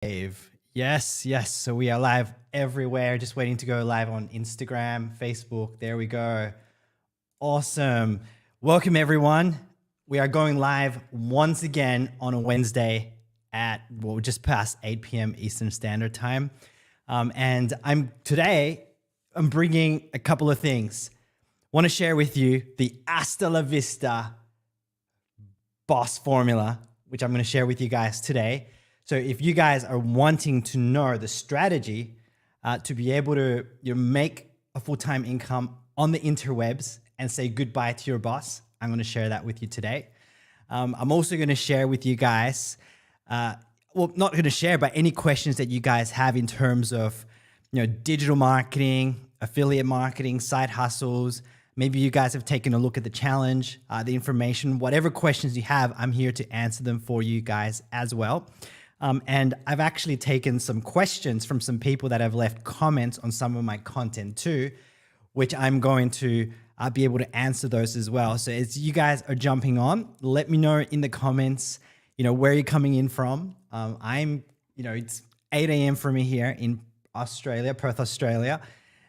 Yes, yes. So we are live everywhere. Just waiting to go live on Instagram, Facebook. There we go. Awesome. Welcome, everyone. We are going live once again on a Wednesday at, well, just past 8 p.m. Eastern Standard Time. And I'm bringing a couple of things. Want to share with you the Hasta La Vista boss formula, which I'm going to share with you guys today. So if you guys are wanting to know the strategy to be able to make a full-time income on the interwebs and say goodbye to your boss, I'm going to share that with you today. I'm also going to share with you guys, well, not going to share, but any questions that you guys have in terms of, digital marketing, affiliate marketing, side hustles. Maybe you guys have taken a look at the challenge, the information, whatever questions you have, I'm here to answer them for you guys as well. And I've actually taken some questions from some people that have left comments on some of my content too, which I'm going to be able to answer those as well. So as you guys are jumping on, let me know in the comments, where you're coming in from. It's 8 a.m. for me here in Australia, Perth, Australia.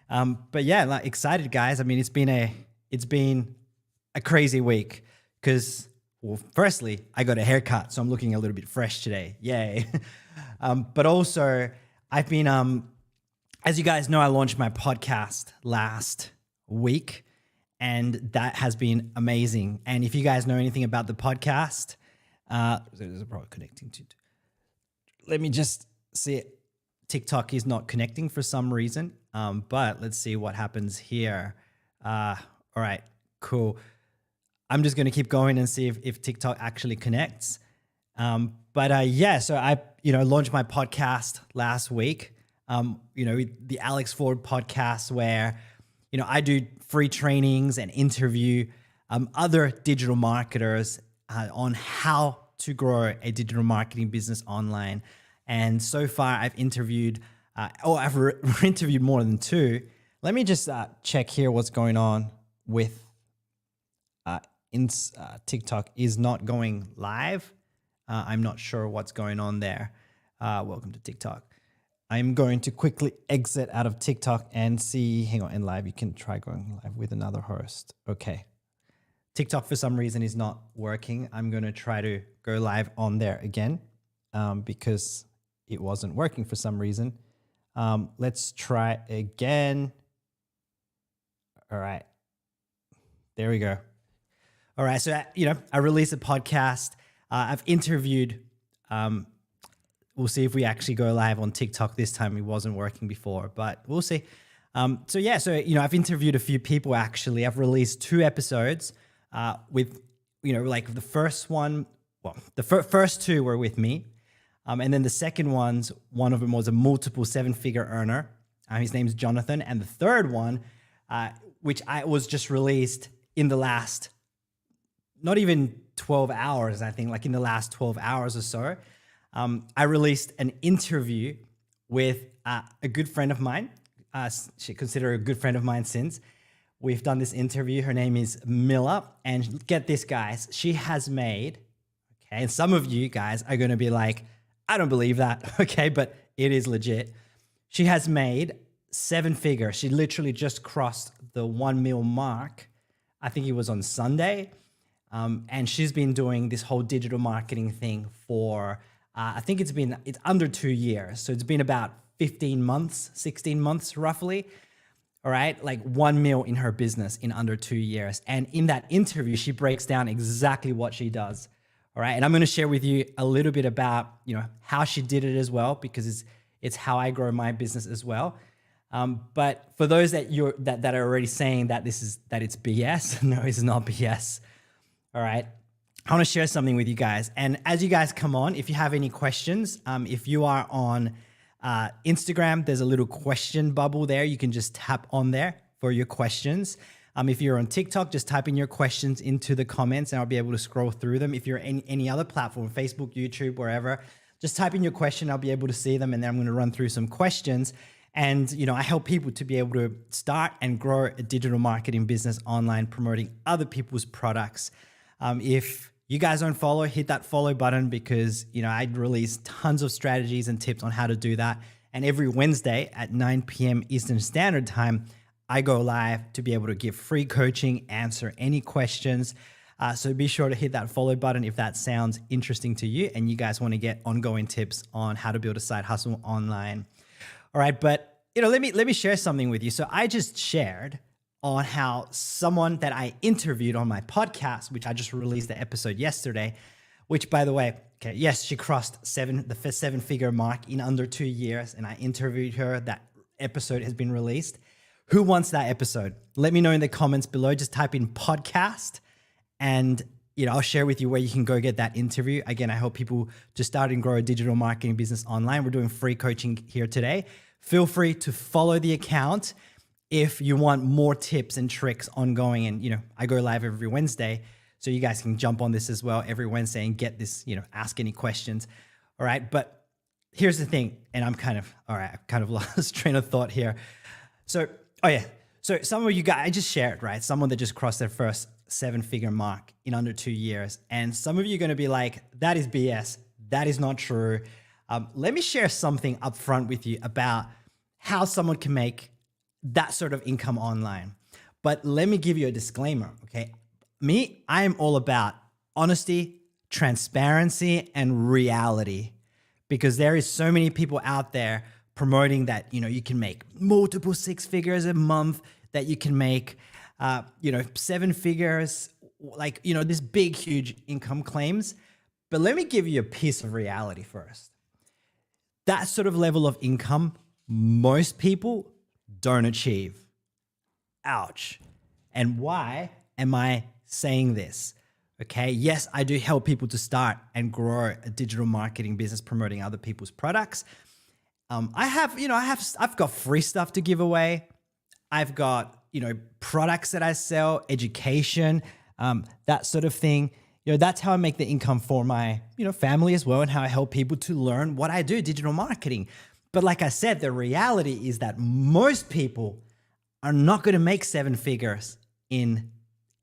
But yeah, like excited guys. I mean, it's been a crazy week because, well, firstly, I got a haircut, so I'm looking a little bit fresh today. Yay. But also I've been, as you guys know, I launched my podcast last week and that has been amazing. And if you guys know anything about the podcast, there's probably connecting to, let me just see it. TikTok is not connecting for some reason. But let's see what happens here. All right, cool. I'm just going to keep going and see if TikTok actually connects. Yeah, so I, launched my podcast last week. The Alex Ford podcast where, I do free trainings and interview other digital marketers on how to grow a digital marketing business online. And so far I've interviewed, I've interviewed more than two. Let me just check here what's going on with TikTok is not going live. I'm not sure what's going on there. Welcome to TikTok. I'm going to quickly exit out of TikTok and see, hang on, in live, you can try going live with another host. Okay. TikTok for some reason is not working. I'm going to try to go live on there again because it wasn't working for some reason. Let's try again. All right. There we go. All right. So, I released a podcast. I've interviewed, we'll see if we actually go live on TikTok this time. It wasn't working before, but we'll see. I've interviewed a few people actually. I've released 2 episodes with, like the first one, well, the first 2 were with me. And then the second one of them was a multiple 7-figure earner. His name's Jonathan. And the third one, which I was just released in the last, not even 12 hours, I think, like in the last 12 hours or so, I released an interview with a good friend of mine. She considered a good friend of mine since. We've done this interview. Her name is Mila. And get this, guys, she has made, okay, and some of you guys are going to be like, I don't believe that, okay, but it is legit. She has made 7 figures. She literally just crossed the 1 mil mark. I think it was on Sunday. And she's been doing this whole digital marketing thing for, I think it's under 2 years. So it's been about 15 months, 16 months roughly. All right, like 1 mil in her business in under 2 years. And in that interview, she breaks down exactly what she does. All right, and I'm going to share with you a little bit about, how she did it as well, because it's how I grow my business as well. But for those that are already saying that it's BS, no, it's not BS. All right, I want to share something with you guys. And as you guys come on, if you have any questions, if you are on Instagram, there's a little question bubble there. You can just tap on there for your questions. If you're on TikTok, just type in your questions into the comments and I'll be able to scroll through them. If you're in any other platform, Facebook, YouTube, wherever, just type in your question. I'll be able to see them and then I'm going to run through some questions. And, I help people to be able to start and grow a digital marketing business online, promoting other people's products. If you guys don't follow, hit that follow button because, I release tons of strategies and tips on how to do that. And every Wednesday at 9 p.m. Eastern Standard Time, I go live to be able to give free coaching, answer any questions. So be sure to hit that follow button if that sounds interesting to you and you guys want to get ongoing tips on how to build a side hustle online. All right, but let me share something with you. So I just shared on how someone that I interviewed on my podcast, which I just released the episode yesterday, which by the way, okay, yes, she crossed the seven-figure mark in under 2 years, and I interviewed her. That episode has been released. Who wants that episode? Let me know in the comments below. Just type in podcast, and I'll share with you where you can go get that interview. Again, I help people to start and grow a digital marketing business online. We're doing free coaching here today. Feel free to follow the account if you want more tips and tricks ongoing. And, I go live every Wednesday, so you guys can jump on this as well every Wednesday and get this, ask any questions. All right. But here's the thing. And I've kind of lost train of thought here. So, So some of you guys, I just shared, right? Someone that just crossed their first 7-figure mark in under 2 years. And some of you are going to be like, that is BS. That is not true. Let me share something up front with you about how someone can make that sort of income online. But let me give you a disclaimer, okay? I am all about honesty, transparency, and reality, because there is so many people out there promoting that, you can make multiple 6 figures a month, that you can make, 7 figures, this big, huge income claims. But let me give you a piece of reality first. That sort of level of income, most people don't achieve. Ouch. And why am I saying this? Okay. Yes, I do help people to start and grow a digital marketing business promoting other people's products. I've got free stuff to give away. I've got, products that I sell, education, that sort of thing. That's how I make the income for my, family as well, and how I help people to learn what I do, digital marketing. But like I said, the reality is that most people are not going to make 7 figures in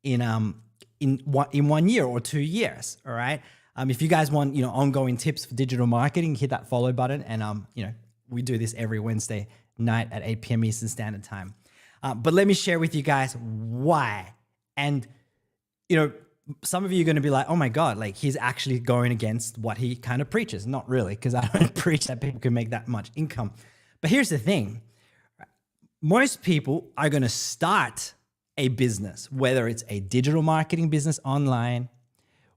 1 year or 2 years. All right. If you guys want, ongoing tips for digital marketing, hit that follow button. And, we do this every Wednesday night at 8 p.m. Eastern Standard Time. But let me share with you guys why. And, some of you are going to be like, oh my God, like he's actually going against what he kind of preaches. Not really, because I don't preach that people can make that much income. But here's the thing. Most people are going to start a business, whether it's a digital marketing business online,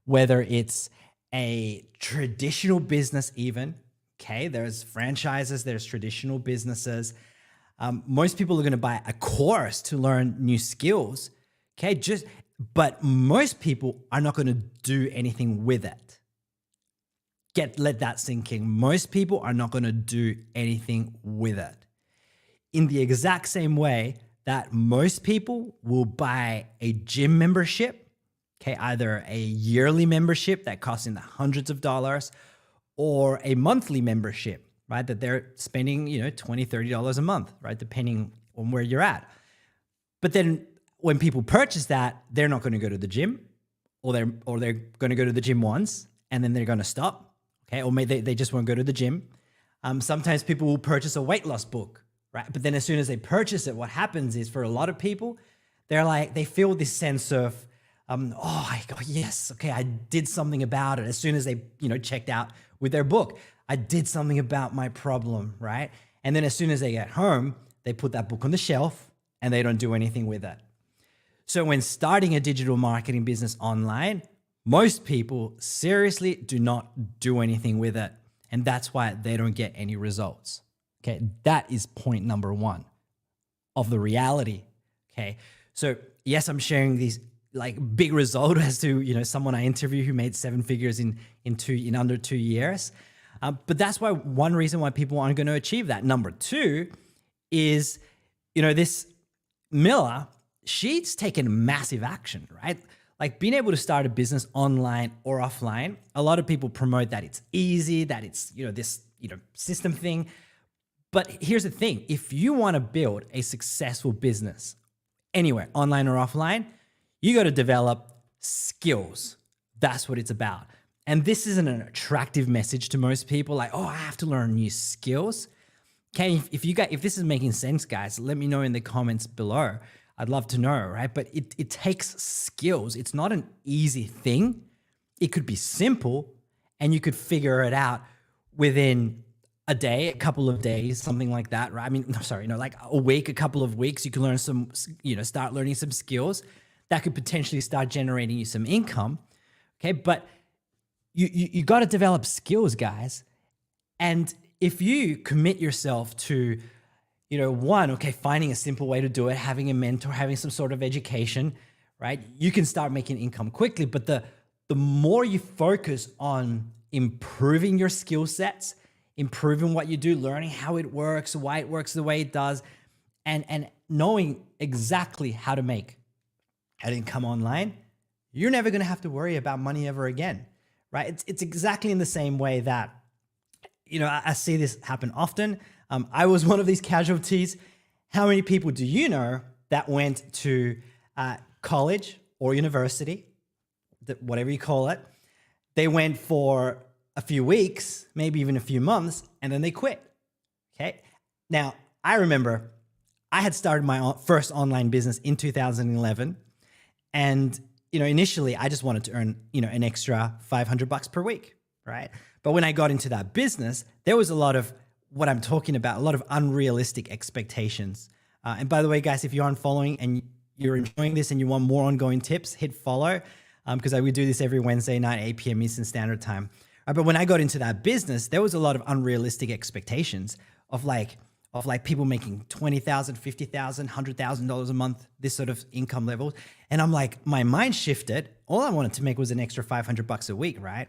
whether it's a traditional business even. Okay, there's franchises, there's traditional businesses. Most people are going to buy a course to learn new skills. Okay, but most people are not going to do anything with it. Let that sink in. Most people are not going to do anything with it. In the exact same way that most people will buy a gym membership, okay, either a yearly membership that costs in the hundreds of dollars, or a monthly membership, right? That they're spending, $20, $30 a month, right? Depending on where you're at. But then when people purchase that, they're not going to go to the gym, or they're going to go to the gym once and then they're going to stop, okay? Or maybe they just won't go to the gym. Sometimes people will purchase a weight loss book, right? But then as soon as they purchase it, what happens is for a lot of people, they feel this sense of, yes, okay, I did something about it. As soon as they, checked out with their book, I did something about my problem, right? And then as soon as they get home, they put that book on the shelf and they don't do anything with it. So when starting a digital marketing business online, most people seriously do not do anything with it. And that's why they don't get any results. Okay, that is point number 1 of the reality. Okay, so yes, I'm sharing these like big result as to, someone I interview who made 7 figures in under 2 years. But that's why one reason why people aren't going to achieve that. Number 2 is, this Miller, she's taken massive action, right? Like being able to start a business online or offline. A lot of people promote that it's easy, that it's, this, system thing. But here's the thing. If you want to build a successful business anywhere, online or offline, you got to develop skills. That's what it's about. And this isn't an attractive message to most people, like, oh, I have to learn new skills. Okay, if this is making sense, guys, let me know in the comments below. I'd love to know, right? But it takes skills. It's not an easy thing. It could be simple and you could figure it out within a day, a couple of days, something like that, right? I mean, like a week, a couple of weeks, you can learn some, start learning some skills that could potentially start generating you some income. Okay, but you got to develop skills, guys. And if you commit yourself to, finding a simple way to do it, having a mentor, having some sort of education, right? You can start making income quickly. But the more you focus on improving your skill sets, improving what you do, learning how it works, why it works the way it does, and knowing exactly how to make an income online, you're never going to have to worry about money ever again, right? It's exactly in the same way that, I see this happen often. I was one of these casualties. How many people do you know that went to college or university, whatever you call it? They went for a few weeks, maybe even a few months, and then they quit. Okay. Now, I remember I had started my first online business in 2011. And, initially I just wanted to earn, an extra $500 per week, right? But when I got into that business, there was a lot of what I'm talking about, a lot of unrealistic expectations. And by the way, guys, if you aren't following and you're enjoying this and you want more ongoing tips, hit follow, because we do this every Wednesday night, 8 p.m. Eastern Standard Time. But when I got into that business, there was a lot of unrealistic expectations of people making $20,000, $50,000, $100,000 a month, this sort of income level. And I'm like, my mind shifted. All I wanted to make was an extra $500 a week, right?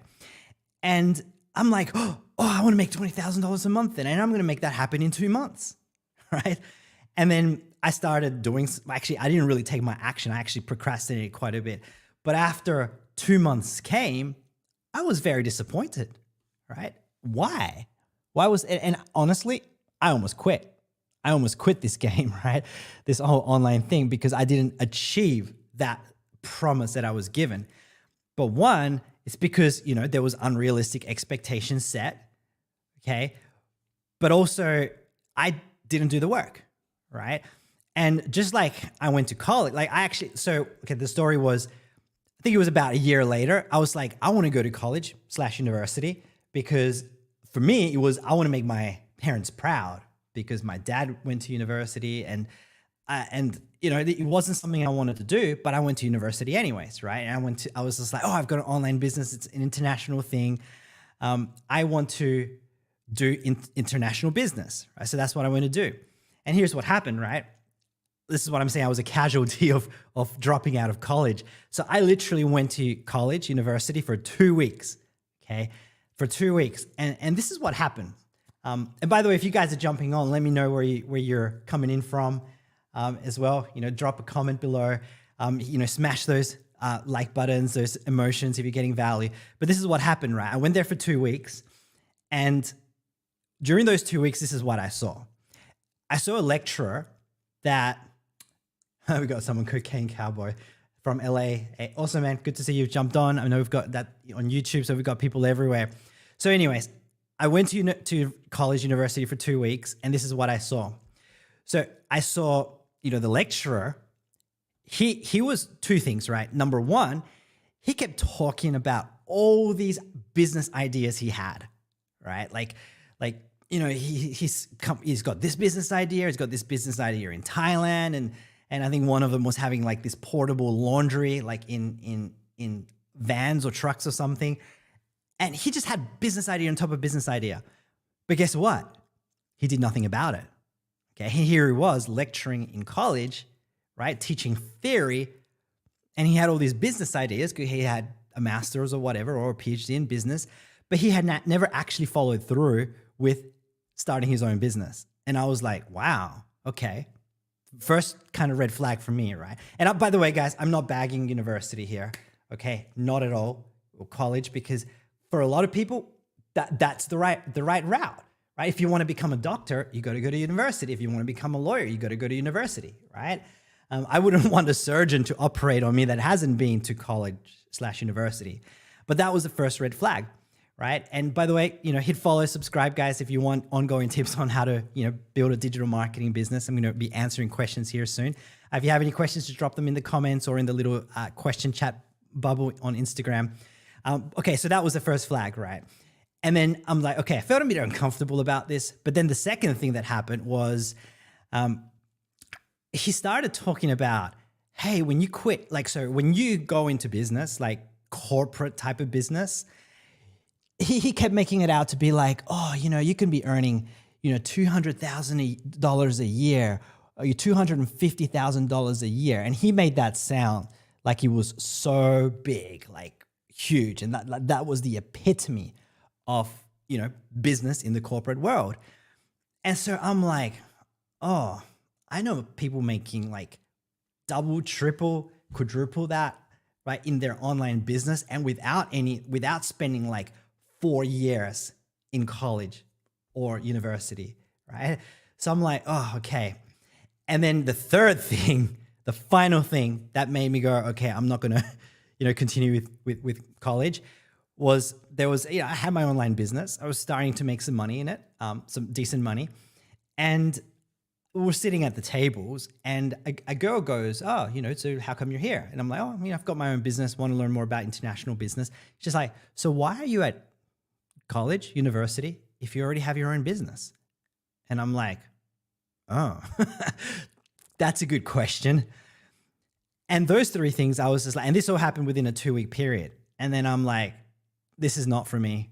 And I'm like, oh, I want to make $20,000 a month then, and I'm going to make that happen in 2 months, right? And then I started doing, actually, I didn't really take my action. I actually procrastinated quite a bit. But after 2 months came, I was very disappointed, right? Why? And honestly, I almost quit. I almost quit this game, right? This whole online thing, because I didn't achieve that promise that I was given. But one, it's because, there was unrealistic expectations set, okay? But also I didn't do the work, right? And just like I went to college, the story was, I think it was about a year later, I was like, I want to go to college/university, because for me, it was, I want to make my parents proud, because my dad went to university and it wasn't something I wanted to do, but I went to university anyways, right? And I was just like, oh, I've got an online business. It's an international thing. I want to do international business, right? So that's what I want to do. And here's what happened, right? This is what I'm saying. I was a casualty of dropping out of college. So I literally went to college, university for 2 weeks, okay? For 2 weeks. And this is what happened. And by the way, if you guys are jumping on, let me know where you're coming in from as well. Drop a comment below. Smash those like buttons, those emotions if you're getting value. But this is what happened, right? I went there for 2 weeks, and during those 2 weeks, this is what I saw. I saw a lecturer that we got someone, Cocaine Cowboy from LA. Hey, awesome, man. Good to see you've jumped on. I know we've got that on YouTube, so we've got people everywhere. So anyways, I went to college, university for 2 weeks, and this is what I saw. So I saw, the lecturer, he was two things, right? Number one, he kept talking about all these business ideas he had, right? He's got this business idea. He's got this business idea in Thailand, and I think one of them was having like this portable laundry, like in vans or trucks or something. And he just had business idea on top of business idea. But guess what? He did nothing about it. Okay, here he was lecturing in college, right? Teaching theory, and he had all these business ideas. He had a master's or whatever, or a PhD in business, but he had never actually followed through with starting his own business. And I was like, wow, okay. First kind of red flag for me, right? And by the way, guys, I'm not bagging university here, okay? Not at all, or college, because for a lot of people, that's the right route, right? If you want to become a doctor, you got to go to university. If you want to become a lawyer, you got to go to university, right? I wouldn't want a surgeon to operate on me that hasn't been to college/university. But that was the first red flag, right? And by the way, hit follow, subscribe, guys, if you want ongoing tips on how to, build a digital marketing business. I'm going to be answering questions here soon. If you have any questions, just drop them in the comments or in the little question chat bubble on Instagram. Okay, so that was the first flag, right? And then I'm like, okay, I felt a bit uncomfortable about this. But then the second thing that happened was he started talking about, hey, when you quit, when you go into business, like corporate type of business, he kept making it out to be like, oh, you can be earning, $200,000 a year, or $250,000 a year. And he made that sound like he was so big, like huge. And that was the epitome of, business in the corporate world. And so I'm like, oh, I know people making like double, triple, quadruple that, right, in their online business and without spending like 4 years in college or university, right? So I'm like, oh, okay. And then the third thing, the final thing that made me go, okay, I'm not gonna, continue with college was I had my online business. I was starting to make some money in it, some decent money. And we were sitting at the tables and a girl goes, oh, so how come you're here? And I'm like, oh, I've got my own business, want to learn more about international business. She's like, so why are you at college, university, if you already have your own business? And I'm like, oh, that's a good question. And those three things, I was just like, and this all happened within a 2-week period. And then I'm like, this is not for me,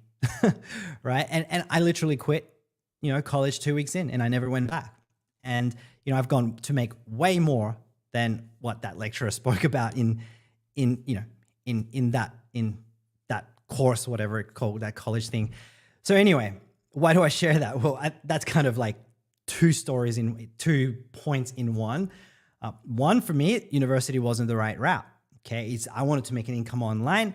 right? And I literally quit, college 2 weeks in, and I never went back. And, I've gone to make way more than what that lecturer spoke about in that course, whatever it's called, that college thing. So anyway, why do I share that? Well, that's kind of like 2 points in one. One, for me, university wasn't the right route. Okay. I wanted to make an income online.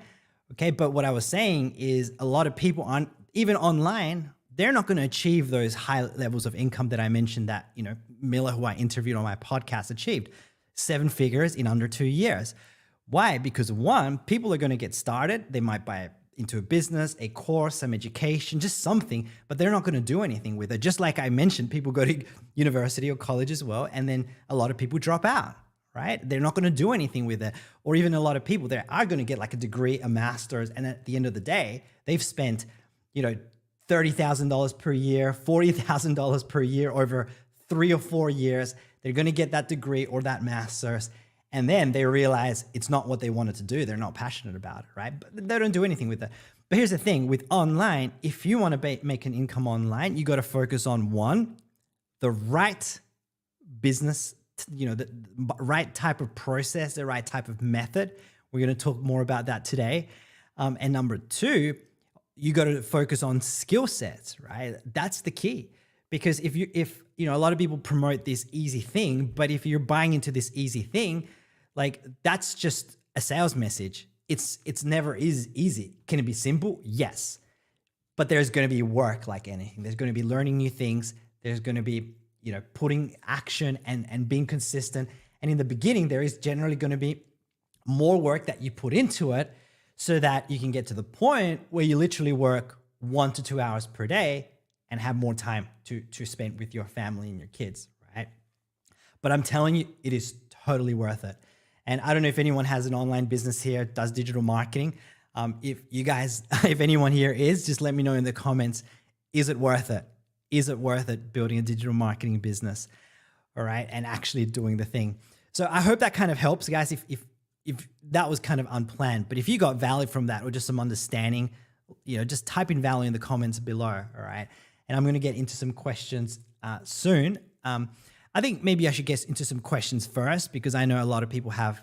Okay. But what I was saying is a lot of people even online, they're not going to achieve those high levels of income that I mentioned that, Miller, who I interviewed on my podcast, achieved 7 figures in under 2 years. Why? Because one, people are going to get started. They might buy into a business, a course, some education, just something, but they're not going to do anything with it. Just like I mentioned, people go to university or college as well, and then a lot of people drop out, right? They're not going to do anything with it. Or even a lot of people, they are going to get like a degree, a master's, and at the end of the day, they've spent, $30,000 per year, $40,000 per year over 3 or 4 years. They're going to get that degree or that master's. And then they realize it's not what they wanted to do. They're not passionate about it, right? But they don't do anything with it. But here's the thing with online, if you want to make an income online, you got to focus on one, the right business, the right type of process, the right type of method. We're going to talk more about that today. And number 2, you got to focus on skill sets, right? That's the key. Because if a lot of people promote this easy thing, but if you're buying into this easy thing, like that's just a sales message. It's never is easy. Can it be simple? Yes. But there's going to be work like anything. There's going to be learning new things. There's going to be, putting action and being consistent. And in the beginning, there is generally going to be more work that you put into it so that you can get to the point where you literally work 1 to 2 hours per day and have more time to spend with your family and your kids, right? But I'm telling you, it is totally worth it. And I don't know if anyone has an online business here, does digital marketing. If anyone here is, just let me know in the comments, is it worth it? Is it worth it building a digital marketing business? All right. And actually doing the thing. So I hope that kind of helps, guys, if that was kind of unplanned, but if you got value from that or just some understanding, just type in value in the comments below. All right. And I'm going to get into some questions soon. I think maybe I should get into some questions first because I know a lot of people have,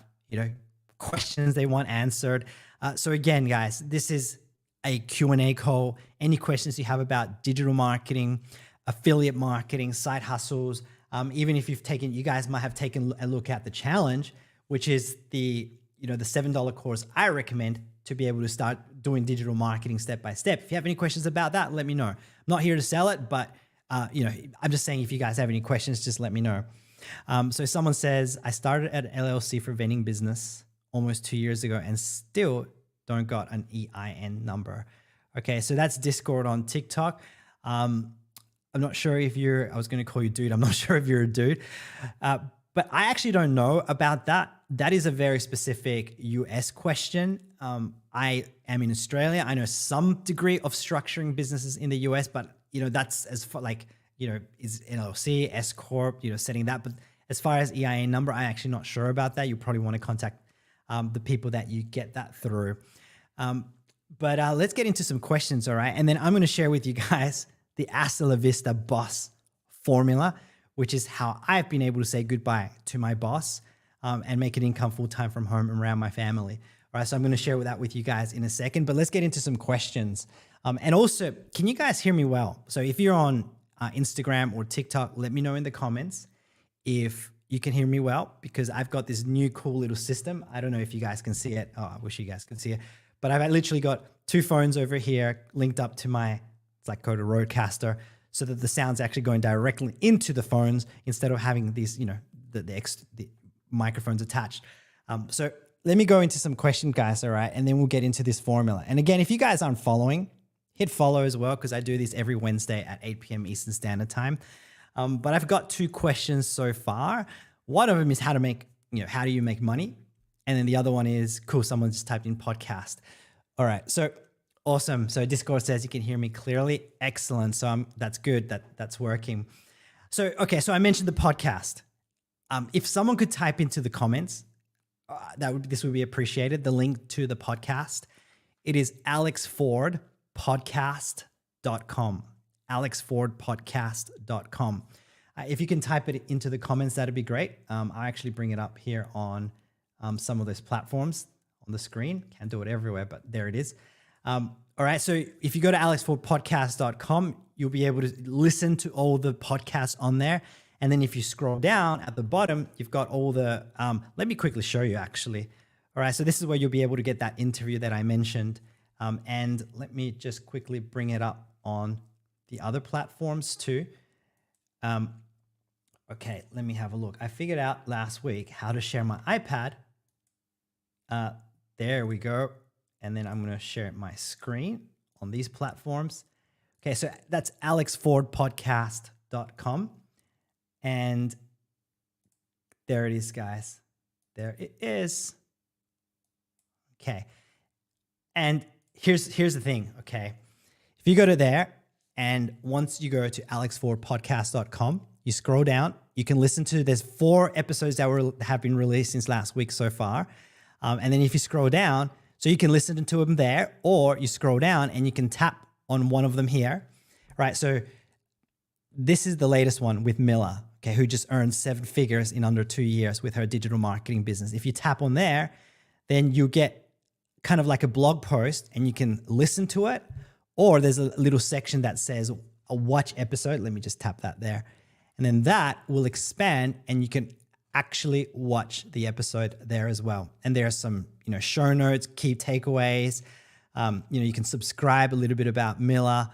questions they want answered. So again, guys, this is a Q&A call. Any questions you have about digital marketing, affiliate marketing, side hustles, even if you guys might have taken a look at the challenge, which is the $7 course I recommend to be able to start doing digital marketing step by step. If you have any questions about that, let me know. I'm not here to sell it, but I'm just saying if you guys have any questions, just let me know. So someone says, I started at LLC for vending business almost 2 years ago and still don't got an EIN number. Okay, so that's Discord on TikTok. I'm not sure if I was going to call you dude. I'm not sure if you're a dude. But I actually don't know about that. That is a very specific US question. I am in Australia. I know some degree of structuring businesses in the US, but that's as far is LLC, S Corp, setting that. But as far as EIN number, I'm actually not sure about that. You probably want to contact the people that you get that through. But let's get into some questions, all right? And then I'm going to share with you guys the Hasta La Vista boss formula, which is how I've been able to say goodbye to my boss and make an income full-time from home and around my family. All right, so I'm going to share that with you guys in a second, but let's get into some questions. And also, can you guys hear me well? So if you're on Instagram or TikTok, let me know in the comments if you can hear me well, because I've got this new cool little system. I don't know if you guys can see it. Oh, I wish you guys could see it. But I've literally got two phones over here linked up to it's like called a Rodecaster, so that the sound's actually going directly into the phones instead of having these, the microphones attached. So let me go into some questions, guys, all right? And then we'll get into this formula. And again, if you guys aren't following, hit follow as well, because I do this every Wednesday at 8 p.m. Eastern Standard Time. But I've got two questions so far. One of them is how do you make money? And then the other one is, cool, someone just typed in podcast. All right, so awesome. So Discord says you can hear me clearly. Excellent. So that's good. That's working. So, okay. So I mentioned the podcast. If someone could type into the comments, this would be appreciated. The link to the podcast. It is alexfordpodcast.com. alexfordpodcast.com. If you can type it into the comments, that'd be great. I'll actually bring it up here on some of those platforms on the screen. Can't do it everywhere, but there it is. All right. So if you go to alexfordpodcast.com, you'll be able to listen to all the podcasts on there. And then if you scroll down at the bottom, you've got all the, let me quickly show you actually. All right. So this is where you'll be able to get that interview that I mentioned. And let me just quickly bring it up on the other platforms too. Okay. Let me have a look. I figured out last week how to share my iPad. There we go. And then I'm going to share my screen on these platforms. Okay, so that's alexfordpodcast.com. And there it is, guys. There it is. Okay. And here's the thing, okay? If you go to there, and once you go to alexfordpodcast.com, you scroll down, you can listen to, there's 4 episodes that have been released since last week so far. And then if you scroll down, so you can listen to them there, or you scroll down and you can tap on one of them here, right? So this is the latest one with Mila, okay, who just earned 7 figures in under 2 years with her digital marketing business. If you tap on there, then you get kind of like a blog post and you can listen to it, or there's a little section that says a watch episode. Let me just tap that there. And then that will expand and you can actually watch the episode there as well. And there are some, show notes, key takeaways. You can subscribe a little bit about Mila,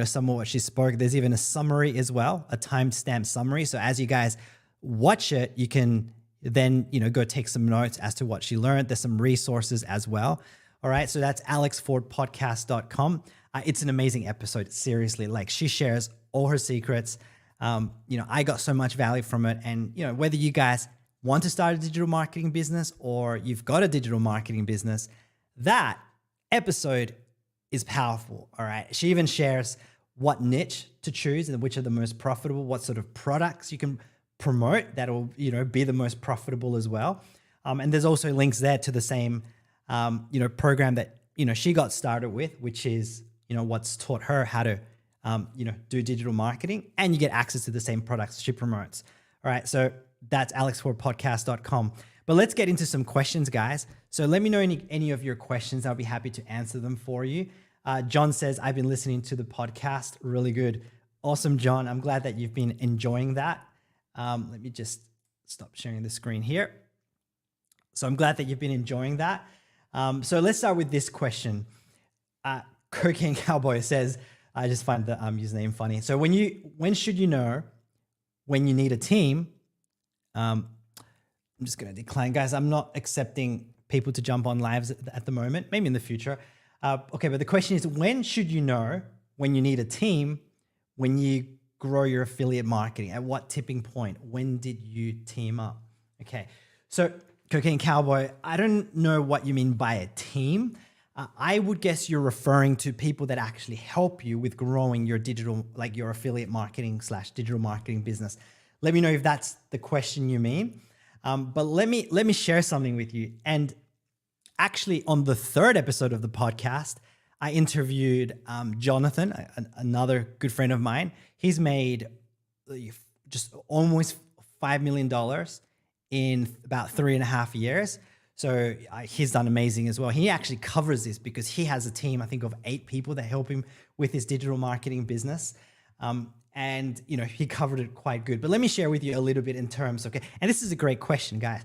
some of what she spoke. There's even a summary as well, a timestamp summary. So as you guys watch it, you can then, go take some notes as to what she learned. There's some resources as well. All right. So that's alexfordpodcast.com. It's an amazing episode. Seriously. Like, she shares all her secrets. I got so much value from it. And, whether you guys want to start a digital marketing business or you've got a digital marketing business, that episode is powerful. All right. She even shares what niche to choose and which are the most profitable, what sort of products you can promote that will, be the most profitable as well. And there's also links there to the same, program that, she got started with, which is, what's taught her how to, do digital marketing, and you get access to the same products she promotes. All right. So that's alexfordpodcast.com. But let's get into some questions, guys. So let me know any of your questions. I'll be happy to answer them for you. John says, I've been listening to the podcast. Really good. Awesome, John. I'm glad that you've been enjoying that. Let me just stop sharing the screen here. So I'm glad that you've been enjoying that. So let's start with this question. Cocaine Cowboy says, I just find the username funny. So when should you know when you need a team? I'm just going to decline, guys. I'm not accepting people to jump on lives at the moment, maybe in the future. Okay, but the question is, when should you know when you need a team, when you grow your affiliate marketing? At what tipping point? When did you team up? Okay, so Cocaine Cowboy, I don't know what you mean by a team. I would guess you're referring to people that actually help you with growing your digital, like your affiliate marketing / digital marketing business. Let me know if that's the question you mean. But let me share something with you. And actually, on the 3rd episode of the podcast, I interviewed Jonathan, another good friend of mine. He's made just almost $5 million in about 3.5 years. So he's done amazing as well. He actually covers this because he has a team, I think, of 8 people that help him with his digital marketing business. And, you know, he covered it quite good. But let me share with you a little bit in terms, okay? And this is a great question, guys.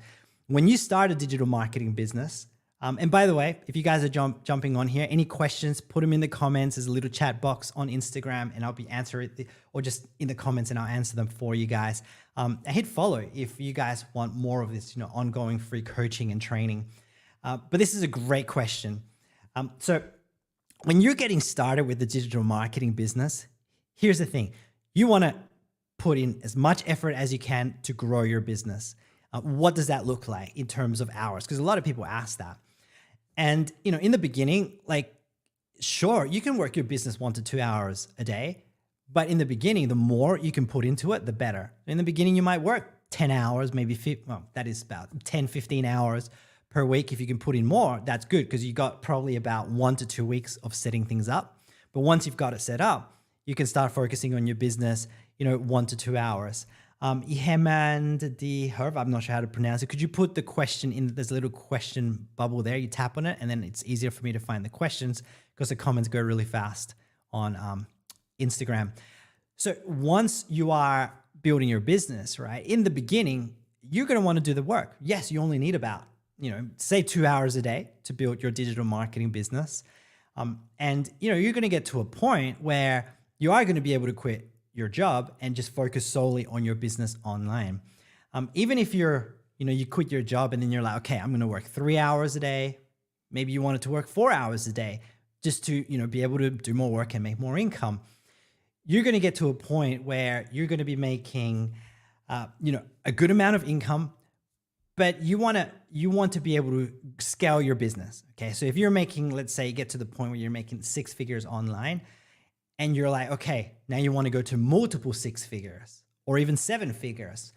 When you start a digital marketing business, and by the way, if you guys are jumping on here, any questions, put them in the comments. There's a little chat box on Instagram and I'll be answering it, or just in the comments and I'll answer them for you guys. And hit follow if you guys want more of this, you know, ongoing free coaching and training. But this is a great question. So when you're getting started with the digital marketing business, here's the thing. You want to put in as much effort as you can to grow your business. What does that look like in terms of hours? Because a lot of people ask that. And, you know, in the beginning, like, sure, you can work your business 1 to 2 hours a day, but in the beginning, the more you can put into it, the better. In the beginning, you might work 10 hours, maybe 50, well, that is about 10, 15 hours per week. If you can put in more, that's good because you got probably about 1 to 2 weeks of setting things up. But once you've got it set up, you can start focusing on your business, you know, 1 to 2 hours. Ihemand the Herb, I'm not sure how to pronounce it. Could you put the question in? There's a little question bubble there. You tap on it, and then it's easier for me to find the questions because the comments go really fast on Instagram. So once you are building your business, right, in the beginning, you're going to want to do the work. Yes, you only need about, you know, say 2 hours a day to build your digital marketing business. And, you know, you're going to get to a point where you are going to be able to quit your job and just focus solely on your business online. Even if you're, you know, you quit your job and then you're like, okay, I'm going to work 3 hours a day. Maybe you wanted to work 4 hours a day just to, you know, be able to do more work and make more income. You're going to get to a point where you're going to be making, you know, a good amount of income, but you want to be able to scale your business. Okay. So if you're making, let's say you get to the point where you're making 6 figures online, and you're like, okay, now you want to go to multiple 6 figures or even 7 figures.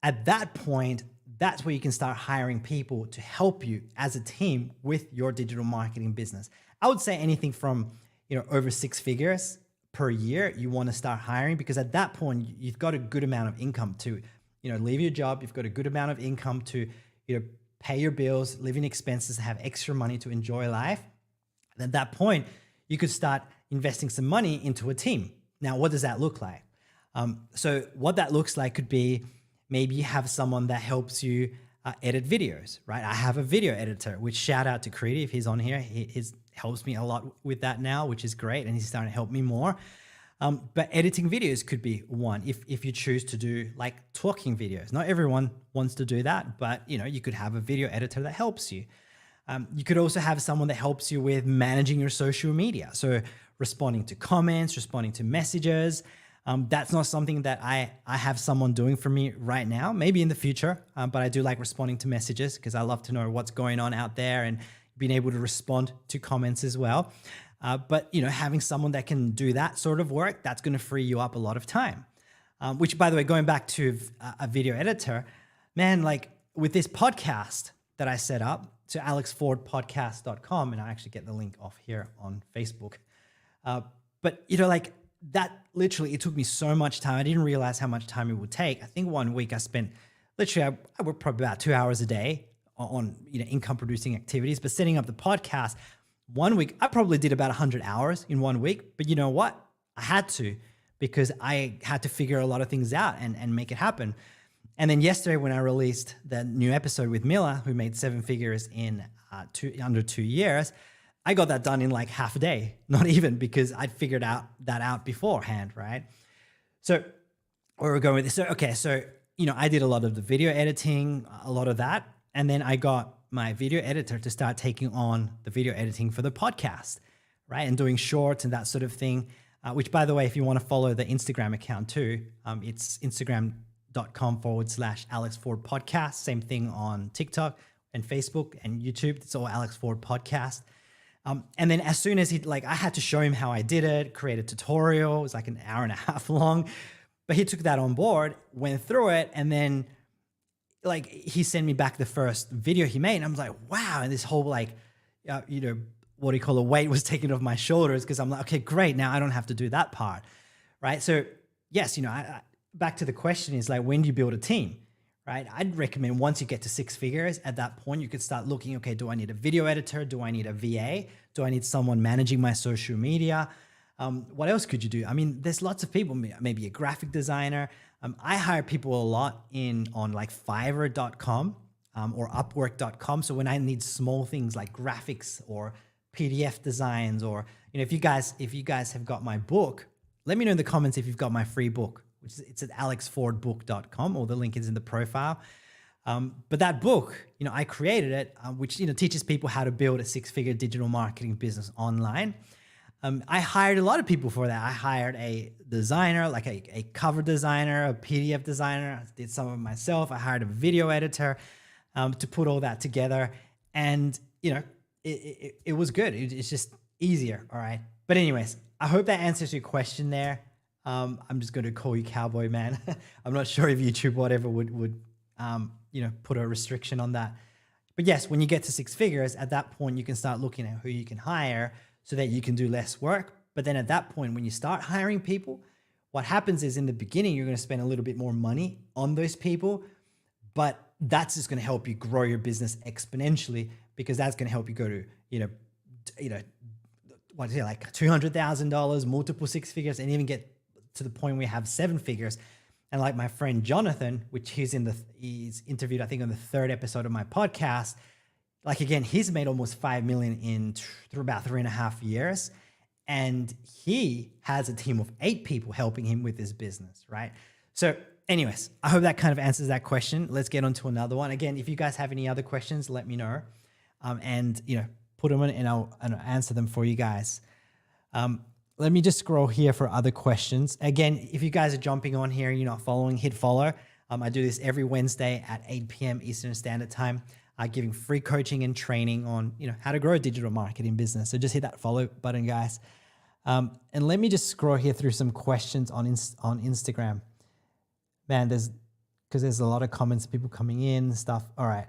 At that point, that's where you can start hiring people to help you as a team with your digital marketing business. I would say anything from, you know, over 6 figures per year, you want to start hiring, because at that point, you've got a good amount of income to, you know, leave your job. You've got a good amount of income to, you know, pay your bills, living expenses, have extra money to enjoy life. And at that point, you could start investing some money into a team. Now, what does that look like? So what that looks like could be maybe you have someone that helps you edit videos, right? I have a video editor, which shout out to Creative. He's on here. He helps me a lot with that now, which is great. And he's starting to help me more. But editing videos could be one if you choose to do like talking videos. Not everyone wants to do that, but you know, you could have a video editor that helps you. You could also have someone that helps you with managing your social media. So responding to comments, responding to messages. That's not something that I have someone doing for me right now, maybe in the future, but I do like responding to messages because I love to know what's going on out there and being able to respond to comments as well. But you know, having someone that can do that sort of work, that's going to free you up a lot of time. Which, by the way, going back to a video editor, man, like with this podcast that I set up, to alexfordpodcast.com, and I actually get the link off here on Facebook. But you know, like that literally, it took me so much time. I didn't realize how much time it would take. I think 1 week I spent literally, I worked probably about 2 hours a day on, you know, income producing activities, but setting up the podcast 1 week, I probably did about 100 hours in 1 week. But you know what? I had to, because I had to figure a lot of things out and make it happen. And then yesterday when I released the new episode with Mila, who made 7 figures in under 2 years, I got that done in like half a day, not even, because I'd figured that out beforehand, right? So where we're going with this. So, okay, so, you know, I did a lot of the video editing, a lot of that. And then I got my video editor to start taking on the video editing for the podcast, right? And doing shorts and that sort of thing, which, by the way, if you want to follow the Instagram account too, it's Instagram.com/Alex Ford Podcast. Same thing on TikTok and Facebook and YouTube. It's all Alex Ford Podcast. And then as soon as I had to show him how I did it, create a tutorial. It was like an hour and a half long, but he took that on board, went through it, and then he sent me back the first video he made. And I was like, wow. And this whole what do you call a weight was taken off my shoulders, because I'm like, okay, great. Now I don't have to do that part, right? So yes, back to the question is like, when do you build a team, right? I'd recommend once you get to 6 figures, at that point, you could start looking, okay, do I need a video editor? Do I need a VA? Do I need someone managing my social media? What else could you do? I mean, there's lots of people, maybe a graphic designer. I hire people a lot on like Fiverr.com or Upwork.com. So when I need small things like graphics or PDF designs, or if you guys have got my book, let me know in the comments if you've got my free book, which is it's at alexfordbook.com, or the link is in the profile. But that book, I created it, which teaches people how to build a 6-figure digital marketing business online. I hired a lot of people for that. I hired a designer, like a cover designer, a PDF designer. I did some of it myself. I hired a video editor to put all that together. And, it was good. It's just easier. All right. But anyways, I hope that answers your question there. I'm just going to call you Cowboy Man. I'm not sure if YouTube, whatever, would put a restriction on that. But yes, when you get to 6 figures, at that point, you can start looking at who you can hire so that you can do less work. But then at that point, when you start hiring people, what happens is in the beginning, you're going to spend a little bit more money on those people, but that's just going to help you grow your business exponentially, because that's going to help you go to, like $200,000, multiple 6 figures, and even get to the point where you have 7 figures. And like my friend Jonathan, which he's interviewed, I think, on the 3rd episode of my podcast. Like, again, he's made almost 5 million through about 3.5 years. And he has a team of 8 people helping him with his business, right? So anyways, I hope that kind of answers that question. Let's get on to another one. Again, if you guys have any other questions, let me know. Put them in and I'll answer them for you guys. Let me just scroll here for other questions. Again, if you guys are jumping on here and you're not following, hit follow. I do this every Wednesday at 8 p.m. Eastern Standard Time. Giving free coaching and training on how to grow a digital marketing business. So just hit that follow button, guys. And let me just scroll here through some questions on Instagram. Man, there's a lot of comments, people coming in and stuff. All right.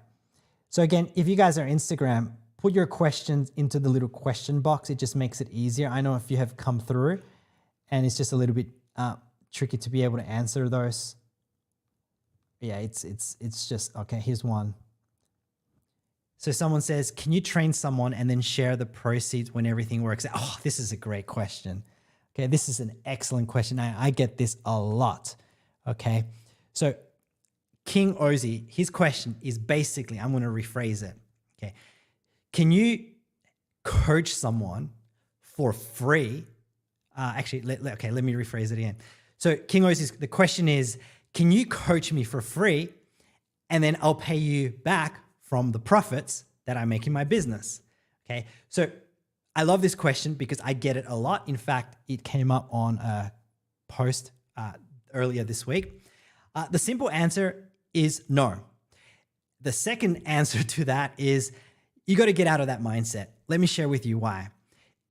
So again, if you guys are Instagram, put your questions into the little question box. It just makes it easier. I know if you have come through, and it's just a little bit tricky to be able to answer those. Yeah, it's just okay. Here's one. So someone says, can you train someone and then share the proceeds when everything works out? Oh, this is a great question. Okay, this is an excellent question. I get this a lot. Okay, so King Ozzy, his question is basically, I'm going to rephrase it. Okay, can you coach someone for free? Let me rephrase it again. So King Ozzy, the question is, can you coach me for free and then I'll pay you back from the profits that I make in my business? Okay, so I love this question because I get it a lot. In fact, it came up on a post earlier this week. The simple answer is no. The second answer to that is you got to get out of that mindset. Let me share with you why.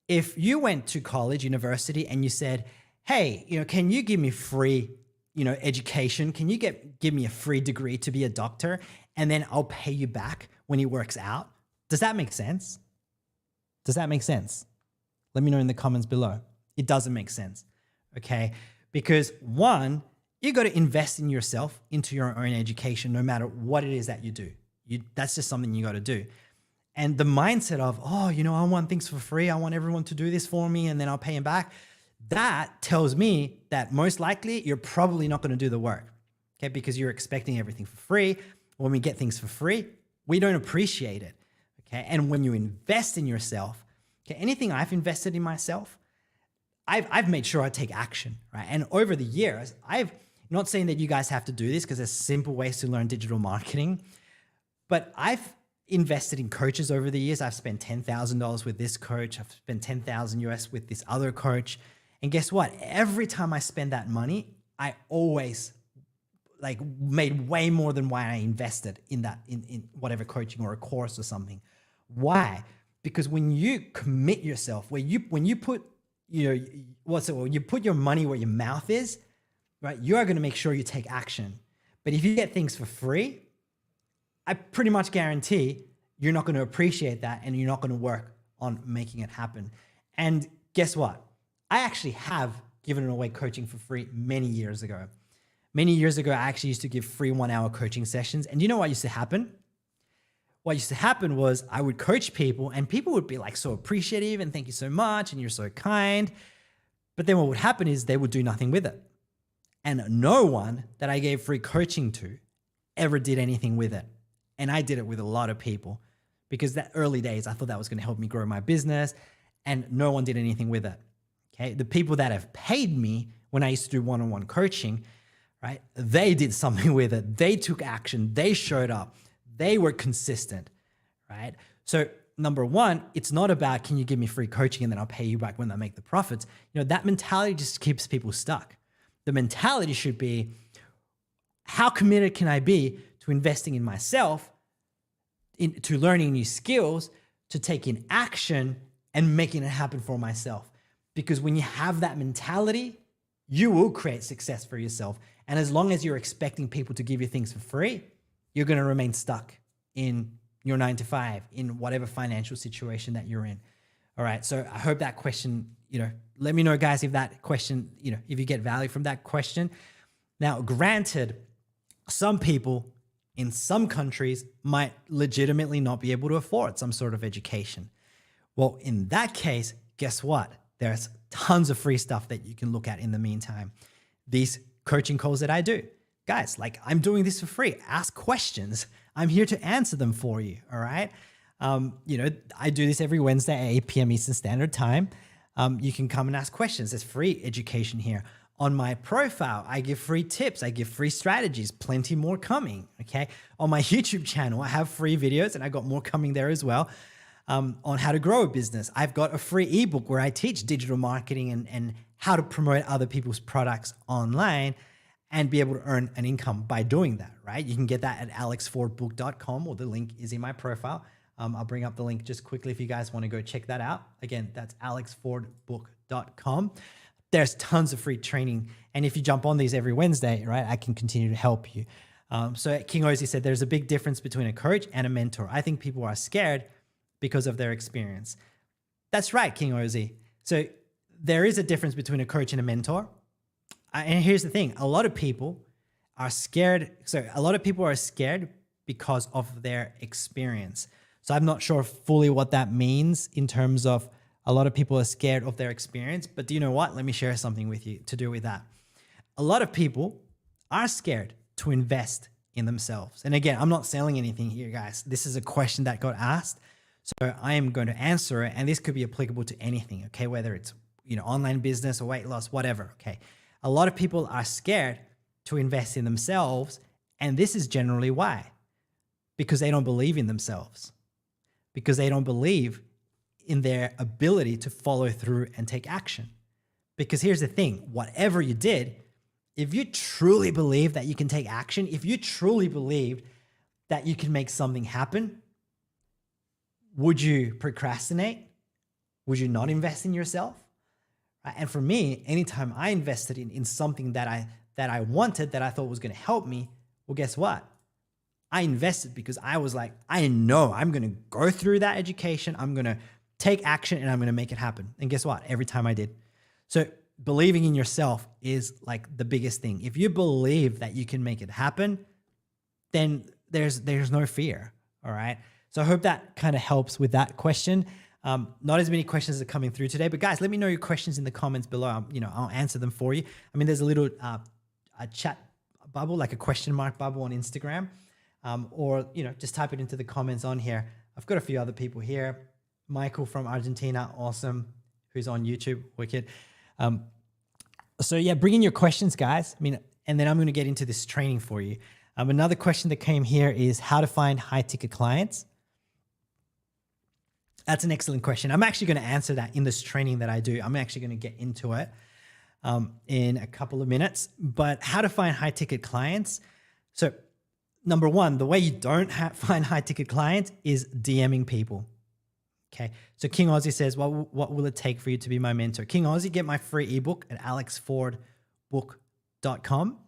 If you went to college, university, and you said, hey, can you give me free, education? Can you give me a free degree to be a doctor? And then I'll pay you back when it works out. Does that make sense? Does that make sense? Let me know in the comments below. It doesn't make sense, okay? Because one, you got to invest in yourself, into your own education, no matter what it is that you do. That's just something you got to do. And the mindset of, I want things for free. I want everyone to do this for me and then I'll pay them back. That tells me that most likely you're probably not going to do the work, okay? Because you're expecting everything for free. When we get things for free, we don't appreciate it, okay? And when you invest in yourself, okay, anything I've invested in myself, I've made sure I take action, right? And over the years, not saying that you guys have to do this because there's simple ways to learn digital marketing, but I've invested in coaches over the years. I've spent $10,000 with this coach. I've spent 10,000 US with this other coach. And guess what? Every time I spend that money, I always like made way more than what I invested in that, in whatever coaching or a course or something. Why? Because when you commit yourself, when you put, when you put your money where your mouth is, right? You are going to make sure you take action. But if you get things for free, I pretty much guarantee you're not going to appreciate that and you're not going to work on making it happen. And guess what? I actually have given away coaching for free many years ago. Many years ago, I actually used to give free 1-hour coaching sessions. And you know what used to happen? What used to happen was I would coach people and people would be like so appreciative and thank you so much and you're so kind. But then what would happen is they would do nothing with it. And no one that I gave free coaching to ever did anything with it. And I did it with a lot of people because that early days, I thought that was going to help me grow my business and no one did anything with it. Okay. The people that have paid me when I used to do one-on-one coaching, right? They did something with it. They took action. They showed up. They were consistent, right? So number one, it's not about, can you give me free coaching and then I'll pay you back when I make the profits. That mentality just keeps people stuck. The mentality should be, how committed can I be to investing in myself, to learning new skills, to taking action and making it happen for myself? Because when you have that mentality, you will create success for yourself. And as long as you're expecting people to give you things for free, you're going to remain stuck in your 9 to 5, in whatever financial situation that you're in. All right. So I hope that question, let me know, guys, if that question, if you get value from that question. Now, granted, some people in some countries might legitimately not be able to afford some sort of education. Well, in that case, guess what? There's tons of free stuff that you can look at in the meantime. These coaching calls that I do, guys, like I'm doing this for free. Ask questions. I'm here to answer them for you. All right. I do this every Wednesday at 8 p.m. Eastern Standard Time. You can come and ask questions. There's free education here. On my profile, I give free tips. I give free strategies, plenty more coming. Okay. On my YouTube channel, I have free videos and I got more coming there as well. On how to grow a business. I've got a free ebook where I teach digital marketing and how to promote other people's products online and be able to earn an income by doing that, right? You can get that at alexfordbook.com, or the link is in my profile. I'll bring up the link just quickly if you guys want to go check that out. Again, that's alexfordbook.com. There's tons of free training. And if you jump on these every Wednesday, right, I can continue to help you. So King Ozzy said, there's a big difference between a coach and a mentor. I think people are scared because of their experience. That's right, King Ozzy. So there is a difference between a coach and a mentor. And here's the thing, a lot of people are scared. So a lot of people are scared because of their experience. So I'm not sure fully what that means in terms of a lot of people are scared of their experience, but do you know what? Let me share something with you to do with that. A lot of people are scared to invest in themselves. And again, I'm not selling anything here, guys. This is a question that got asked. So I am going to answer it, and this could be applicable to anything, okay? Whether it's, online business or weight loss, whatever, okay? A lot of people are scared to invest in themselves, and this is generally why. Because they don't believe in themselves. Because they don't believe in their ability to follow through and take action. Because here's the thing, whatever you did, if you truly believe that you can take action, if you truly believe that you can make something happen, would you procrastinate? Would you not invest in yourself? And for me, anytime I invested in something that I wanted, that I thought was going to help me, well, guess what? I invested because I was like, I know I'm going to go through that education. I'm going to take action and I'm going to make it happen. And guess what? Every time I did. So believing in yourself is like the biggest thing. If you believe that you can make it happen, then there's no fear. All right. So I hope that kind of helps with that question. Not as many questions are coming through today, but guys, let me know your questions in the comments below. I'll answer them for you. I mean, there's a little a chat bubble, like a question mark bubble on Instagram, or just type it into the comments on here. I've got a few other people here. Michael from Argentina, awesome, who's on YouTube, wicked. So yeah, bring in your questions, guys. I mean, and then I'm going to get into this training for you. Another question that came here is how to find high ticket clients. That's an excellent question. I'm actually going to answer that in this training that I do. I'm actually going to get into it in a couple of minutes. But how to find high ticket clients. So number one, the way you don't find high ticket clients is DMing people. Okay. So King Aussie says, well, what will it take for you to be my mentor? King Aussie, get my free ebook at alexfordbook.com,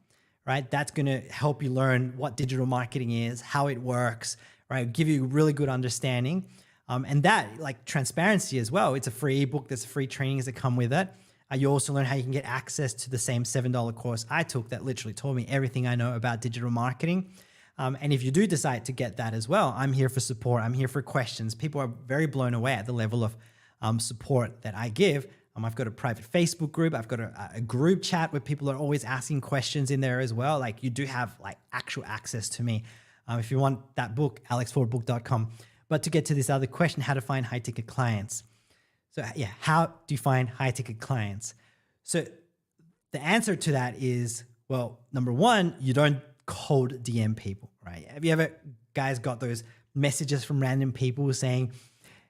right? That's going to help you learn what digital marketing is, how it works, right? Give you a really good understanding. And that, like, transparency as well. It's a free ebook. There's free trainings that come with it. You also learn how you can get access to the same $7 course I took that literally taught me everything I know about digital marketing. And if you do decide to get that as well, I'm here for support. I'm here for questions. People are very blown away at the level of support that I give. I've got a private Facebook group. I've got a group chat where people are always asking questions in there as well. Like, you do have like actual access to me. If you want that book, alexfordbook.com. But to get to this other question, how to find high ticket clients. So yeah, how do you find high ticket clients? So the answer to that is, well, number one, you don't cold DM people, right? Have you ever guys got those messages from random people saying,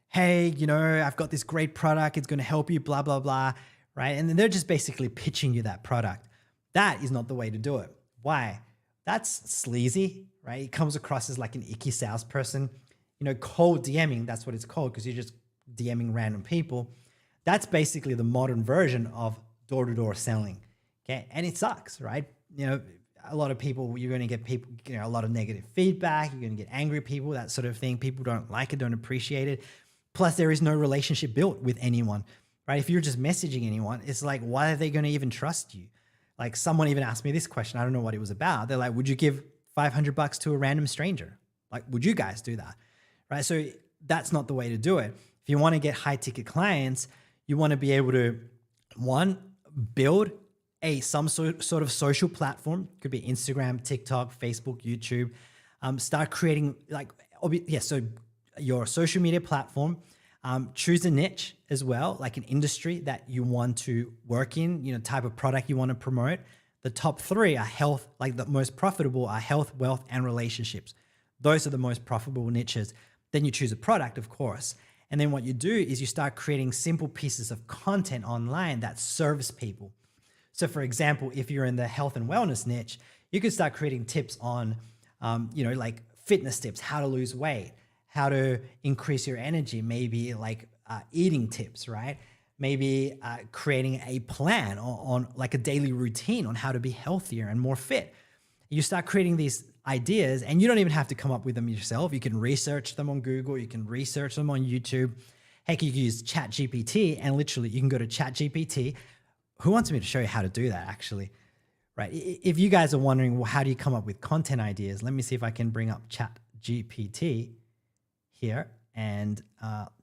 hey, you know, I've got this great product, it's going to help you, blah, blah, blah, right? And then they're just basically pitching you that product. That is not the way to do it. Why? That's sleazy, right? It comes across as like an icky salesperson. You know, cold DMing, that's what it's called, because you're just DMing random people. That's basically the modern version of door-to-door selling, okay? And it sucks, right? You know, a lot of people, you're going to get people, you know, a lot of negative feedback. You're going to get angry people, that sort of thing. People don't like it, don't appreciate it. Plus, there is no relationship built with anyone, right? If you're just messaging anyone, it's like, why are they going to even trust you? Like, someone even asked me this question. I don't know what it was about. They're like, would you give $500 to a random stranger? Like, would you guys do that? Right? So that's not the way to do it. If you want to get high ticket clients, you want to be able to, one, build some sort of social platform. Could be Instagram, TikTok, Facebook, YouTube. Start creating so your social media platform. Choose a niche as well, like an industry that you want to work in, you know, type of product you want to promote. The top three are health, like the most profitable are health, wealth, and relationships. Those are the most profitable niches. Then you choose a product, of course. And then what you do is you start creating simple pieces of content online that serves people. So for example, if you're in the health and wellness niche, you could start creating tips on, like fitness tips, how to lose weight, how to increase your energy, maybe like eating tips, right? Maybe creating a plan on like a daily routine on how to be healthier and more fit. You start creating these ideas, and you don't even have to come up with them yourself. You can research them on Google. You can research them on YouTube. Heck, you can use ChatGPT, and literally you can go to ChatGPT. Who wants me to show you how to do that, actually? Right? If you guys are wondering, well, how do you come up with content ideas? Let me see if I can bring up ChatGPT here and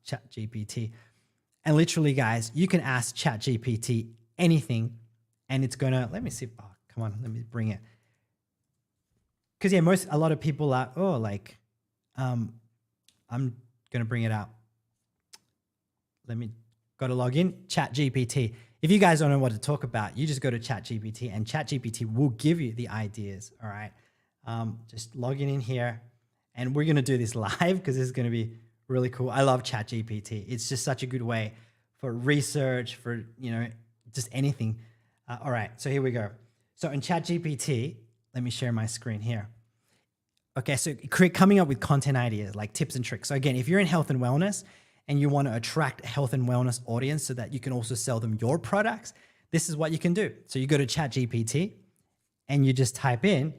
ChatGPT. And literally, guys, you can ask ChatGPT anything, and it's gonna, let me see. Oh, come on, let me bring it. Because yeah, a lot of people are, I'm gonna bring it out. Gotta log in, ChatGPT. If you guys don't know what to talk about, you just go to ChatGPT, and ChatGPT will give you the ideas, all right? Just logging in here, and we're gonna do this live because this is gonna be really cool. I love ChatGPT. It's just such a good way for research, for, you know, just anything. All right, so here we go. So in ChatGPT, let me share my screen here. Okay, so coming up with content ideas, like tips and tricks. So again, if you're in health and wellness and you want to attract a health and wellness audience so that you can also sell them your products, this is what you can do. So you go to ChatGPT and you just type in,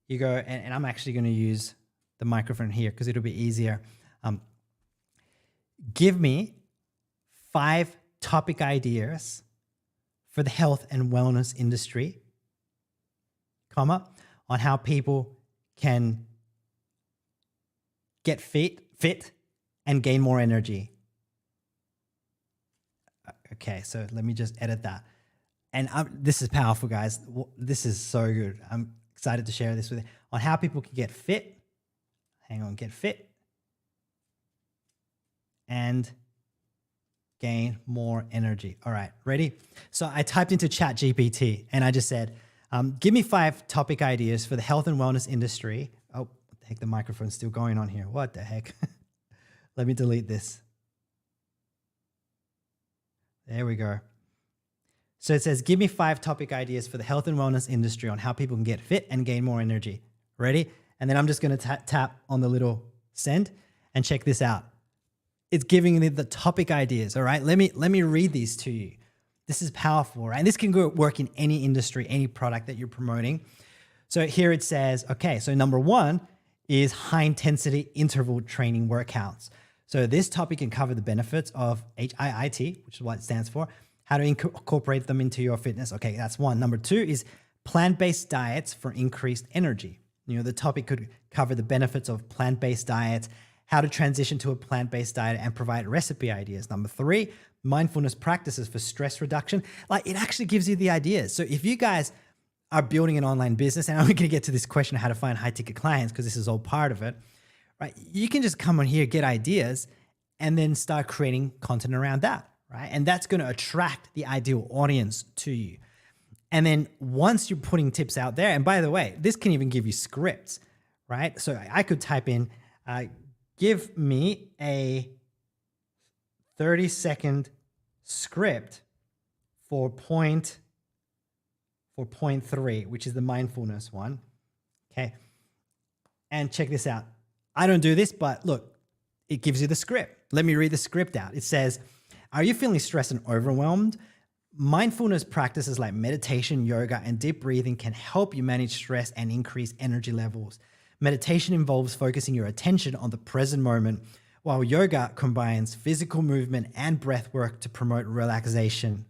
you go, and I'm actually going to use the microphone here because it'll be easier. Give me 5 topic ideas for the health and wellness industry, on how people can get fit and gain more energy. Okay, so let me just edit that. And this is powerful, guys. This is so good. I'm excited to share this with you. On how people can get fit. Hang on, get fit and gain more energy. All right, ready? So I typed into ChatGPT and I just said, give me 5 topic ideas for the health and wellness industry. Oh, what the heck, the microphone's still going on here. What the heck? Let me delete this. There we go. So it says, give me 5 topic ideas for the health and wellness industry on how people can get fit and gain more energy. Ready? And then I'm just going to tap on the little send and check this out. It's giving me the topic ideas. All right. Let me read these to you. This is powerful, right? And this can work in any industry, any product that you're promoting. So here it says, okay, so number 1 is high intensity interval training workouts. So this topic can cover the benefits of HIIT, which is what it stands for, how to incorporate them into your fitness. Okay, that's 1. Number 2 is plant-based diets for increased energy. The topic could cover the benefits of plant-based diets, how to transition to a plant-based diet, and provide recipe ideas. Number 3, mindfulness practices for stress reduction. Like, it actually gives you the ideas. So if you guys are building an online business, and I'm going to get to this question of how to find high-ticket clients because this is all part of it, right? You can just come on here, get ideas, and then start creating content around that, right? And that's going to attract the ideal audience to you. And then once you're putting tips out there, and by the way, this can even give you scripts, right? So I could type in, give me a 30-second script for point 3, which is the mindfulness one. Okay. And check this out. I don't do this, but look, it gives you the script. Let me read the script out. It says, are you feeling stressed and overwhelmed? Mindfulness practices like meditation, yoga, and deep breathing can help you manage stress and increase energy levels. Meditation involves focusing your attention on the present moment, while yoga combines physical movement and breath work to promote relaxation.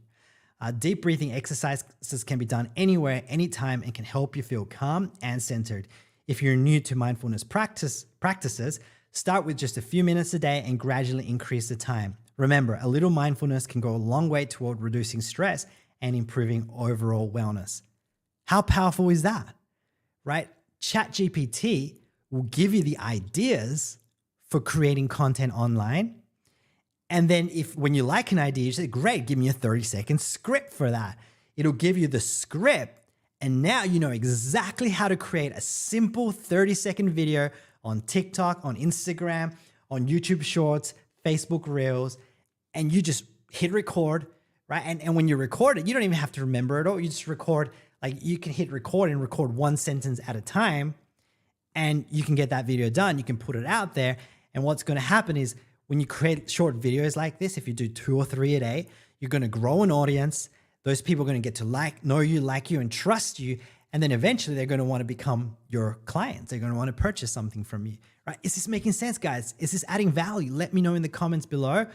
Deep breathing exercises can be done anywhere, anytime, and can help you feel calm and centered. If you're new to mindfulness practices, start with just a few minutes a day and gradually increase the time. Remember, a little mindfulness can go a long way toward reducing stress and improving overall wellness. How powerful is that, right? ChatGPT will give you the ideas for creating content online. And then when you like an idea, you say, great, give me a 30-second script for that. It'll give you the script. And now you know exactly how to create a simple 30-second video on TikTok, on Instagram, on YouTube Shorts, Facebook Reels, and you just hit record, right? And when you record it, you don't even have to remember it all. You just record, like you can hit record and record 1 sentence at a time, and you can get that video done. You can put it out there. And what's going to happen is when you create short videos like this, if you do 2 or 3 a day, you're going to grow an audience. Those people are going to get to know you, like you, and trust you. And then eventually they're going to want to become your clients. They're going to want to purchase something from you, right? Is this making sense, guys? Is this adding value? Let me know in the comments below.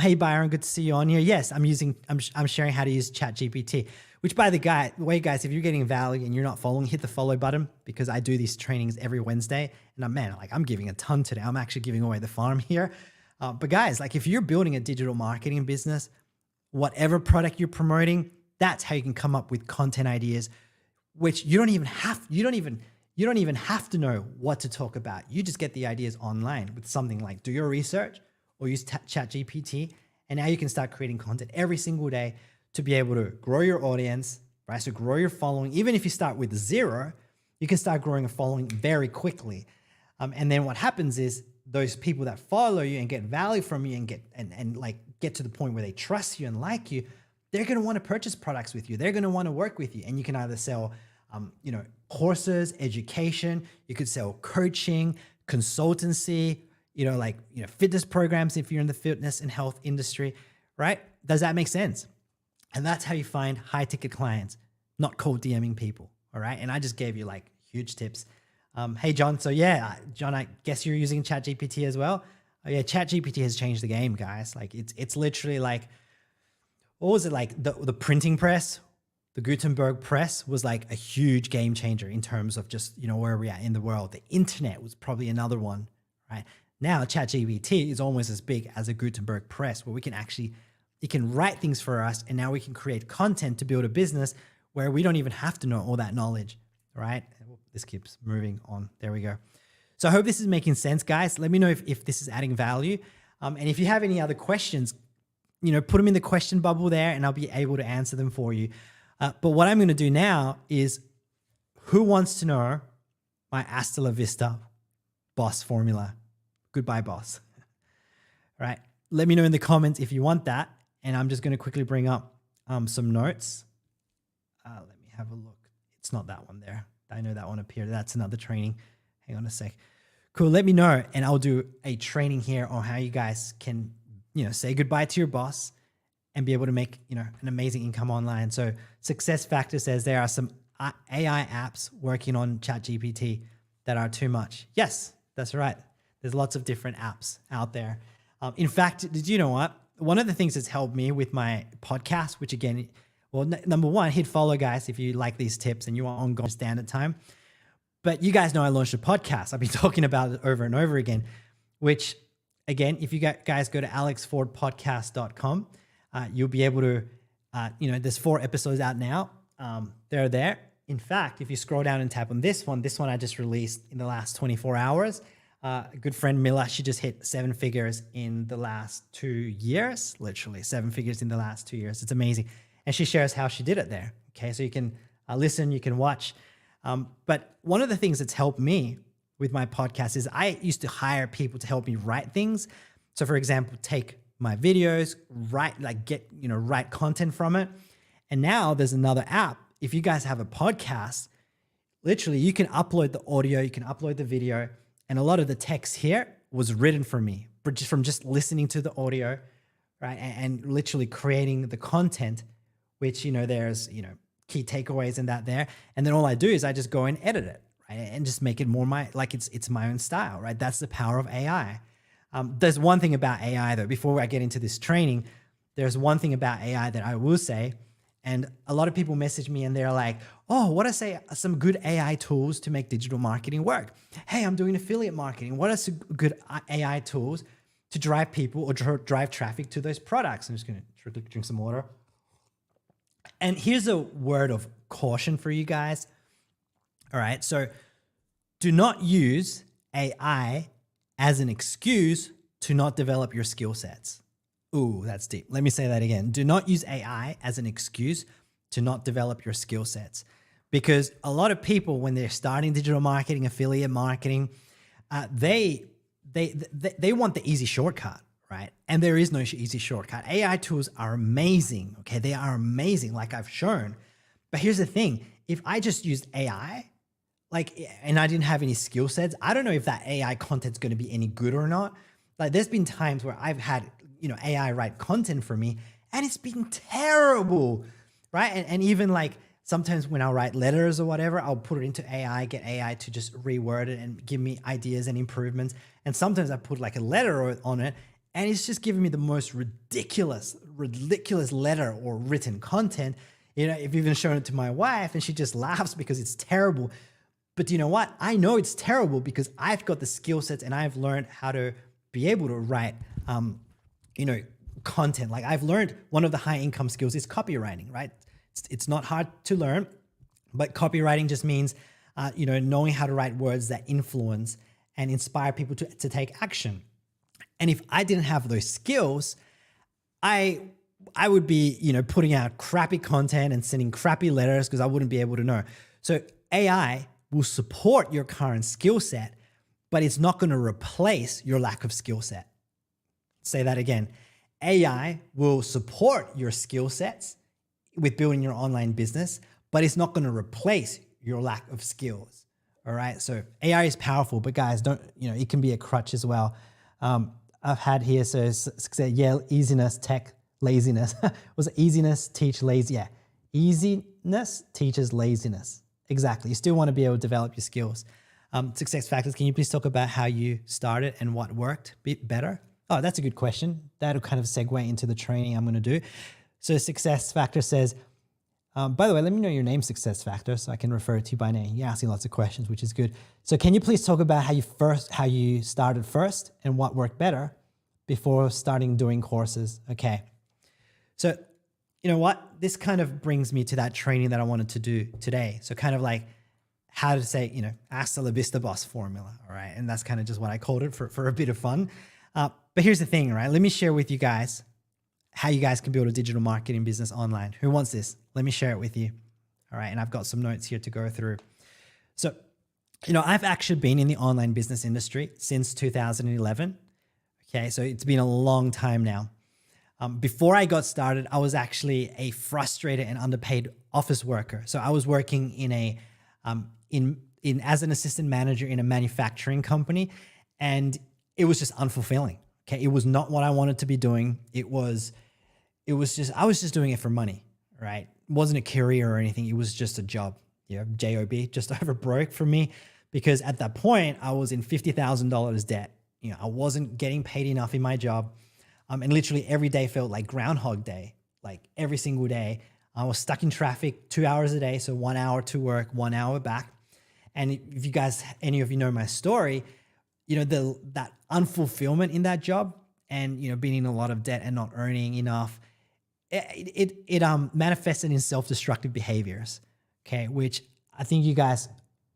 Hey, Byron, good to see you on here. Yes, I'm sharing how to use ChatGPT, which by the way, guys, if you're getting value and you're not following, hit the follow button because I do these trainings every Wednesday. And I'm giving a ton today. I'm actually giving away the farm here. But guys, like if you're building a digital marketing business, whatever product you're promoting, that's how you can come up with content ideas, which you don't even have to know what to talk about. You just get the ideas online with something like do your research or use ChatGPT. And now you can start creating content every single day to be able to grow your audience, right? So grow your following. Even if you start with 0, you can start growing a following very quickly. And then what happens is those people that follow you and get value from you and get to the point where they trust you and like you, they're going to want to purchase products with you. They're going to want to work with you. And you can either sell, courses, education. You could sell coaching, consultancy, fitness programs if you're in the fitness and health industry, right? Does that make sense? And that's how you find high ticket clients, not cold DMing people. All right. And I just gave you huge tips. Hey, John. So yeah, John, I guess you're using ChatGPT as well. Oh, yeah. ChatGPT has changed the game, guys. It's literally what was it like? The printing press, the Gutenberg press was like a huge game changer in terms of just, where we're at in the world. The internet was probably another one, right? Now ChatGPT is almost as big as a Gutenberg press where it can write things for us. And now we can create content to build a business where we don't even have to know all that knowledge, right? This keeps moving on. There we go. So I hope this is making sense, guys. Let me know if this is adding value. And if you have any other questions, put them in the question bubble there and I'll be able to answer them for you. But what I'm going to do now is who wants to know my Hasta La Vista boss formula? Goodbye, boss. All right. Let me know in the comments if you want that. And I'm just going to quickly bring up some notes. Let me have a look. It's not that one there. I know that one appeared. That's another training. Hang on a sec. Cool. Let me know, and I'll do a training here on how you guys can, say goodbye to your boss and be able to make, an amazing income online. So Success Factor says there are some AI apps working on ChatGPT that are too much. Yes, that's right. There's lots of different apps out there. In fact, did you know what? One of the things that's helped me with my podcast, which again, well, number one, hit follow, guys, if you like these tips and you are ongoing standard time. But you guys know I launched a podcast. I've been talking about it over and over again, which again, if you guys go to alexfordpodcast.com, you'll be able to, there's 4 episodes out now. They're there. In fact, if you scroll down and tap on this one I just released in the last 24 hours. A good friend, Mila, she just hit 7 figures in the last 2 years, literally 7 figures in the last 2 years. It's amazing. And she shares how she did it there. Okay, so you can listen, you can watch. But one of the things that's helped me with my podcast is I used to hire people to help me write things. So for example, take my videos, write content from it. And now there's another app. If you guys have a podcast, literally you can upload the audio, you can upload the video, and a lot of the text here was written for me from just listening to the audio, right? And literally creating the content, which, there's, key takeaways and that there. And then all I do is I just go and edit it, right? And just make it more it's my own style, right? That's the power of AI. There's one thing about AI though, before I get into this training, there's one thing about AI that I will say, and a lot of people message me and they're like, oh, what are some good AI tools to make digital marketing work? Hey, I'm doing affiliate marketing. What are some good AI tools to drive people or drive traffic to those products? I'm just going to drink some water. And here's a word of caution for you guys. All right. So do not use AI as an excuse to not develop your skill sets. Ooh, that's deep. Let me say that again. Do not use AI as an excuse to not develop your skill sets. Because a lot of people, when they're starting digital marketing, affiliate marketing, they want the easy shortcut. Right? And there is no easy shortcut. AI tools are amazing. Okay. They are amazing, like I've shown. But here's the thing. If I just used AI, and I didn't have any skill sets, I don't know if that AI content's going to be any good or not. Like there's been times where I've had, AI write content for me and it's been terrible. Right. And even sometimes when I'll write letters or whatever, I'll put it into AI, get AI to just reword it and give me ideas and improvements. And sometimes I put a letter on it, and it's just giving me the most ridiculous letter or written content. I've even shown it to my wife and she just laughs because it's terrible. But you know what? I know it's terrible because I've got the skill sets and I've learned how to be able to write, content. Like I've learned one of the high income skills is copywriting, right? It's not hard to learn, but copywriting just means, knowing how to write words that influence and inspire people to take action. And if I didn't have those skills, I would be, putting out crappy content and sending crappy letters because I wouldn't be able to know. So AI will support your current skill set, but it's not going to replace your lack of skill set. Say that again. AI will support your skill sets with building your online business, but it's not going to replace your lack of skills. All right. So AI is powerful, but guys, it can be a crutch as well. I've had here, easiness, tech, laziness. Was it easiness teach lazy? Yeah. Easiness teaches laziness. Exactly. You still want to be able to develop your skills. Success factors. Can you please talk about how you started and what worked better? Oh, that's a good question. That'll kind of segue into the training I'm going to do. So Success Factor says, by the way, let me know your name, Success Factor, so I can refer to you by name. You're asking lots of questions, which is good. So can you please talk about how you started first and what worked better before starting doing courses? Okay. So you know what? This kind of brings me to that training that I wanted to do today. So kind of like how to say, Hasta La Vista boss formula. All right. And that's kind of just what I called it for a bit of fun. But here's the thing, right? Let me share with you guys how you guys can build a digital marketing business online. Who wants this? Let me share it with you. All right. And I've got some notes here to go through. So, I've actually been in the online business industry since 2011. Okay. So it's been a long time now. Before I got started, I was actually a frustrated and underpaid office worker. So I was working in a in as an assistant manager in a manufacturing company, and it was just unfulfilling. Okay, it was not what I wanted to be doing. It was just, I was just doing it for money, right? It wasn't a career or anything. It was just a job, job, just over broke for me, because at that point I was in $50,000 debt. I wasn't getting paid enough in my job. And literally every day felt like Groundhog Day, like every single day. I was stuck in traffic 2 hours a day. So 1 hour to work, 1 hour back. And if you guys, any of you know my story, that unfulfillment in that job and, being in a lot of debt and not earning enough, it manifested in self-destructive behaviors. Okay. Which I think you guys,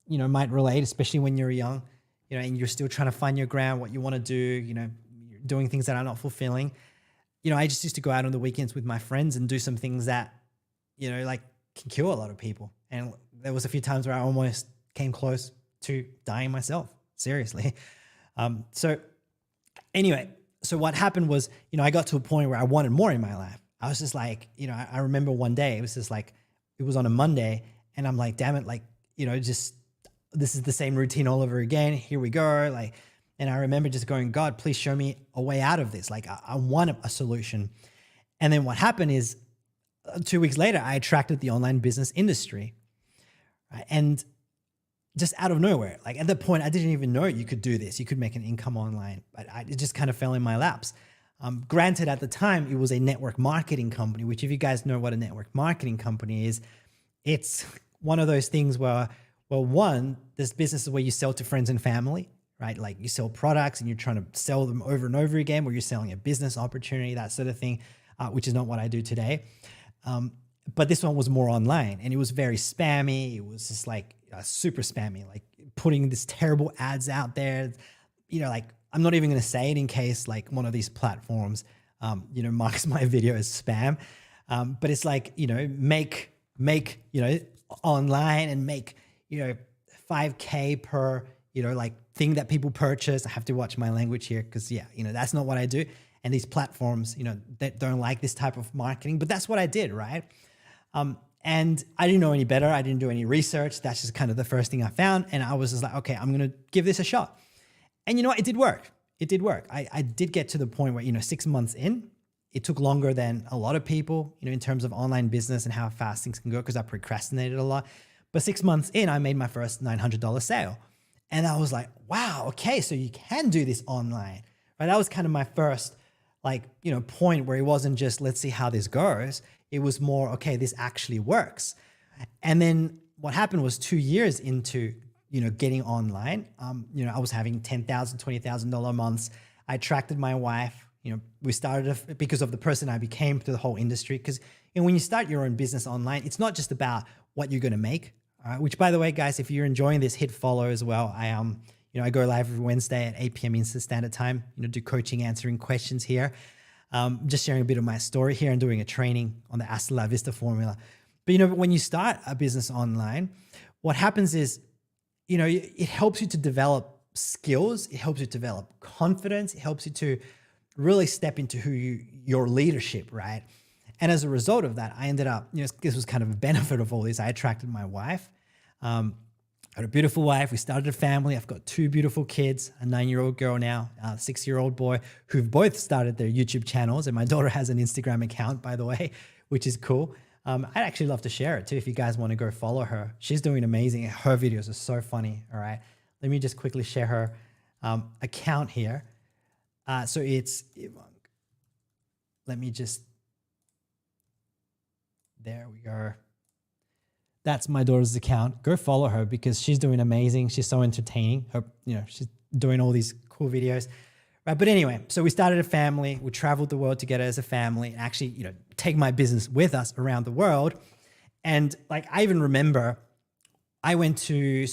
might relate, especially when you're young, and you're still trying to find your ground, what you want to do, you're doing things that are not fulfilling. I just used to go out on the weekends with my friends and do some things that, like can kill a lot of people. And there was a few times where I almost came close to dying myself, seriously. So anyway, so what happened was, I got to a point where I wanted more in my life. I was just like, I remember one day, it was just like, it was on a Monday and I'm like, damn it, like, just, this is the same routine all over again. Here we go. Like, and I remember just going, God, please show me a way out of this. Like I want a solution. And then what happened is 2 weeks later, I attracted the online business industry, right? And just out of nowhere, like at that point, I didn't even know you could do this. You could make an income online, but it just kind of fell in my laps. Granted, at the time, it was a network marketing company, which if you guys know what a network marketing company is, it's one of those things where, well, one, there's businesses where you sell to friends and family, right? Like you sell products and you're trying to sell them over and over again, where you're selling a business opportunity, that sort of thing, which is not what I do today. But this one was more online and it was very spammy. It was just like super spammy, like putting this terrible ads out there, like I'm not even going to say it in case like one of these platforms, marks my video as spam. But it's like, make, online and make, 5K per, like thing that people purchase. I have to watch my language here because that's not what I do. And these platforms, that don't like this type of marketing, but that's what I did, right? And I didn't know any better. I didn't do any research. That's just kind of the first thing I found. And I was just like, okay, I'm going to give this a shot. And it did work. It did work. I did get to the point where, 6 months in, it took longer than a lot of people, in terms of online business and how fast things can go, because I procrastinated a lot. But 6 months in, I made my first $900 sale. And I was like, wow, okay, so you can do this online, right? That was kind of my first point where it wasn't just, let's see how this goes. It was more, okay, this actually works. And then what happened was 2 years into, getting online, I was having $10,000, $20,000 months. I attracted my wife, we started because of the person I became to the whole industry. Because when you start your own business online, it's not just about what you're going to make, which by the way, guys, if you're enjoying this, hit follow as well. I go live every Wednesday at 8 p.m. Eastern Standard Time, do coaching, answering questions here. Just sharing a bit of my story here and doing a training on the Hasta La Vista formula. But, when you start a business online, what happens is, it helps you to develop skills. It helps you to develop confidence. It helps you to really step into your leadership, right? And as a result of that, I ended up, this was kind of a benefit of all this. I attracted my wife. I had a beautiful wife. We started a family. I've got 2 beautiful kids, a 9-year-old girl now, a 6-year-old boy, who've both started their YouTube channels. And my daughter has an Instagram account, by the way, which is cool. I'd actually love to share it too if you guys want to go follow her. She's doing amazing. Her videos are so funny, all right? Let me just quickly share her account here. So it's, let me just, there we go. That's my daughter's account. Go follow her because she's doing amazing. She's so entertaining. Her, she's doing all these cool videos. Right. But anyway, so we started a family. We traveled the world together as a family and actually, take my business with us around the world. And I even remember so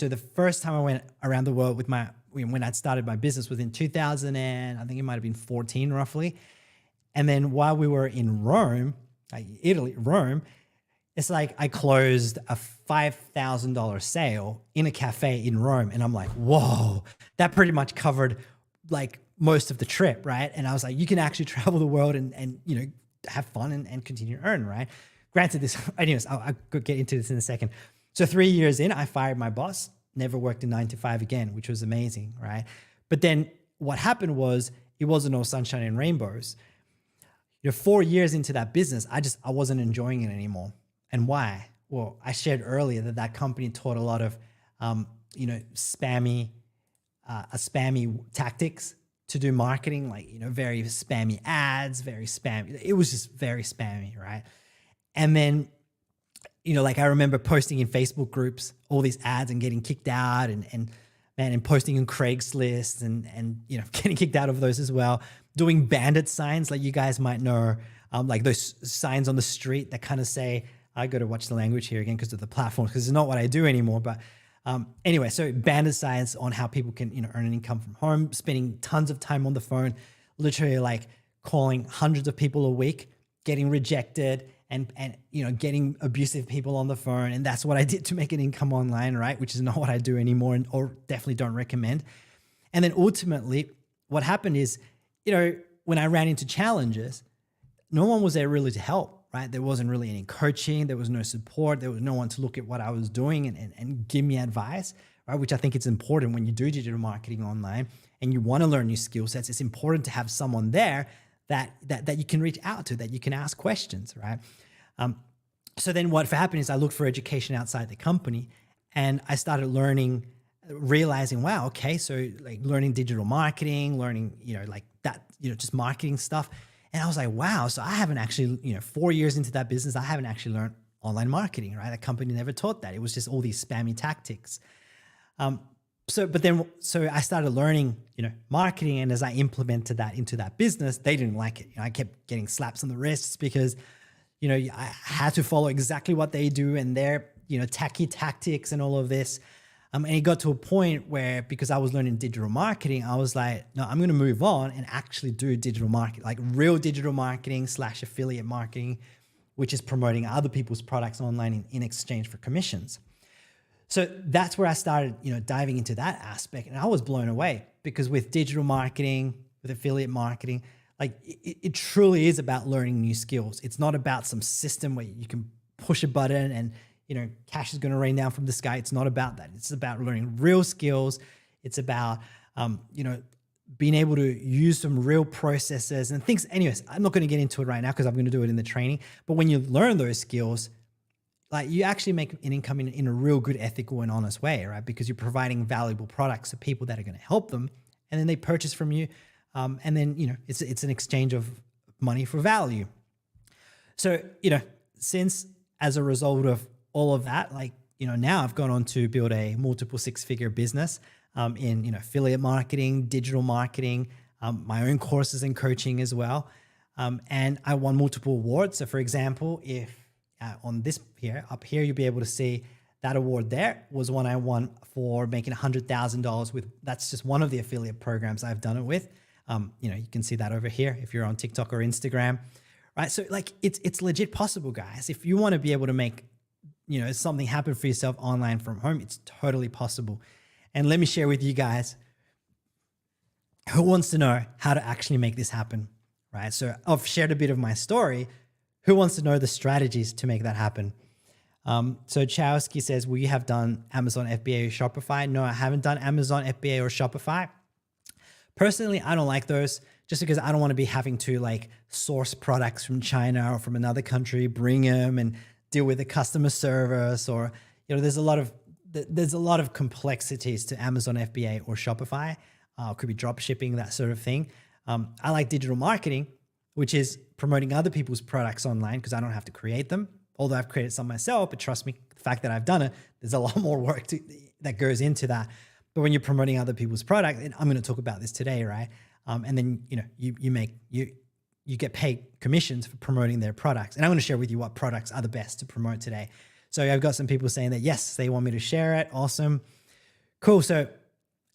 the first time I went around the world with when I started my business was in 2000 and I think it might've been 14 roughly. And then while we were in Rome, Rome, it's like I closed a $5,000 sale in a cafe in Rome. And I'm like, whoa, that pretty much covered like most of the trip, right? And I was like, you can actually travel the world and you know, have fun and continue to earn, right? Granted this, anyways, I'll get into this in a second. So 3 years in, I fired my boss, never worked a 9 to 5 again, which was amazing, right? But then what happened was it wasn't all sunshine and rainbows. You know, 4 years into that business, I wasn't enjoying it anymore. And why? Well, I shared earlier that company taught a lot of, you know, spammy tactics to do marketing, like, you know, very spammy ads, very spammy. It was just very spammy, right? And then, you know, like I remember posting in Facebook groups, all these ads and getting kicked out and posting on Craigslist and, you know, getting kicked out of those as well. Doing bandit signs, like you guys might know, like those signs on the street that kind of say, I got to watch the language here again because of the platform, because it's not what I do anymore. But anyway, so bandit signs on how people can, you know, earn an income from home, spending tons of time on the phone, literally like calling hundreds of people a week, getting rejected, and you know, getting abusive people on the phone. And that's what I did to make an income online, right? Which is not what I do anymore, or definitely don't recommend. And then ultimately what happened is, you know, when I ran into challenges, no one was there really to help, right? There wasn't really any coaching. There was no support. There was no one to look at what I was doing and give me advice, right? Which I think it's important when you do digital marketing online and you want to learn new skill sets. It's important to have someone there that you can reach out to, that you can ask questions, right? So then what happened is I looked for education outside the company, and I started realizing, wow, okay, so like learning digital marketing, learning, you know, like that, you know, just marketing stuff. And I was like, wow, so I haven't actually, you know, 4 years into that business, I haven't actually learned online marketing, right? That company never taught that. It was just all these spammy tactics. So I started learning, you know, marketing. And as I implemented that into that business, they didn't like it. You know, I kept getting slaps on the wrists because, you know, I had to follow exactly what they do and their, you know, tacky tactics and all of this. And it got to a point where, because I was learning digital marketing, I was like, no, I'm going to move on and actually do digital marketing, like real digital marketing / affiliate marketing, which is promoting other people's products online in exchange for commissions. So that's where I started, you know, diving into that aspect. And I was blown away, because with digital marketing, with affiliate marketing, like it truly is about learning new skills. It's not about some system where you can push a button and, you know, cash is going to rain down from the sky. It's not about that. It's about learning real skills. It's about, you know, being able to use some real processes and things. Anyways, I'm not going to get into it right now because I'm going to do it in the training. But when you learn those skills, like you actually make an income in a real good, ethical and honest way, right? Because you're providing valuable products to people that are going to help them, and then they purchase from you. And then, you know, it's an exchange of money for value. So, you know, since as a result of all of that, like, you know, now I've gone on to build a multiple 6-figure business in, you know, affiliate marketing, digital marketing, my own courses and coaching as well. And I won multiple awards. So for example, if on this here, up here, you'll be able to see that award there was one I won for making $100,000 with. That's just one of the affiliate programs I've done it with. You know, you can see that over here if you're on TikTok or Instagram, right? So like it's legit possible, guys. If you want to be able to make, you know, something happen for yourself online from home, it's totally possible. And let me share with you guys, who wants to know how to actually make this happen, right? So I've shared a bit of my story. Who wants to know the strategies to make that happen? So Chowski says, will you have done Amazon FBA or Shopify? No, I haven't done Amazon FBA or Shopify. Personally, I don't like those, just because I don't want to be having to like source products from China or from another country, bring them and deal with the customer service, or, you know, there's a lot of complexities to Amazon FBA or Shopify. Could be drop shipping, that sort of thing. I like digital marketing, which is promoting other people's products online, because I don't have to create them. Although I've created some myself, but trust me, the fact that I've done it, there's a lot more work that goes into that. But when you're promoting other people's product, and I'm going to talk about this today, right? And then, you know, you get paid commissions for promoting their products. And I'm going to share with you what products are the best to promote today. So I've got some people saying that, yes, they want me to share it. Awesome. Cool. So,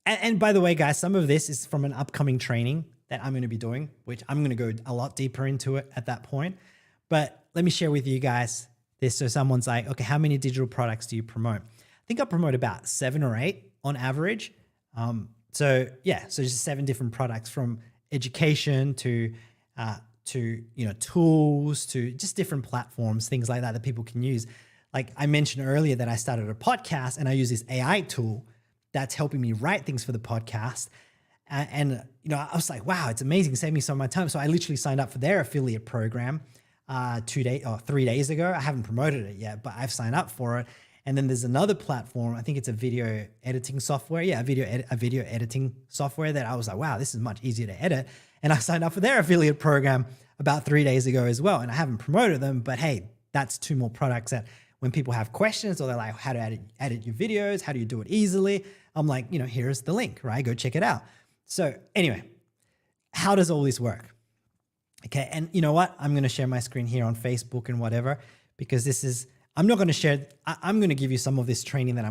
and by the way, guys, some of this is from an upcoming training that I'm going to be doing, which I'm going to go a lot deeper into it at that point. But let me share with you guys this. So someone's like, okay, how many digital products do you promote? I think I promote about 7 or 8 on average. So yeah, so just 7 different products, from education to tools, to just different platforms, things like that people can use. Like I mentioned earlier that I started a podcast and I use this AI tool that's helping me write things for the podcast. And I was like, wow, it's amazing, saved me some of my time. So I literally signed up for their affiliate program 3 days ago. I haven't promoted it yet, but I've signed up for it. And then there's another platform. I think it's a video editing software. Yeah, a video editing software that I was like, wow, this is much easier to edit. And I signed up for their affiliate program about 3 days ago as well. And I haven't promoted them, but hey, that's 2 more products that when people have questions or they're like, how to edit your videos, how do you do it easily? I'm like, here's the link, right? Go check it out. So anyway, how does all this work? Okay, and you know what? I'm going to share my screen here on Facebook and whatever, because I'm not going to share. I'm going to give you some of this training that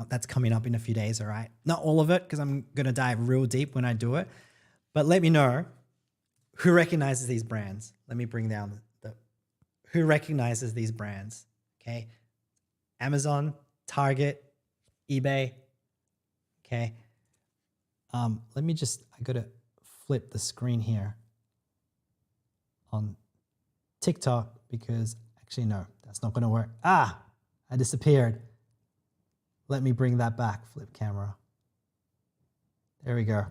that's coming up in a few days. All right, not all of it, because I'm going to dive real deep when I do it. But let me know who recognizes these brands. Let me bring down who recognizes these brands. Okay, Amazon, Target, eBay. Okay. I got to flip the screen here on TikTok, because actually, no, that's not going to work. I disappeared. Let me bring that back. Flip camera. There we go.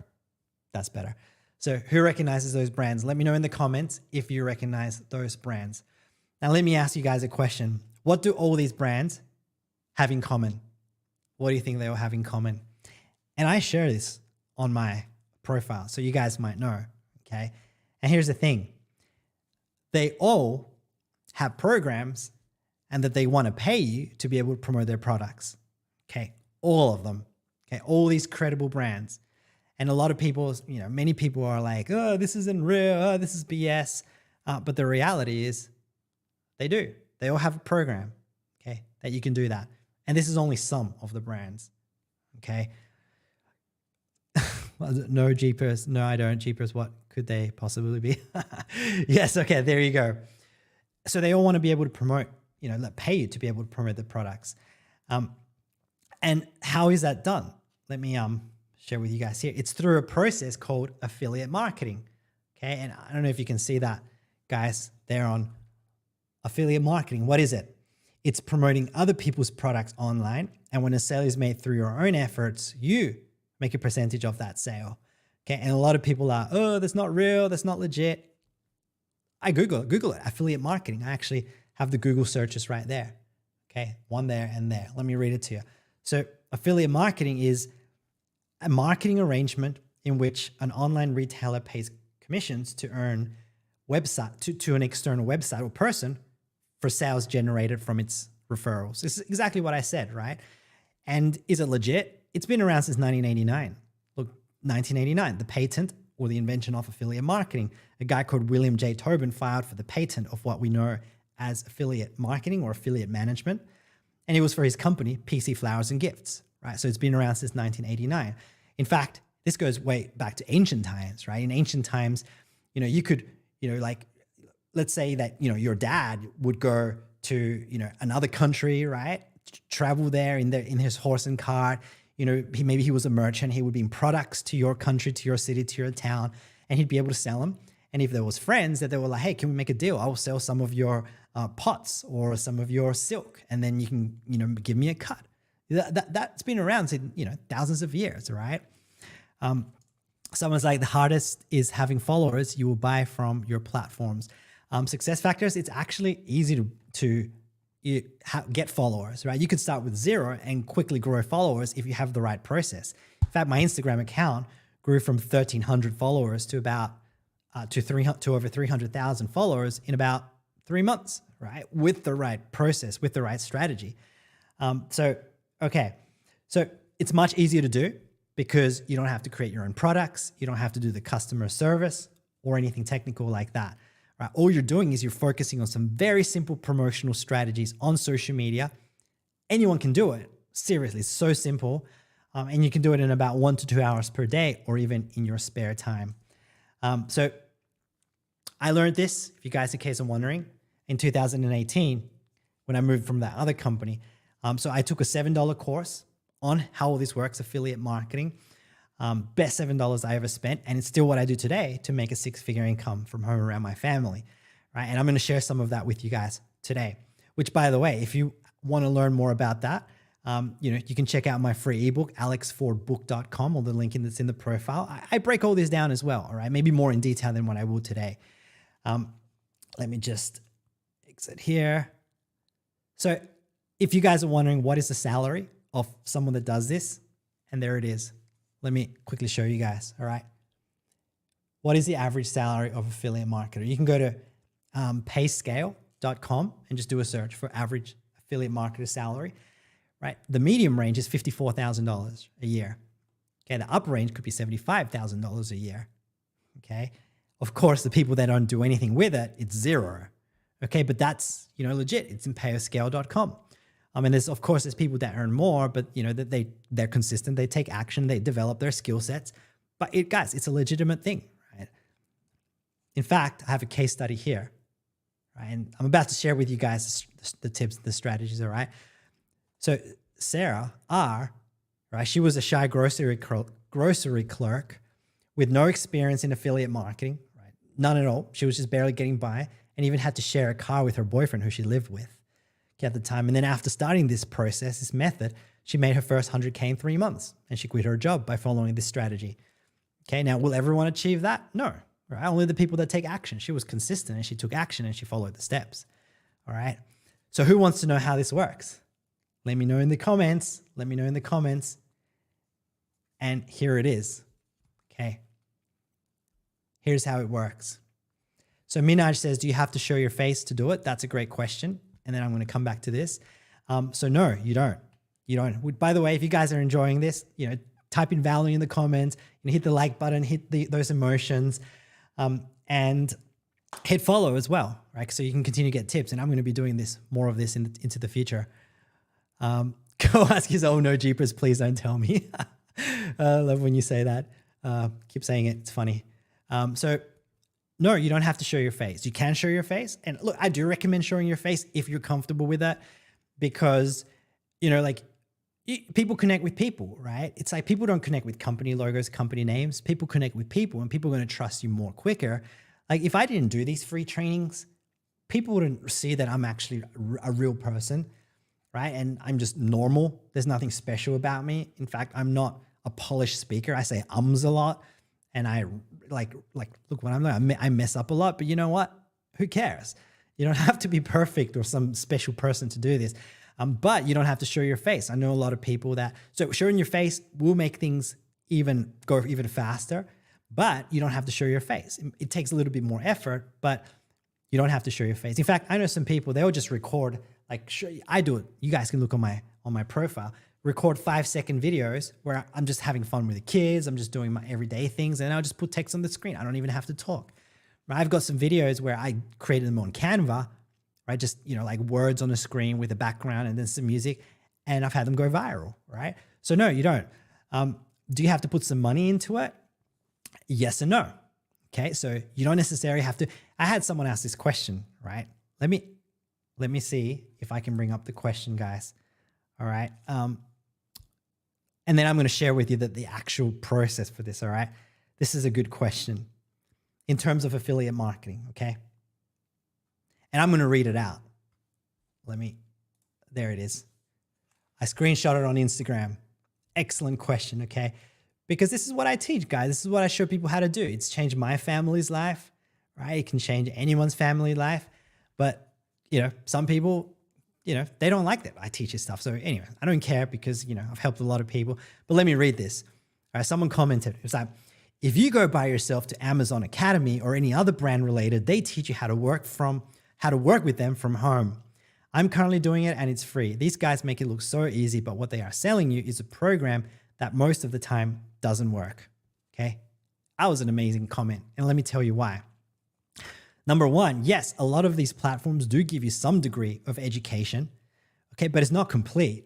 That's better. So who recognizes those brands? Let me know in the comments if you recognize those brands. Now, let me ask you guys a question. What do all these brands have in common? What do you think they all have in common? And I share this on my profile, so you guys might know, okay? And here's the thing. They all have programs and that they want to pay you to be able to promote their products, okay? All of them, okay? All these credible brands. And a lot of people, many people are like, oh, this isn't real, oh, this is BS. But the reality is they do. They all have a program, okay, that you can do that. And this is only some of the brands, okay? No, Jeepers. No, I don't. Jeepers, what could they possibly be? Yes, okay, there you go. So they all want to be able to promote, pay you to be able to promote the products. And how is that done? Let me share with you guys here. It's through a process called affiliate marketing, okay? And I don't know if you can see that, guys, there on affiliate marketing. What is it? It's promoting other people's products online. And when a sale is made through your own efforts, you make a percentage of that sale. Okay. And a lot of people are, oh, that's not real. That's not legit. I Google it, affiliate marketing. I actually have the Google searches right there. Okay. One there and there. Let me read it to you. So affiliate marketing is a marketing arrangement in which an online retailer pays commissions to earn to an external website or person for sales generated from its referrals. This is exactly what I said, right? And is it legit? It's been around since 1989. Look, 1989, the patent or the invention of affiliate marketing. A guy called William J. Tobin filed for the patent of what we know as affiliate marketing or affiliate management. And it was for his company, PC Flowers and Gifts, right? So it's been around since 1989. In fact, this goes way back to ancient times, right? In ancient times, you could, like, let's say that, your dad would go to, another country, right? Travel there in his horse and cart. Maybe he was a merchant. He would bring products to your country, to your city, to your town, and he'd be able to sell them. And if there was friends that they were like, hey, can we make a deal? I will sell some of your pots or some of your silk, and then you can, give me a cut. That's been around since, thousands of years, right? Someone's like, the hardest is having followers you will buy from your platforms. Success factors, it's actually easy to get followers, right? You could start with 0 and quickly grow followers if you have the right process. In fact, my Instagram account grew from 1,300 followers to about to over 300,000 followers in about 3 months, right? With the right process, with the right strategy. So it's much easier to do because you don't have to create your own products. You don't have to do the customer service or anything technical like that. Right? All you're doing is you're focusing on some very simple promotional strategies on social media. Anyone can do it. Seriously, it's so simple. And you can do it in about 1 to 2 hours per day or even in your spare time. So I learned this, if you guys, in case I'm wondering, in 2018 when I moved from that other company. So I took a $7 course on how all this works, affiliate marketing. Best $7 I ever spent. And it's still what I do today to make a 6-figure income from home around my family, right? And I'm going to share some of that with you guys today, which, by the way, if you want to learn more about that, you can check out my free ebook, alexfordbook.com, or the link that's in the profile. I break all this down as well, all right? Maybe more in detail than what I will today. Let me just exit here. So if you guys are wondering what is the salary of someone that does this, and there it is. Let me quickly show you guys, all right? What is the average salary of affiliate marketer? You can go to payscale.com and just do a search for average affiliate marketer salary, right? The medium range is $54,000 a year. Okay, the upper range could be $75,000 a year, okay? Of course, the people that don't do anything with it, it's zero, okay? But that's, legit. It's in payscale.com. I mean, there's people that earn more, but that they're consistent, they take action, they develop their skill sets. But guys, it's a legitimate thing, right? In fact, I have a case study here, right? And I'm about to share with you guys the tips, the strategies, all right? So Sarah R, right? She was a shy grocery clerk with no experience in affiliate marketing, right? None at all. She was just barely getting by, and even had to share a car with her boyfriend who she lived with at the time. And then after starting this process, this method, she made her first 100K in 3 months, and she quit her job by following this strategy. Okay, now will everyone achieve that? No, right? Only the people that take action. She was consistent and she took action and she followed the steps. All right. So who wants to know how this works? Let me know in the comments. Let me know in the comments. And here it is. Okay. Here's how it works. So Minaj says, do you have to show your face to do it? That's a great question. And then I'm going to come back to this. So no, you don't. You don't. By the way, if you guys are enjoying this, type in value in the comments, hit the like button, hit those emotions, and hit follow as well, right? So you can continue to get tips. And I'm going to be doing more of this into the future. Go ask yourself, oh no, jeepers, please don't tell me. I love when you say that. Keep saying it. It's funny. So no, you don't have to show your face. You can show your face. And look, I do recommend showing your face if you're comfortable with that, because, people connect with people, right? It's like people don't connect with company logos, company names. People connect with people, and people are going to trust you more quicker. Like if I didn't do these free trainings, people wouldn't see that I'm actually a real person, right? And I'm just normal. There's nothing special about me. In fact, I'm not a polished speaker. I say ums a lot. And I look, when I'm there, I mess up a lot, but you know what? Who cares? You don't have to be perfect or some special person to do this. But you don't have to show your face. I know a lot of people so showing your face will make things go even faster, but you don't have to show your face. It takes a little bit more effort, but you don't have to show your face. In fact, I know some people, they'll just record, I do it. You guys can look on my profile. Record 5-second videos where I'm just having fun with the kids. I'm just doing my everyday things, and I'll just put text on the screen. I don't even have to talk. Right? I've got some videos where I created them on Canva, right? Just, like words on the screen with a background and then some music, and I've had them go viral, right? So no, you don't. Do you have to put some money into it? Yes and no. Okay, so you don't necessarily have to. I had someone ask this question, right? Let me see if I can bring up the question, guys. All right. And then I'm going to share with you the actual process for this, all right? This is a good question in terms of affiliate marketing, okay? And I'm going to read it out. There it is. I screenshot it on Instagram. Excellent question, okay? Because this is what I teach, guys. This is what I show people how to do. It's changed my family's life, right? It can change anyone's family life. But, some people, they don't like that I teach this stuff. So anyway, I don't care because, I've helped a lot of people. But let me read this. All right, someone commented. It's like, if you go by yourself to Amazon Academy or any other brand related, they teach you how to work with them from home. I'm currently doing it and it's free. These guys make it look so easy, but what they are selling you is a program that most of the time doesn't work. Okay. That was an amazing comment. And let me tell you why. Number one, yes, a lot of these platforms do give you some degree of education, okay, but it's not complete,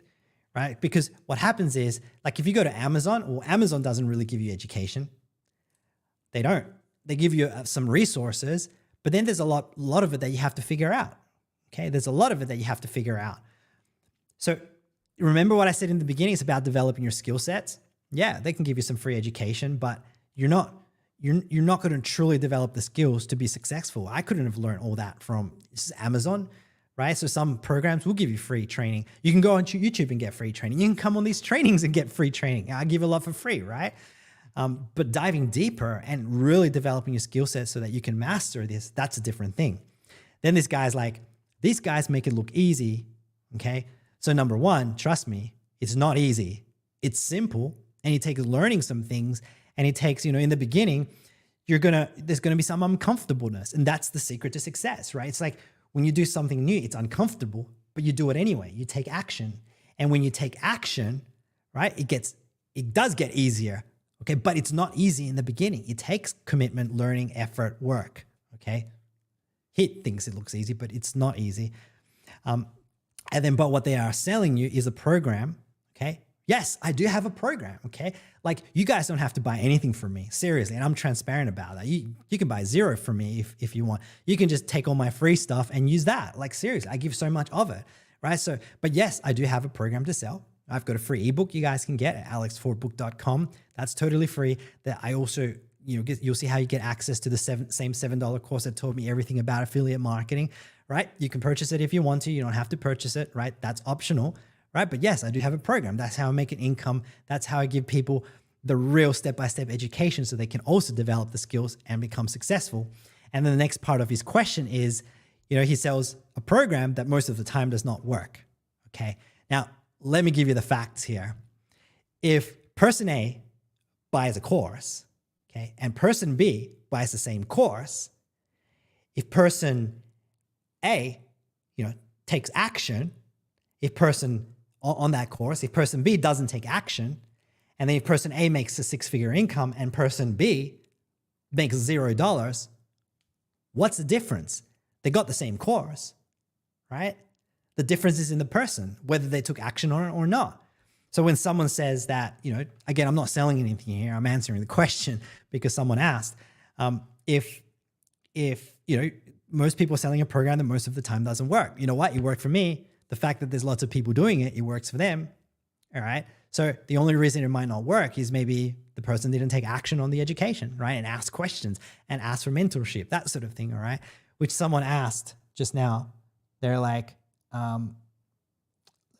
right? Because what happens is, if you go to Amazon, well, Amazon doesn't really give you education. They don't. They give you some resources, but then there's a lot of it that you have to figure out, okay? There's a lot of it that you have to figure out. So remember what I said in the beginning, it's about developing your skill sets, yeah, they can give you some free education, but you're not going to truly develop the skills to be successful. I couldn't have learned all that from Amazon, right? So some programs will give you free training. You can go on YouTube and get free training. You can come on these trainings and get free training. I give a lot for free, right? But diving deeper and really developing your skill set so that you can master this, that's a different thing. Then this guy's like, these guys make it look easy, okay? So number one, trust me, it's not easy. It's simple, and it takes learning some things, and it takes, in the beginning, there's gonna be some uncomfortableness, and that's the secret to success, right? It's like when you do something new, it's uncomfortable, but you do it anyway. You take action, and when you take action, right, it does get easier, okay? But it's not easy in the beginning. It takes commitment, learning, effort, work, okay? Hit thinks it looks easy, but it's not easy. But what they are selling you is a program, okay? Yes, I do have a program, okay? Like, you guys don't have to buy anything from me, seriously, and I'm transparent about that. You can buy zero from me if you want. You can just take all my free stuff and use that. Like, seriously, I give so much of it, right? So, but yes, I do have a program to sell. I've got a free ebook you guys can get at alexfordbook.com. That's totally free. That I also, you'll see how you get access to the same $7 course that taught me everything about affiliate marketing, right? You can purchase it if you want to. You don't have to purchase it, right? That's optional, right? But yes, I do have a program. That's how I make an income. That's how I give people the real step-by-step education so they can also develop the skills and become successful. And then the next part of his question is, he sells a program that most of the time does not work, okay? Now, let me give you the facts here. If person A buys a course, okay, and person B buys the same course, if person A, takes action, if person on that course, if person B doesn't take action, and then if person A makes a six-figure income and person B makes $0, what's the difference? They got the same course, right? The difference is in the person, whether they took action on it or not. So when someone says that, again, I'm not selling anything here. I'm answering the question because someone asked. If most people are selling a program that most of the time doesn't work. You know what? It worked for me. The fact that there's lots of people doing it, it works for them. All right. So the only reason it might not work is maybe the person didn't take action on the education, right? And ask questions and ask for mentorship, that sort of thing. All right. Which someone asked just now. They're like, let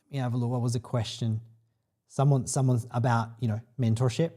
me have a look. What was the question? Someone's about, mentorship.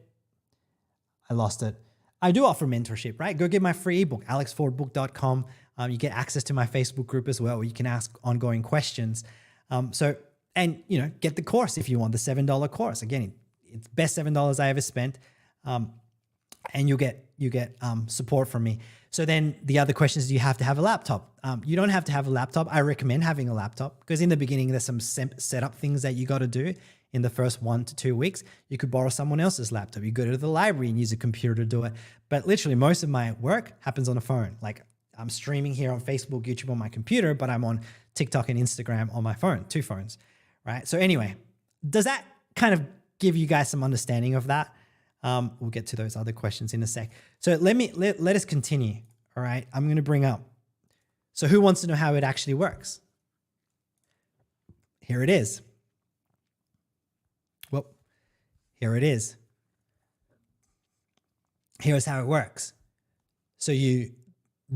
I lost it. I do offer mentorship, right? Go get my free ebook, alexfordbook.com. You get access to my Facebook group as well, where you can ask ongoing questions. Get the course if you want, the $7 course. Again, it's best $7 I ever spent. And you get support from me. So then the other question is, do you have to have a laptop? You don't have to have a laptop. I recommend having a laptop because in the beginning, there's some setup things that you got to do in the first 1 to 2 weeks. You could borrow someone else's laptop. You go to the library and use a computer to do it. But literally most of my work happens on a phone. Like I'm streaming here on Facebook, YouTube on my computer, but I'm on TikTok and Instagram on my phone, 2 phones, right? So anyway, does that kind of give you guys some understanding of that? We'll get to those other questions in a sec. So let us continue. All right. I'm going to bring up. So who wants to know how it actually works? Here it is. Well, here it is. Here's how it works. So you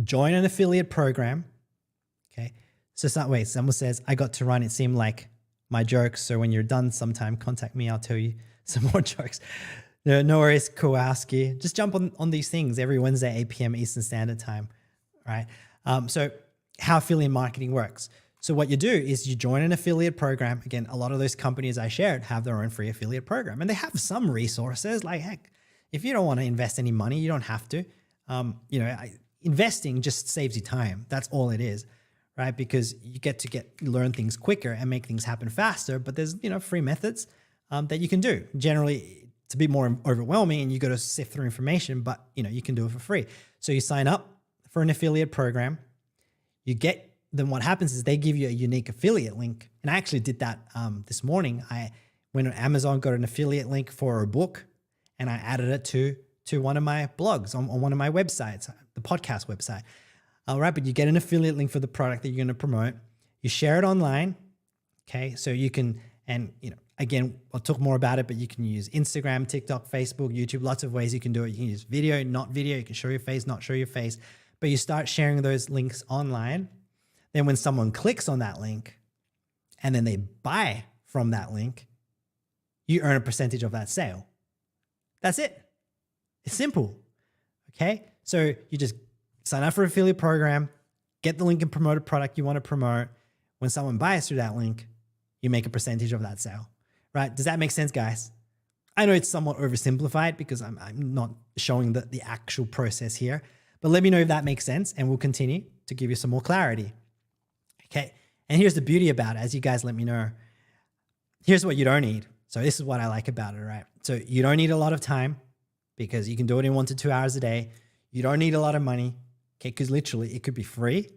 join an affiliate program. Okay. So it's not, wait, someone says, I got to run. It seemed like my jokes. So when you're done sometime, contact me. I'll tell you some more jokes. No worries, Kowalski. Just jump on these things every Wednesday, 8 p.m. Eastern Standard Time, right? So how affiliate marketing works. So what you do is you join an affiliate program. Again, a lot of those companies I shared have their own free affiliate program. And they have some resources. Like, heck, if you don't want to invest any money, you don't have to. Investing just saves you time. That's all it is, right? Because you get to learn things quicker and make things happen faster. But there's, free methods that you can do. Generally, it's a bit more overwhelming and you got to sift through information, but you can do it for free. So you sign up for an affiliate program. Then what happens is they give you a unique affiliate link. And I actually did that this morning. I went on Amazon, got an affiliate link for a book, and I added it to one of my blogs on one of my websites, the podcast website. All right, but you get an affiliate link for the product that you're going to promote. You share it online. Okay, so you can, and Again, I'll talk more about it, but you can use Instagram, TikTok, Facebook, YouTube, lots of ways you can do it. You can use video, not video. You can show your face, not show your face. But you start sharing those links online. Then when someone clicks on that link and then they buy from that link, you earn a percentage of that sale. That's it. It's simple. Okay. So you just sign up for an affiliate program, get the link and promote a product you want to promote. When someone buys through that link, you make a percentage of that sale, right? Does that make sense, guys? I know it's somewhat oversimplified because I'm not showing the actual process here, but let me know if that makes sense and we'll continue to give you some more clarity. Okay. And here's the beauty about it, as you guys let me know. Here's what you don't need. So this is what I like about it, right? So you don't need a lot of time because you can do it in 1 to 2 hours a day. You don't need a lot of money, okay? Because literally it could be free.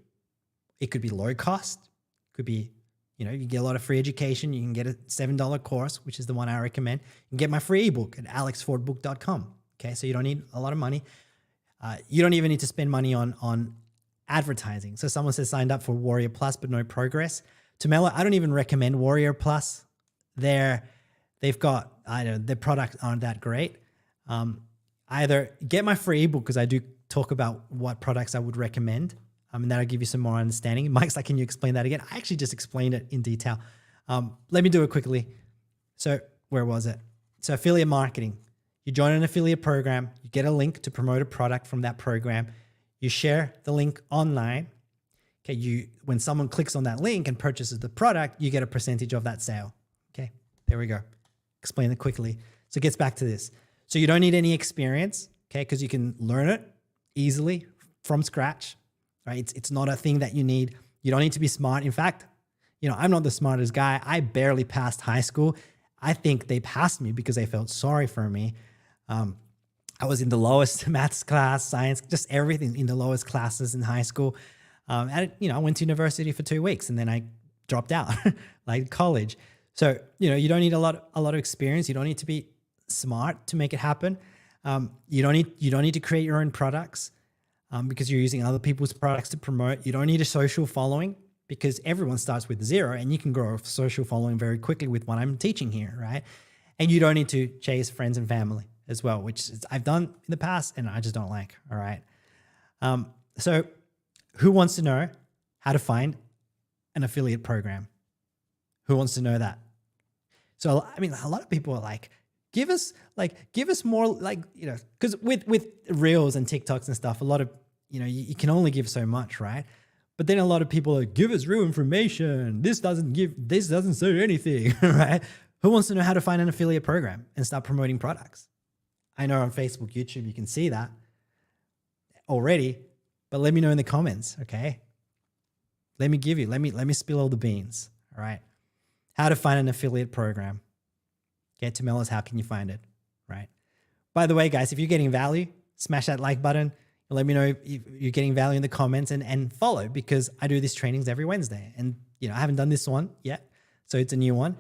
It could be low cost. It could be, you know, you get a lot of free education. You can get a $7 course, which is the one I recommend. You can get my free ebook at alexfordbook.com. Okay, so you don't need a lot of money. You don't even need to spend money on advertising. So someone says signed up for Warrior Plus, but no progress. Tumelo, I don't even recommend Warrior Plus. They've got, I don't know, their products aren't that great. Either get my free ebook because I do talk about what products I would recommend. And that'll give you some more understanding. Mike's like, can you explain that again? I actually just explained it in detail. Let me do it quickly. So where was it? So affiliate marketing. You join an affiliate program. You get a link to promote a product from that program. You share the link online. Okay, when someone clicks on that link and purchases the product, you get a percentage of that sale. Okay, there we go. Explain it quickly. So it gets back to this. So you don't need any experience, okay, because you can learn it easily from scratch, right? It's not a thing that you need. You don't need to be smart. In fact, you know, I'm not the smartest guy. I barely passed high school. I think they passed me because they felt sorry for me. I was in the lowest maths class, science, just everything in the lowest classes in high school. And, you know, I went to university for 2 weeks and then I dropped out, like college. So, you know, you don't need a lot of experience. You don't need to be smart to make it happen. You don't need to create your own products because you're using other people's products to promote. You don't need a social following because everyone starts with 0 and you can grow a social following very quickly with what I'm teaching here, right? And you don't need to chase friends and family as well, which I've done in the past and I just don't like, all right? So who wants to know how to find an affiliate program? Who wants to know that? So, I mean, a lot of people are like, give us more, like, you know, because with Reels and TikToks and stuff, a lot of, you know, you can only give so much, right? But then a lot of people are, give us real information. This doesn't say anything, right? Who wants to know how to find an affiliate program and start promoting products? I know on Facebook, YouTube, you can see that already, but let me know in the comments, okay? Let me spill all the beans, all right? How to find an affiliate program. Okay, Tamella's, how can you find it, right? By the way, guys, if you're getting value, smash that like button. And let me know if you're getting value in the comments and follow because I do these trainings every Wednesday. And, you know, I haven't done this one yet, so it's a new one.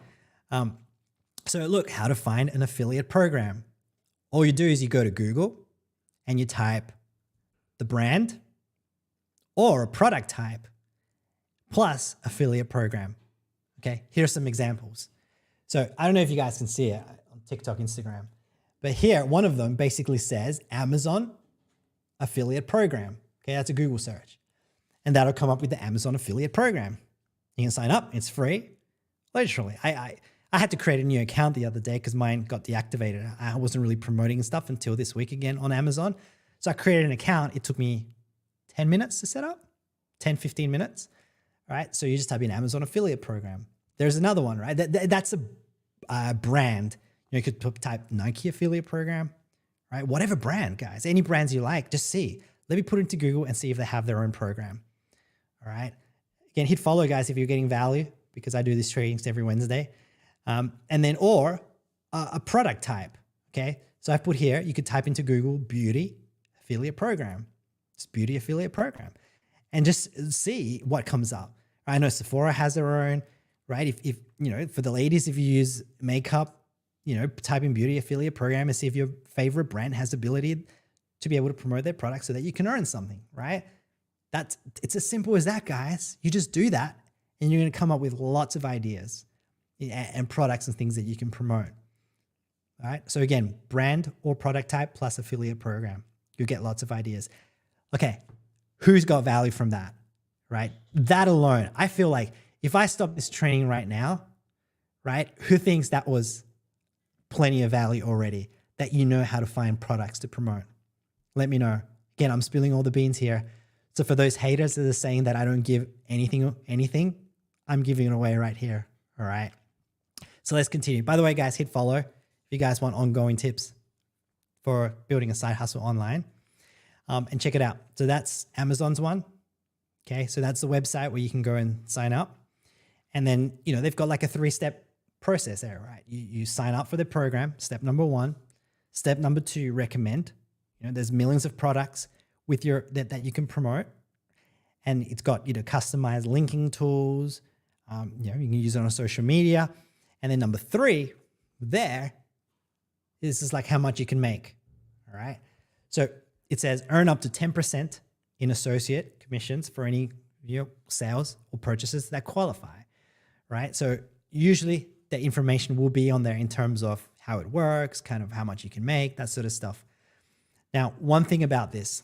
So look, how to find an affiliate program. All you do is you go to Google and you type the brand or a product type plus affiliate program. Okay, here's some examples. So I don't know if you guys can see it on TikTok, Instagram, but here, one of them basically says Amazon affiliate program. Okay, that's a Google search. And that'll come up with the Amazon affiliate program. You can sign up, it's free. Literally, I had to create a new account the other day because mine got deactivated. I wasn't really promoting stuff until this week again on Amazon. So I created an account. It took me 10 minutes to set up, 10, 15 minutes. All right, so you just type in Amazon affiliate program. There's another one, right? That's a brand. You know, you could type Nike affiliate program, right? Whatever brand, guys. Any brands you like, just see. Let me put it into Google and see if they have their own program. All right. Again, hit follow, guys, if you're getting value because I do these trainings every Wednesday. And then, or a product type, okay? So I put here, you could type into Google beauty affiliate program. It's beauty affiliate program. And just see what comes up. I know Sephora has their own, right? If you know, for the ladies, if you use makeup, you know, type in beauty affiliate program and see if your favorite brand has the ability to be able to promote their product so that you can earn something, right? It's as simple as that, guys. You just do that and you're going to come up with lots of ideas. and products and things that you can promote. All right. So again, brand or product type plus affiliate program. You'll get lots of ideas. Okay. Who's got value from that? Right? That alone, I feel like if I stop this training right now, right? Who thinks that was plenty of value already, that you know how to find products to promote? Let me know. Again, I'm spilling all the beans here. So for those haters that are saying that I don't give anything, I'm giving it away right here. All right. So let's continue. By the way, guys, hit follow if you guys want ongoing tips for building a side hustle online. And check it out. So that's Amazon's one. Okay. So that's the website where you can go and sign up. And then, you know, they've got like a 3-step process there, right? You sign up for the program, step number 1. Step number 2, recommend. You know, there's millions of products with that you can promote. And it's got, you know, customized linking tools. You know, you can use it on social media. And then number 3 there is like how much you can make. All right. So it says earn up to 10% in associate commissions for any, you know, sales or purchases that qualify. Right. So usually the information will be on there in terms of how it works, kind of how much you can make, that sort of stuff. Now, one thing about this,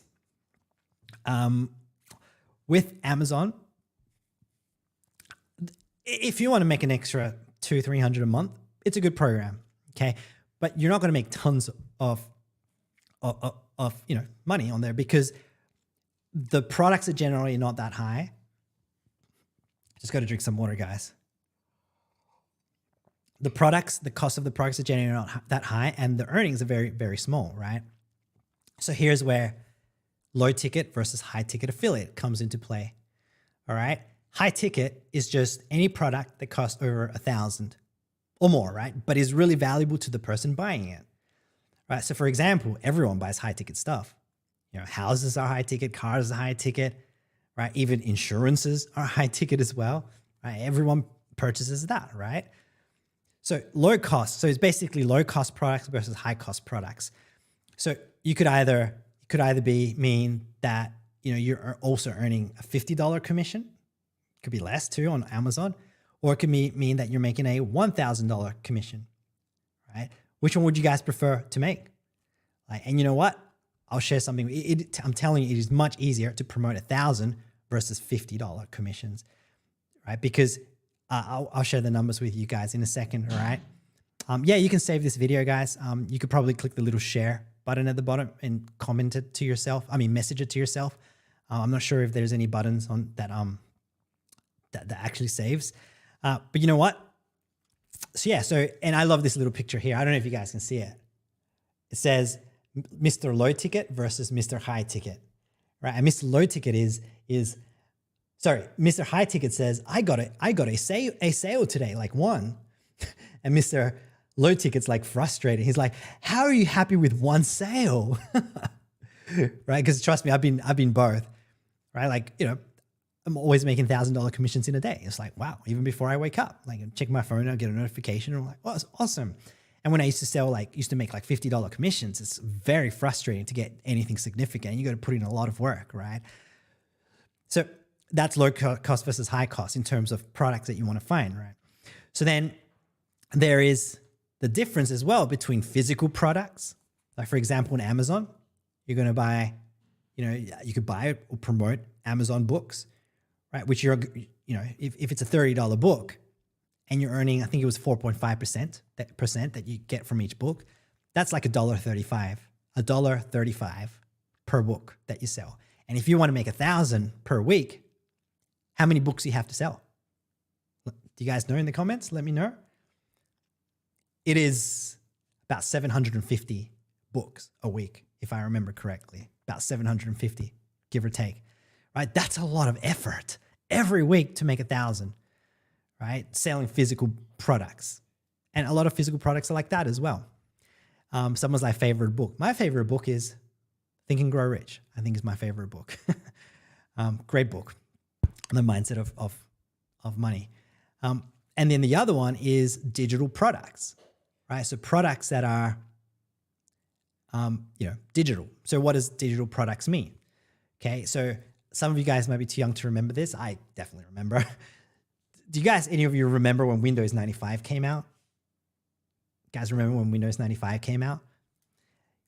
with Amazon, if you want to make an extra $200-300 a month, it's a good program. Okay. But you're not going to make tons of you know, money on there because the products are generally not that high. Just got to drink some water, guys. The cost of the products are generally not that high and the earnings are very, very small, right? So here's where low ticket versus high ticket affiliate comes into play. All right. High ticket is just any product that costs over $1,000 or more, right? But is really valuable to the person buying it, right? So for example, everyone buys high ticket stuff. You know, houses are high ticket, cars are high ticket, right? Even insurances are high ticket as well, right? Everyone purchases that, right? So low cost. So it's basically low cost products versus high cost products. So you could either mean that, you know, you're also earning a $50 commission. It could be less too on Amazon, or it could mean that you're making a $1,000 commission, right? Which one would you guys prefer to make? Like, and you know what? I'll share something. I'm telling you, it is much easier to promote 1,000 versus $50 commissions, right? Because I'll share the numbers with you guys in a second, all right? Yeah, you can save this video, guys. You could probably click the little share button at the bottom and comment it to yourself. Message it to yourself. I'm not sure if there's any buttons on that that actually saves. But you know what? So yeah, and I love this little picture here. I don't know if you guys can see it. It says Mr. Low Ticket versus Mr. High Ticket, right? And Mr. Low Ticket Mr. High Ticket says, I got a sale today, like one. And Mr. Low Ticket's like frustrated. He's like, how are you happy with one sale? Right? Because trust me, I've been both, right? Like, you know, I'm always making $1,000 commissions in a day. It's like, wow, even before I wake up, like I check my phone, I get a notification and I'm like, oh, that's awesome. And when I used to make like $50 commissions, it's very frustrating to get anything significant. You got to put in a lot of work, right? So that's low cost versus high cost in terms of products that you want to find, right? So then there is the difference as well between physical products. Like for example, on Amazon, you're going to buy, you know, you could buy or promote Amazon books, right? Which you know, if it's a $30 book and you're earning, I think it was 4.5% that you get from each book, that's like $1.35 per book that you sell. And if you want to make 1,000 per week, how many books do you have to sell? Do you guys know in the comments? Let me know. It is about 750 books a week, if I remember correctly. About 750, give or take, right? That's a lot of effort every week to make 1,000, right? Selling physical products. And a lot of physical products are like that as well. Someone's like favorite book. My favorite book is Think and Grow Rich. I think is my favorite book. Great book. The mindset of money. And then the other one is digital products, right? So products that are, you know, digital. So what does digital products mean? Okay. So some of you guys might be too young to remember this. I definitely remember. Do you guys, any of you remember when Windows 95 came out? Guys remember when Windows 95 came out?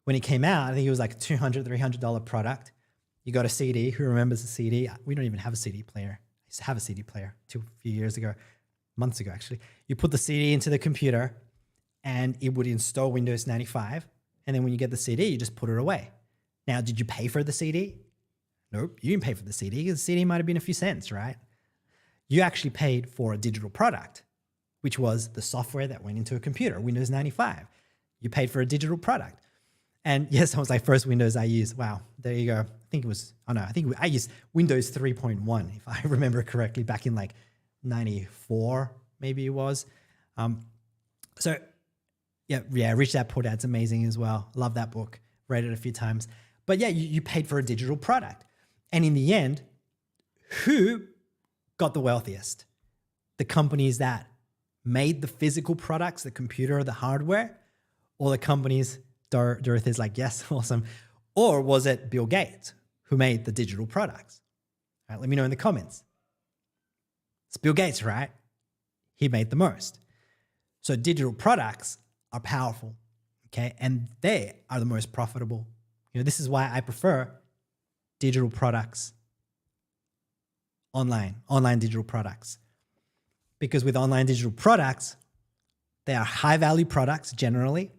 When it came out, I think it was like a $200, $300 product. You got a CD. Who remembers a CD? We don't even have a CD player. I used to have a CD player a few years ago, months ago actually. You put the CD into the computer and it would install Windows 95. And then when you get the CD, you just put it away. Now, did you pay for the CD? Nope, you didn't pay for the CD. The CD might have been a few cents, right? You actually paid for a digital product, which was the software that went into a computer, Windows 95. You paid for a digital product. And yes, I was like, first Windows I used. Wow, there you go. I think it was, oh no, I think I used Windows 3.1, if I remember correctly, back in like 94, maybe it was. So yeah, Rich Dad Poor Dad's amazing as well. Love that book, read it a few times. But yeah, you paid for a digital product. And in the end, who got the wealthiest? The companies that made the physical products, the computer, the hardware, or the companies, Dorothy's like, yes, awesome. Or was it Bill Gates who made the digital products? All right, let me know in the comments. It's Bill Gates, right? He made the most. So digital products are powerful, okay? And they are the most profitable. This is why I prefer digital products, online digital products. Because with online digital products, they are high value products generally.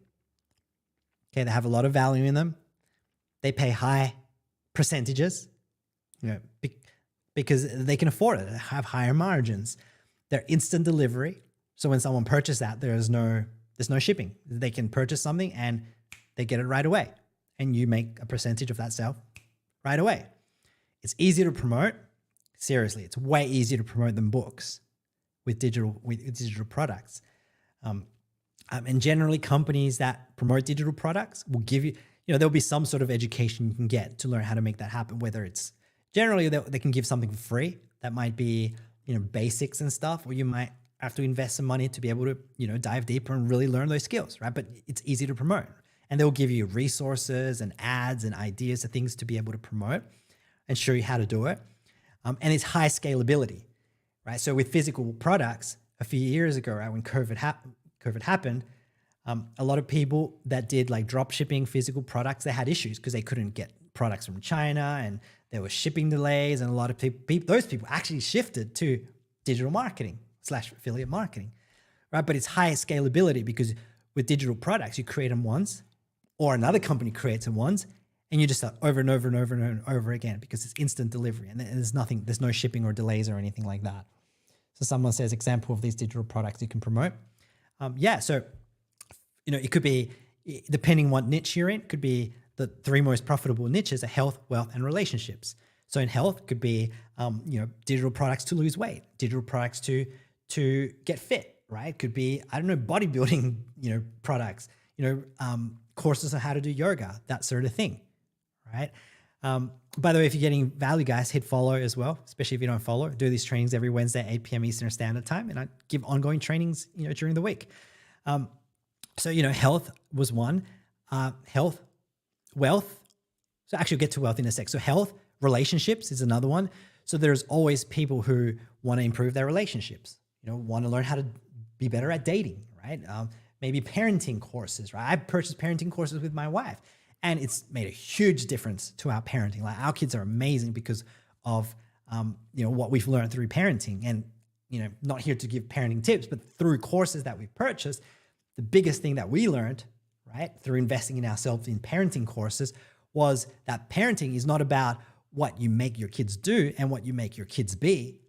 Okay, they have a lot of value in them. They pay high percentages, because they can afford it. They have higher margins. They're instant delivery. So when someone purchases that, there's no shipping. They can purchase something and they get it right away. And you make a percentage of that sale right away. It's easy to promote. Seriously, it's way easier to promote than books with digital products. And generally companies that promote digital products will give you, there'll be some sort of education you can get to learn how to make that happen, whether it's generally they can give something for free. That might be, basics and stuff, or you might have to invest some money to be able to, dive deeper and really learn those skills, right? But it's easy to promote. And they'll give you resources and ads and ideas and things to be able to promote and show you how to do it. And it's high scalability, right? So with physical products, a few years ago, right, when COVID happened, a lot of people that did like drop shipping physical products, they had issues because they couldn't get products from China and there were shipping delays, and a lot of those people actually shifted to digital marketing / affiliate marketing, right? But it's high scalability because with digital products, you create them once or another company creates them once and you just start over and over and over and over again because it's instant delivery and there's no shipping or delays or anything like that. So someone says example of these digital products you can promote. So, it could be, depending what niche you're in, could be the 3 most profitable niches are health, wealth, and relationships. So in health could be, digital products to lose weight, digital products to get fit, right? Could be, bodybuilding, products, courses on how to do yoga, that sort of thing, right? By the way, if you're getting value, guys, hit follow as well, especially if you don't follow. I do these trainings every Wednesday, 8 p.m. Eastern Standard Time, and I give ongoing trainings, during the week. So, health was one, health, wealth. So actually we'll get to wealth in a sec. So health, relationships is another one. So there's always people who want to improve their relationships, want to learn how to be better at dating, right? Maybe parenting courses, right? I purchased parenting courses with my wife and it's made a huge difference to our parenting. Like our kids are amazing because of, what we've learned through parenting, and, not here to give parenting tips, but through courses that we've purchased, the biggest thing that we learned, right, through investing in ourselves in parenting courses was that parenting is not about what you make your kids do and what you make your kids be.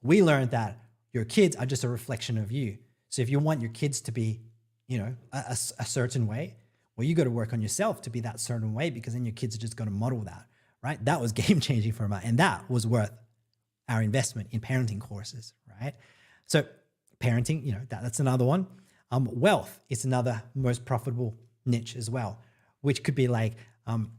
We learned that your kids are just a reflection of you. So if you want your kids to be, a certain way, well, you got to work on yourself to be that certain way, because then your kids are just going to model that, right? That was game changing for me. And that was worth our investment in parenting courses, right? So parenting, that's another one. Wealth is another most profitable niche as well, which could be like,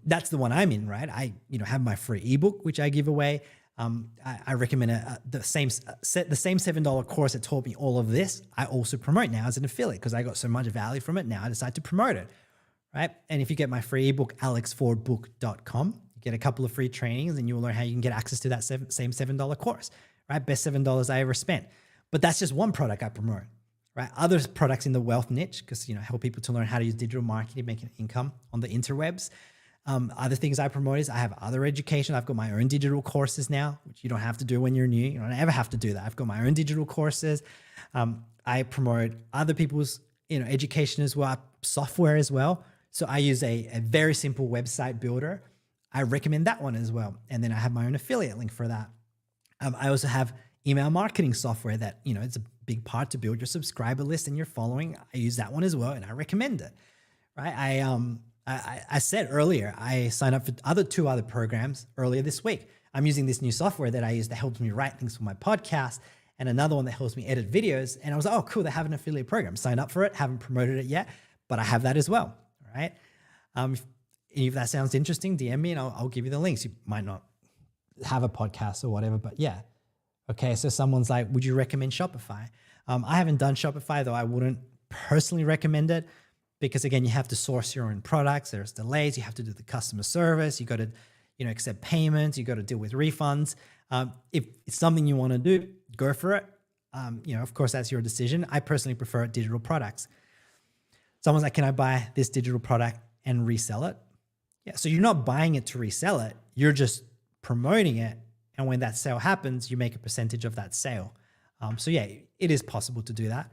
that's the one I'm in, right? I, have my free ebook, which I give away. I recommend the same $7 course that taught me all of this. I also promote now as an affiliate because I got so much value from it. Now I decide to promote it, right? And if you get my free ebook, alexfordbook.com, you get a couple of free trainings and you'll learn how you can get access to that same $7 course, right? Best $7 I ever spent. But that's just one product I promote, right? Other products in the wealth niche, because, help people to learn how to use digital marketing, make an income on the interwebs. Other things I promote is I have other education. I've got my own digital courses now, which you don't have to do when you're new. You don't ever have to do that. I've got my own digital courses. I promote other people's, education as well, software as well. So I use a very simple website builder. I recommend that one as well. And then I have my own affiliate link for that. I also have email marketing software that, it's a big part to build your subscriber list and your following. I use that one as well, and I recommend it, right? I said earlier, I signed up for two other programs earlier this week. I'm using this new software that I use that helps me write things for my podcast, and another one that helps me edit videos. And I was like, oh, cool, they have an affiliate program. Signed up for it, haven't promoted it yet, but I have that as well, right? If that sounds interesting, DM me and I'll give you the links. You might not have a podcast or whatever, but yeah. Okay, so someone's like, would you recommend Shopify? I haven't done Shopify, though I wouldn't personally recommend it because, again, you have to source your own products. There's delays. You have to do the customer service. You got to, accept payments. You got to deal with refunds. If it's something you want to do, go for it. Of course, that's your decision. I personally prefer digital products. Someone's like, can I buy this digital product and resell it? Yeah, so you're not buying it to resell it. You're just promoting it. And when that sale happens, you make a percentage of that sale. So yeah, it is possible to do that.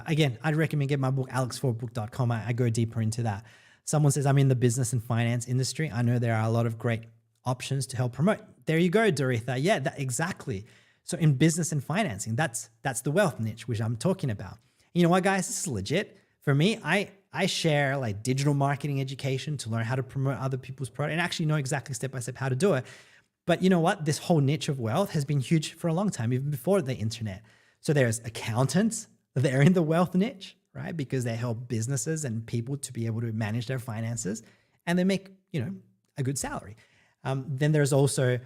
Again, I'd recommend get my book, alexfordbook.com. I go deeper into that. Someone says, I'm in the business and finance industry. I know there are a lot of great options to help promote. There you go, Doretha. Yeah, exactly. So in business and financing, that's the wealth niche, which I'm talking about. You know what, guys? This is legit. For me, I share like digital marketing education to learn how to promote other people's product and actually know exactly step by step how to do it. But you know what? This whole niche of wealth has been huge for a long time, even before the internet. So there's accountants, they're in the wealth niche, right? Because they help businesses and people to be able to manage their finances and they make, a good salary. Then there's also,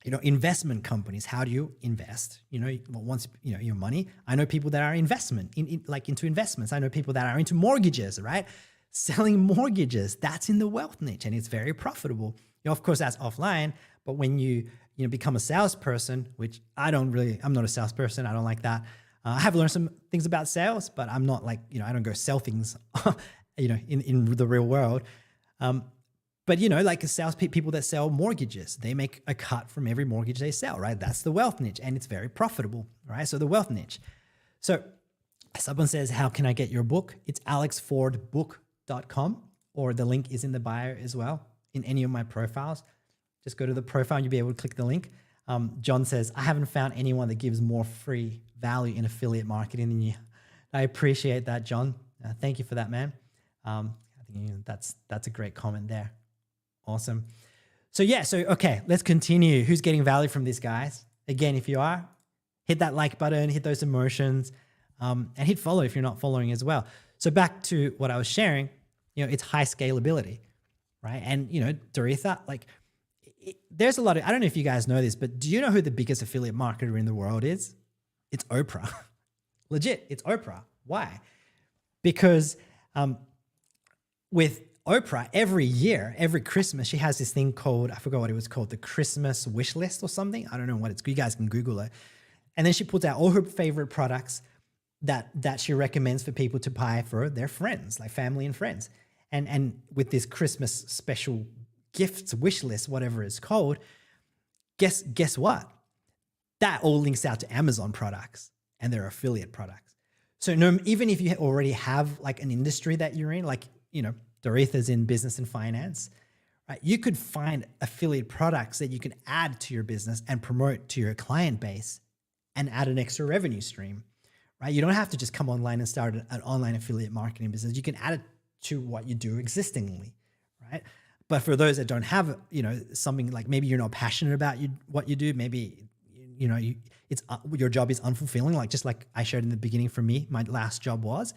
investment companies. How do you invest? Once, your money. I know people that are into investments. I know people that are into mortgages, right? Selling mortgages, that's in the wealth niche and it's very profitable. Of course, that's offline, but when you become a salesperson, which I'm not a salesperson. I don't like that. I have learned some things about sales, but I'm not like, I don't go sell things, in the real world. But like sales people that sell mortgages, they make a cut from every mortgage they sell, right? That's the wealth niche and it's very profitable, right? So the wealth niche. So someone says, how can I get your book? It's alexfordbook.com, or the link is in the bio as well. In any of my profiles, just go to the profile and you'll be able to click the link. John says, I haven't found anyone that gives more free value in affiliate marketing than you. I appreciate that, John. Thank you for that, man. I think that's a great comment there. Awesome. So okay, let's continue. Who's getting value from this, guys? Again, if you are, hit that like button, hit those emotions, and hit follow if you're not following as well. So back to what I was sharing, it's high scalability. Right. And, Doretha, there's a lot of, I don't know if you guys know this, but do you know who the biggest affiliate marketer in the world is? It's Oprah. Legit. It's Oprah. Why? Because with Oprah, every year, every Christmas, she has this thing called, I forgot what it was called, the Christmas wish list or something. I don't know what it's, you guys can Google it. And then she puts out all her favorite products that she recommends for people to buy for their friends, like family and friends. And with this Christmas special gifts wish list, whatever it's called, guess what? That all links out to Amazon products and their affiliate products. So even if you already have like an industry that you're in, like, Doretha's in business and finance, right? You could find affiliate products that you can add to your business and promote to your client base and add an extra revenue stream, right? You don't have to just come online and start an online affiliate marketing business. You can add it to what you do existingly, right? But for those that don't have, something like maybe you're not passionate about what you do, maybe, your job is unfulfilling, just like I shared in the beginning for me, my last job was,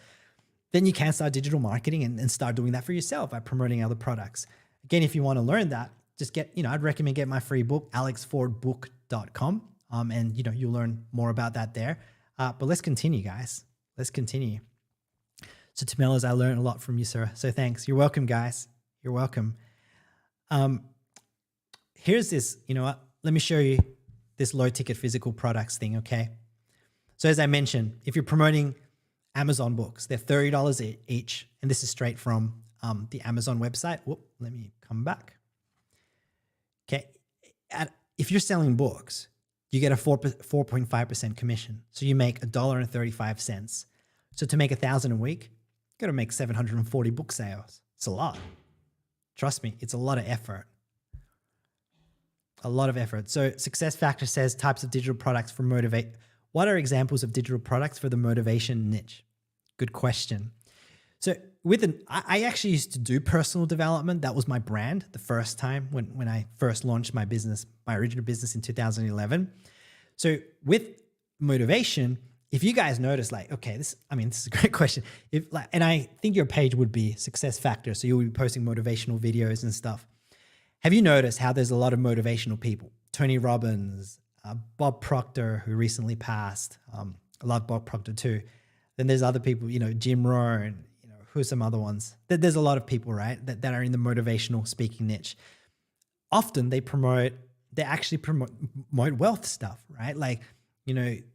then you can start digital marketing and start doing that for yourself by promoting other products. Again, if you want to learn that, just I'd recommend get my free book, alexfordbook.com. And, you'll learn more about that there. But let's continue, guys. Let's continue. So Tamelas, I learned a lot from you, sir. So thanks. You're welcome, guys. You're welcome. Here's this, let me show you this low ticket physical products thing, okay? So as I mentioned, if you're promoting Amazon books, they're $30 each. And this is straight from the Amazon website. Whoop, let me come back. Okay. If you're selling books, you get a 4.5% commission. So you make $1.35. So to make 1,000 a week, you got to make 740 book sales. It's a lot. Trust me, it's a lot of effort. A lot of effort. So Success Factor says types of digital products for motivate. What are examples of digital products for the motivation niche? Good question. So I actually used to do personal development. That was my brand the first time when I first launched my business, my original business in 2011. So with motivation, if you guys notice, like, okay, this is a great question. And I think your page would be Success Factor. So you'll be posting motivational videos and stuff. Have you noticed how there's a lot of motivational people? Tony Robbins, Bob Proctor, who recently passed. I love Bob Proctor too. Then there's other people, Jim Rohn, who's some other ones. There's a lot of people, right, that are in the motivational speaking niche. Often they actually promote wealth stuff, right? Like,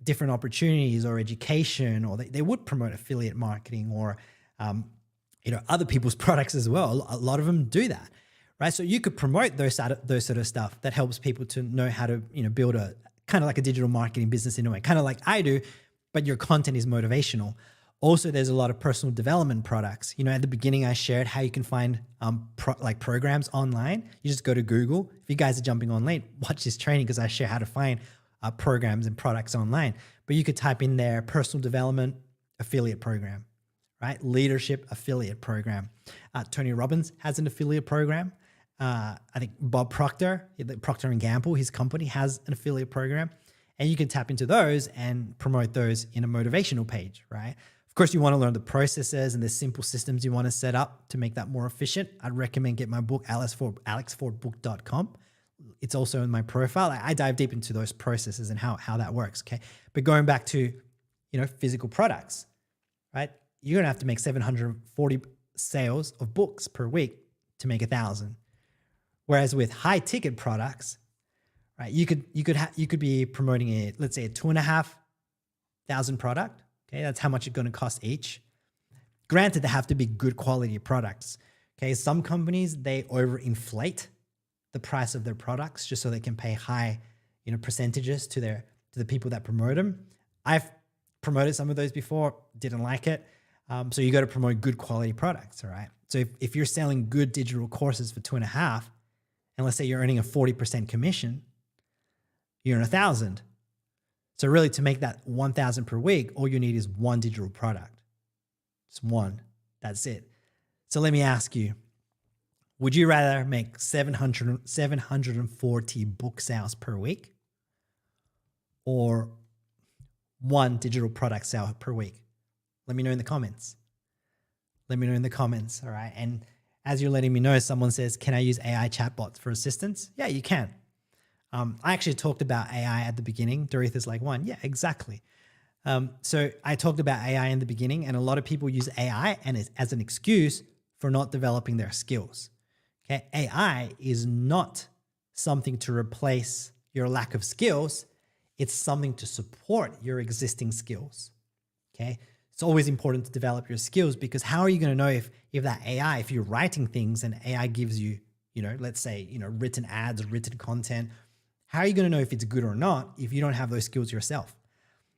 different opportunities or education, or they would promote affiliate marketing or, other people's products as well. A lot of them do that, right? So you could promote those sort of stuff that helps people to know how to, build a kind of like a digital marketing business in a way, kind of like I do, but your content is motivational. Also, there's a lot of personal development products. At the beginning, I shared how you can find programs online. You just go to Google. If you guys are jumping on late, watch this training because I share how to find programs and products online. But you could type in there personal development affiliate program, right? Leadership affiliate program. Tony Robbins has an affiliate program. I think Bob Proctor, Procter & Gamble, his company has an affiliate program. And you can tap into those and promote those in a motivational page, right? Of course, you want to learn the processes and the simple systems you want to set up to make that more efficient. I'd recommend get my book, alexfordbook.com. It's also in my profile. I dive deep into those processes and how that works, okay? But going back to, physical products, right? You're going to have to make 740 sales of books per week to make 1,000. Whereas with high ticket products, right, you could be promoting let's say a 2,500 product. Okay, that's how much it's going to cost each. Granted, they have to be good quality products. Okay, some companies, they overinflate the price of their products just so they can pay high, percentages to the people that promote them. I've promoted some of those before, didn't like it. So you got to promote good quality products, all right? So if you're selling good digital courses for 2.5, and let's say you're earning a 40% commission, you're in 1,000. So really, to make that 1,000 per week, all you need is one digital product. Just one. That's it. So let me ask you, would you rather make 740 book sales per week or one digital product sale per week? Let me know in the comments. Let me know in the comments, all right? And as you're letting me know, someone says, can I use AI chatbots for assistance? Yeah, you can. I actually talked about AI at the beginning. Doretha's like, one. Yeah, exactly. So I talked about AI in the beginning, and a lot of people use AI as an excuse for not developing their skills. Okay, AI is not something to replace your lack of skills. It's something to support your existing skills. Okay, it's always important to develop your skills, because how are you going to know if that AI, if you're writing things and AI gives you, let's say, written ads or written content, how are you going to know if it's good or not if you don't have those skills yourself?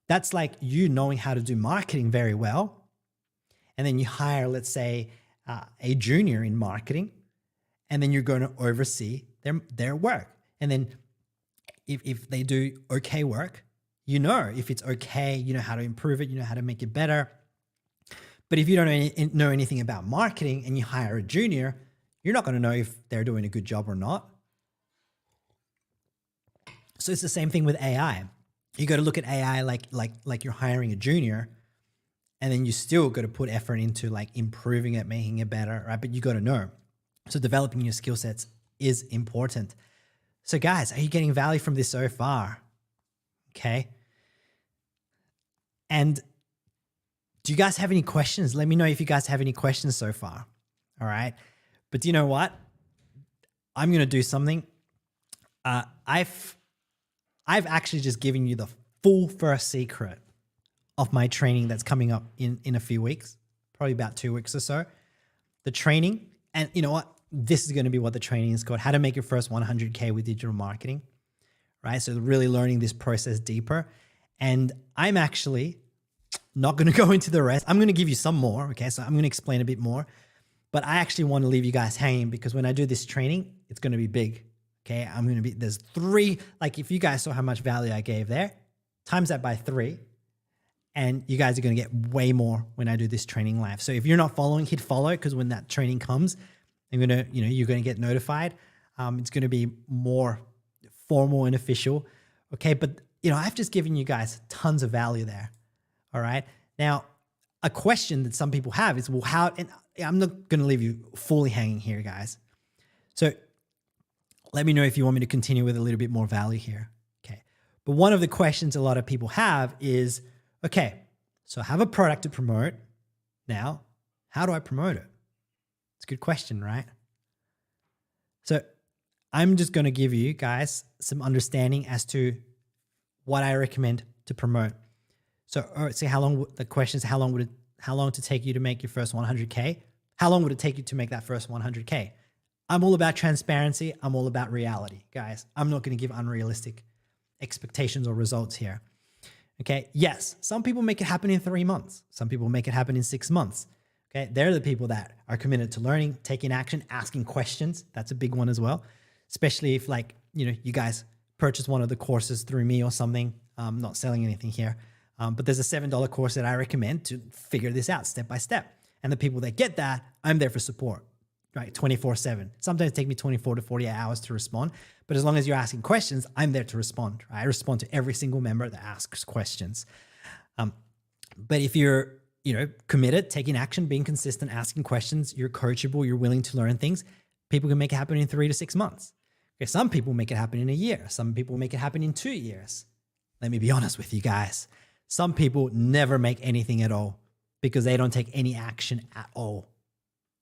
That's like you knowing how to do marketing very well, and then you hire, let's say, a junior in marketing, and then you're going to oversee their work. And then if they do okay work, if it's okay, you know how to improve it, you know how to make it better. But if you don't know anything about marketing and you hire a junior, you're not going to know if they're doing a good job or not. So it's the same thing with AI. You got to look at AI like you're hiring a junior, and then you still got to put effort into like improving it, making it better, right? But you got to know. So developing your skill sets is important. So guys, are you getting value from this so far? Okay. And do you guys have any questions? Let me know if you guys have any questions so far. All right. But you know what? I'm going to do something. I've actually just given you the full first secret of my training that's coming up in a few weeks, probably about 2 weeks or so. The training, and you know what? This is going to be what the training is called, how to make your first 100K with digital marketing, right? So really learning this process deeper. And I'm actually not going to go into the rest. I'm going to give you some more, okay? So I'm going to explain a bit more, but I actually want to leave you guys hanging because when I do this training, it's going to be big, okay? There's 3, like if you guys saw how much value I gave there, times that by 3, and you guys are going to get way more when I do this training live. So if you're not following, hit follow, because when that training comes, you're going to get notified. It's going to be more formal and official. Okay. But I've just given you guys tons of value there. All right. Now, a question that some people have is, well, how, and I'm not going to leave you fully hanging here, guys. So let me know if you want me to continue with a little bit more value here. Okay. But one of the questions a lot of people have is, okay, so I have a product to promote. Now, how do I promote it? It's a good question, right? So I'm just going to give you guys some understanding as to what I recommend to promote. So the question is, how long to take you to make your first 100K? How long would it take you to make that first 100K? I'm all about transparency. I'm all about reality, guys. I'm not going to give unrealistic expectations or results here. Okay. Yes. Some people make it happen in 3 months. Some people make it happen in 6 months. Okay. They're the people that are committed to learning, taking action, asking questions. That's a big one as well. Especially if you guys purchase one of the courses through me or something. I'm not selling anything here. But there's a $7 course that I recommend to figure this out step by step. And the people that get that, I'm there for support, right? 24/7. Sometimes it takes me 24 to 48 hours to respond. But as long as you're asking questions, I'm there to respond. Right? I respond to every single member that asks questions. But if you're committed, taking action, being consistent, asking questions, you're coachable, you're willing to learn things, people can make it happen in 3 to 6 months. Okay, some people make it happen in a year. Some people make it happen in 2 years. Let me be honest with you guys. Some people never make anything at all because they don't take any action at all.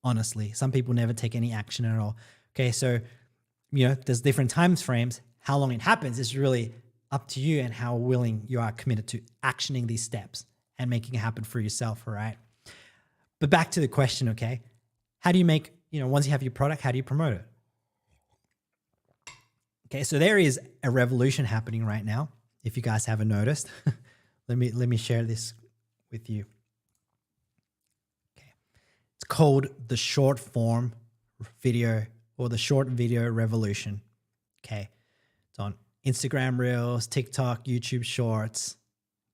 Honestly, some people never take any action at all. Okay, so there's different time frames. How long it happens is really up to you and how willing you are committed to actioning these steps and making it happen for yourself, all right? But back to the question, okay? How do you make, once you have your product, how do you promote it? Okay, so there is a revolution happening right now, if you guys haven't noticed. Let me share this with you. Okay. It's called the short form video or the short video revolution. Okay. It's on Instagram Reels, TikTok, YouTube Shorts.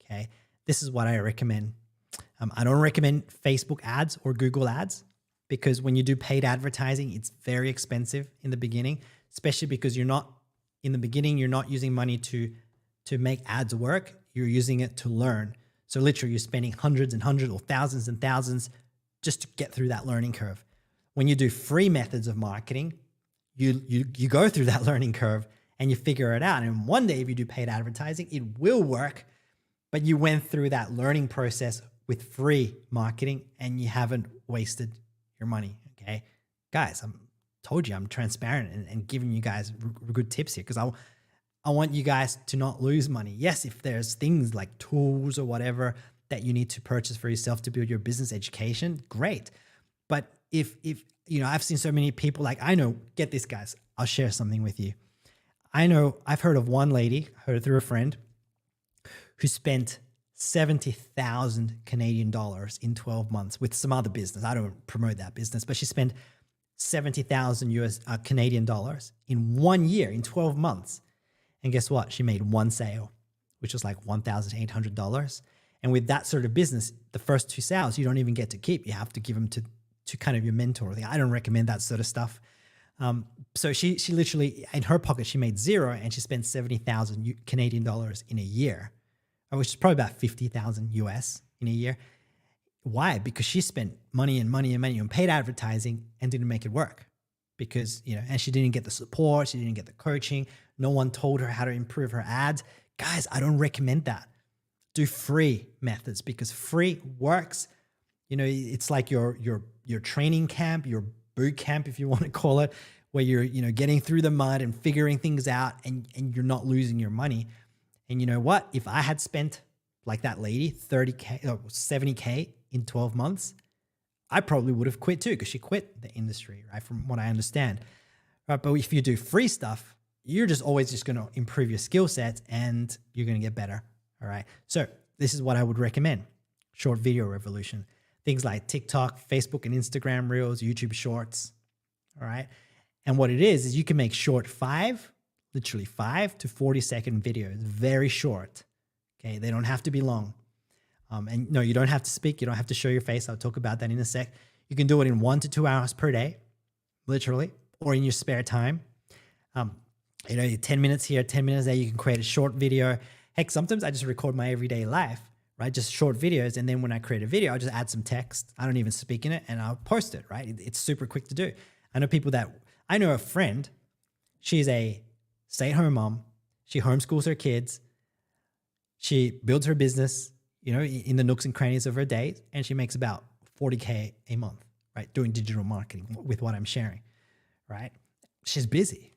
Okay. This is what I recommend. I don't recommend Facebook ads or Google ads because when you do paid advertising, it's very expensive in the beginning, especially because you're not using money to make ads work. You're using it to learn. So literally you're spending hundreds and hundreds or thousands and thousands just to get through that learning curve. When you do free methods of marketing, you go through that learning curve and you figure it out. And one day if you do paid advertising, it will work, but you went through that learning process with free marketing and you haven't wasted your money, okay? Guys, told you I'm transparent and giving you guys good tips here because I want you guys to not lose money. Yes, if there's things like tools or whatever that you need to purchase for yourself to build your business education, great. But if I've seen so many people get this, guys, I'll share something with you. I've heard of one lady, heard it through a friend, who spent 70,000 Canadian dollars in 12 months with some other business. I don't promote that business, but she spent 70,000 Canadian dollars in 1 year, in 12 months. And guess what? She made one sale, which was like $1,800. And with that sort of business, the first 2 sales, you don't even get to keep. You have to give them to kind of your mentor. I don't recommend that sort of stuff. So she literally, in her pocket, she made zero and she spent 70,000 Canadian dollars in a year, which is probably about 50,000 US in a year. Why? Because she spent money on paid advertising and didn't make it work. Because, and she didn't get the support, she didn't get the coaching. No one told her how to improve her ads. Guys, I don't recommend that. Do free methods because free works. It's like your training camp, your boot camp, if you want to call it, where you're, getting through the mud and figuring things out and you're not losing your money. And you know what? If I had spent like that lady 30K or 70K in 12 months, I probably would have quit too, because she quit the industry, right? From what I understand. Right. But if you do free stuff, you're just always just going to improve your skill sets and you're going to get better. All right. So this is what I would recommend. Short video revolution. Things like TikTok, Facebook and Instagram Reels, YouTube Shorts. All right. And what it is you can make short literally 5 to 40-second videos, very short. Okay. They don't have to be long. And no, you don't have to speak. You don't have to show your face. I'll talk about that in a sec. You can do it in 1 to 2 hours per day, literally, or in your spare time. 10 minutes here, 10 minutes there, you can create a short video. Heck, sometimes I just record my everyday life, right? Just short videos. And then when I create a video, I'll just add some text. I don't even speak in it and I'll post it, right? It's super quick to do. I know a friend, she's a stay-at-home mom. She homeschools her kids. She builds her business, in the nooks and crannies of her day. And she makes about 40K a month, right? Doing digital marketing with what I'm sharing, right? She's busy.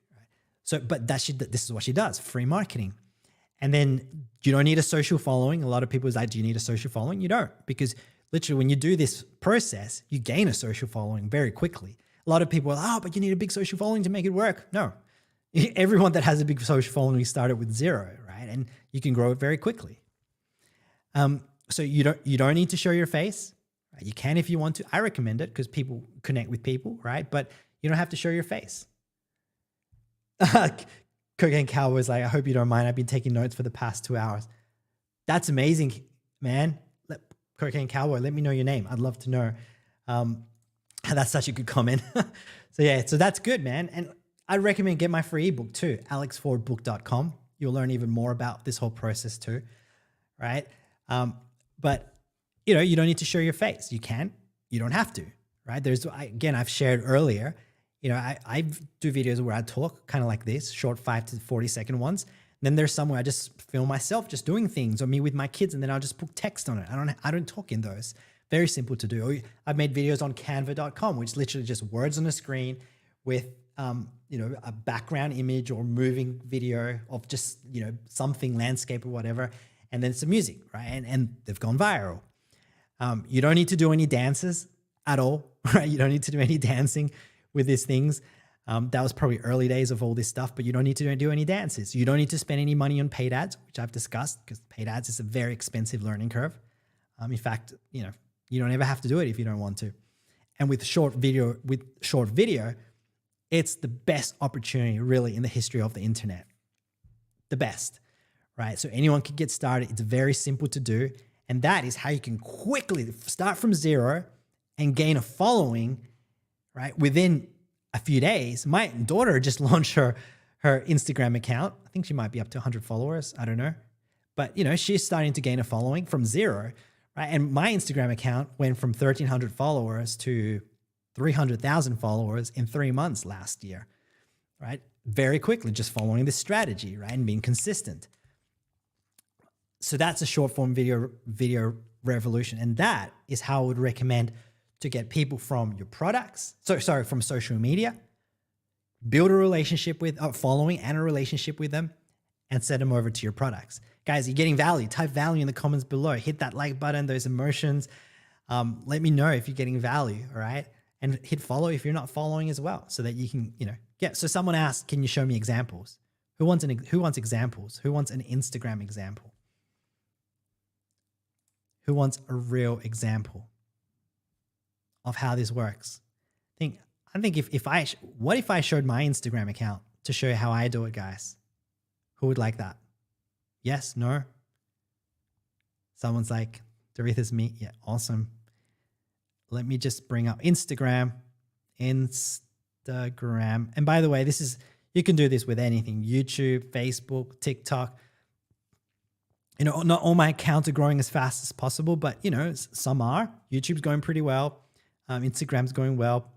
So, but this is what she does, free marketing. And then you don't need a social following. A lot of people is like, do you need a social following? You don't, because literally when you do this process, you gain a social following very quickly. A lot of people are, but you need a big social following to make it work. No, everyone that has a big social following started with 0, right? And you can grow it very quickly. So you don't need to show your face. Right? You can if you want to. I recommend it because people connect with people, right? But you don't have to show your face. Cocaine Cowboy's like, I hope you don't mind. I've been taking notes for the past 2 hours. That's amazing, man. Cocaine Cowboy, let me know your name. I'd love to know. That's such a good comment. So that's good, man. And I recommend get my free ebook too, alexfordbook.com. You'll learn even more about this whole process too, right? But you don't need to show your face. You can, you don't have to, right? I've shared earlier, I do videos where I talk kind of like this, short 5 to 40-second ones. Then there's some where I just film myself just doing things, or me with my kids, and then I'll just put text on it. I don't talk in those. Very simple to do. Or I've made videos on canva.com, which is literally just words on a screen with a background image or moving video of just something, landscape or whatever, and then some music, right? And they've gone viral. You don't need to do any dances at all, right? You don't need to do any dancing with these things. That was probably early days of all this stuff, but you don't need to do any dances. You don't need to spend any money on paid ads, which I've discussed, because paid ads is a very expensive learning curve. In fact, you don't ever have to do it if you don't want to. And with short video, it's the best opportunity really in the history of the internet. The best, right? So anyone can get started. It's very simple to do. And that is how you can quickly start from 0 and gain a following, right? Within a few days. My daughter just launched her Instagram account. I think she might be up to 100 followers. I don't know. But, she's starting to gain a following from 0, right? And my Instagram account went from 1,300 followers to 300,000 followers in 3 months last year, right? Very quickly, just following this strategy, right? And being consistent. So that's a short form video revolution. And that is how I would recommend to get people from your products, from social media, build a relationship with, following and a relationship with them, and send them over to your products. Guys, you're getting value. Type value in the comments below. Hit that like button, those emotions. Let me know if you're getting value, all right? And hit follow if you're not following as well, so that you can, get. So someone asked, can you show me examples? Who wants examples? Who wants an Instagram example? Who wants a real example of how this works? I think what if I showed my Instagram account to show you how I do it, guys? Who would like that? Yes, no? Someone's like, Doritha's me. Yeah, awesome. Let me just bring up Instagram. And by the way, you can do this with anything. YouTube, Facebook, TikTok. Not all my accounts are growing as fast as possible, but some are. YouTube's going pretty well. Instagram's going well.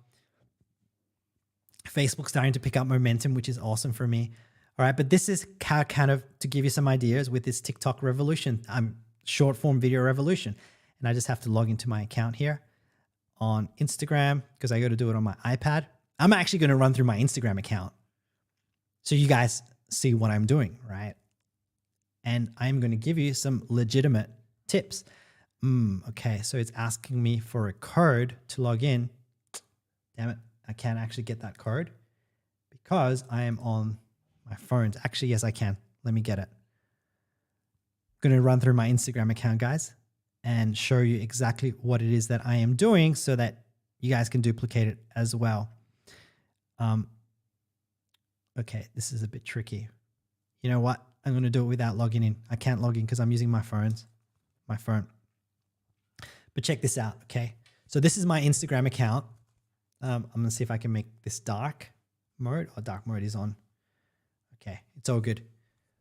Facebook's starting to pick up momentum, which is awesome for me. All right, but this is kind of to give you some ideas with this TikTok revolution, short form video revolution. And I just have to log into my account here on Instagram because I got to do it on my iPad. I'm actually going to run through my Instagram account so you guys see what I'm doing, right? and I'm going to give you some legitimate tips. Okay, so it's asking me for a code to log in. Damn it, I can't actually get that code because I am on my phone. Actually, yes, I can. Let me get it. I'm going to run through my Instagram account, guys, and show you exactly what it is that I am doing so that you guys can duplicate it as well. Okay, this is a bit tricky. You know what? I'm going to do it without logging in. I can't log in because I'm using my phone. But check this out, okay? So this is my Instagram account. I'm going to see if I can make this dark mode. Oh, dark mode is on. Okay, it's all good.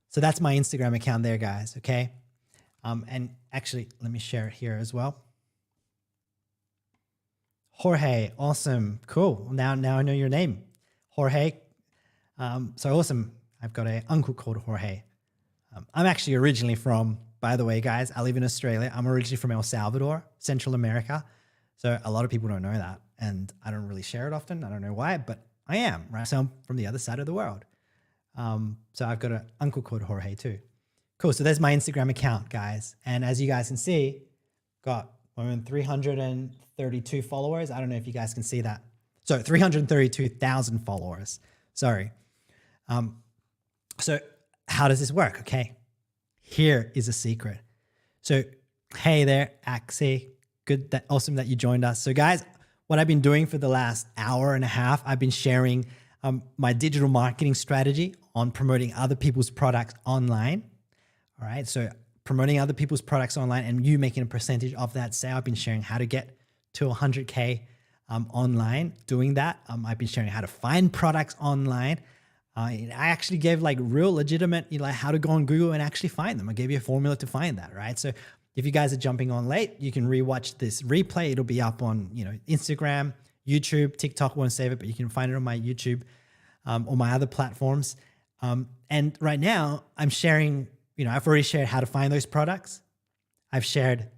So that's my Instagram account there, guys, okay? And actually, let me share it here as well. Jorge, awesome, cool. Now I know your name, Jorge. So awesome. I've got an uncle called Jorge. I'm actually originally from, by the way, guys, I live in Australia. I'm originally from El Salvador, Central America. So a lot of people don't know that, and I don't really share it often. I don't know why, but I am, right? So I'm from the other side of the world. So I've got an uncle called Jorge too. Cool. So there's my Instagram account, guys. And as you guys can see, got 332 followers. I don't know if you guys can see that. So 332,000 followers. Sorry. So how does this work? Okay. Here is a secret. So, hey there, Axie. Good, awesome that you joined us. So guys, what I've been doing for the last hour and a half, I've been sharing my digital marketing strategy on promoting other people's products online. All right. So promoting other people's products online and you making a percentage of that sale. I've been sharing how to get to 100K online doing that. I've been sharing how to find products online. I actually gave like real legitimate, like how to go on Google and actually find them. I gave you a formula to find that, right? So if you guys are jumping on late, you can rewatch this replay. It'll be up on, Instagram, YouTube, TikTok won't save it, but you can find it on my YouTube or my other platforms. And right now I'm sharing, I've already shared how to find those products. I've shared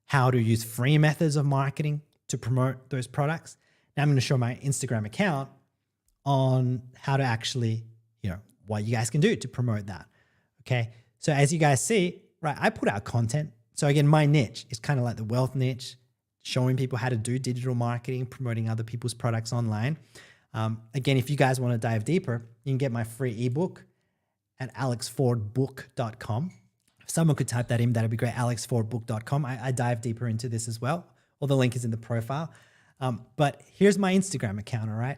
how to use free methods of marketing to promote those products. Now I'm going to show my Instagram account on how to actually, what you guys can do to promote that. Okay. So as you guys see, right, I put out content. So again, my niche is kind of like the wealth niche, showing people how to do digital marketing, promoting other people's products online. Again, if you guys want to dive deeper, you can get my free ebook at alexfordbook.com. If someone could type that in, that'd be great. alexfordbook.com. I dive deeper into this as well. Or the link is in the profile. But here's my Instagram account, all right?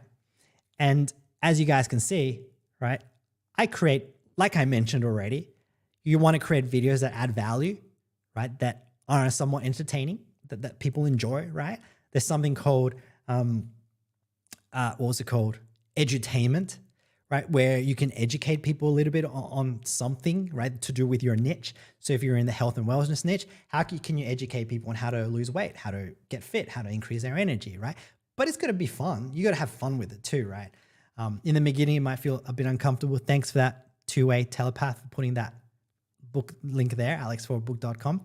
And as you guys can see, right, I create, like I mentioned already, you want to create videos that add value, right, that are somewhat entertaining, that people enjoy, right? There's something called, what was it called? Edutainment, right, where you can educate people a little bit on something, right, to do with your niche. So if you're in the health and wellness niche, how can you educate people on how to lose weight, how to get fit, how to increase their energy, right? But it's got to be fun. You got to have fun with it too, right? In the beginning, it might feel a bit uncomfortable. Thanks for that two-way telepath for putting that book link there, alexfordbook.com.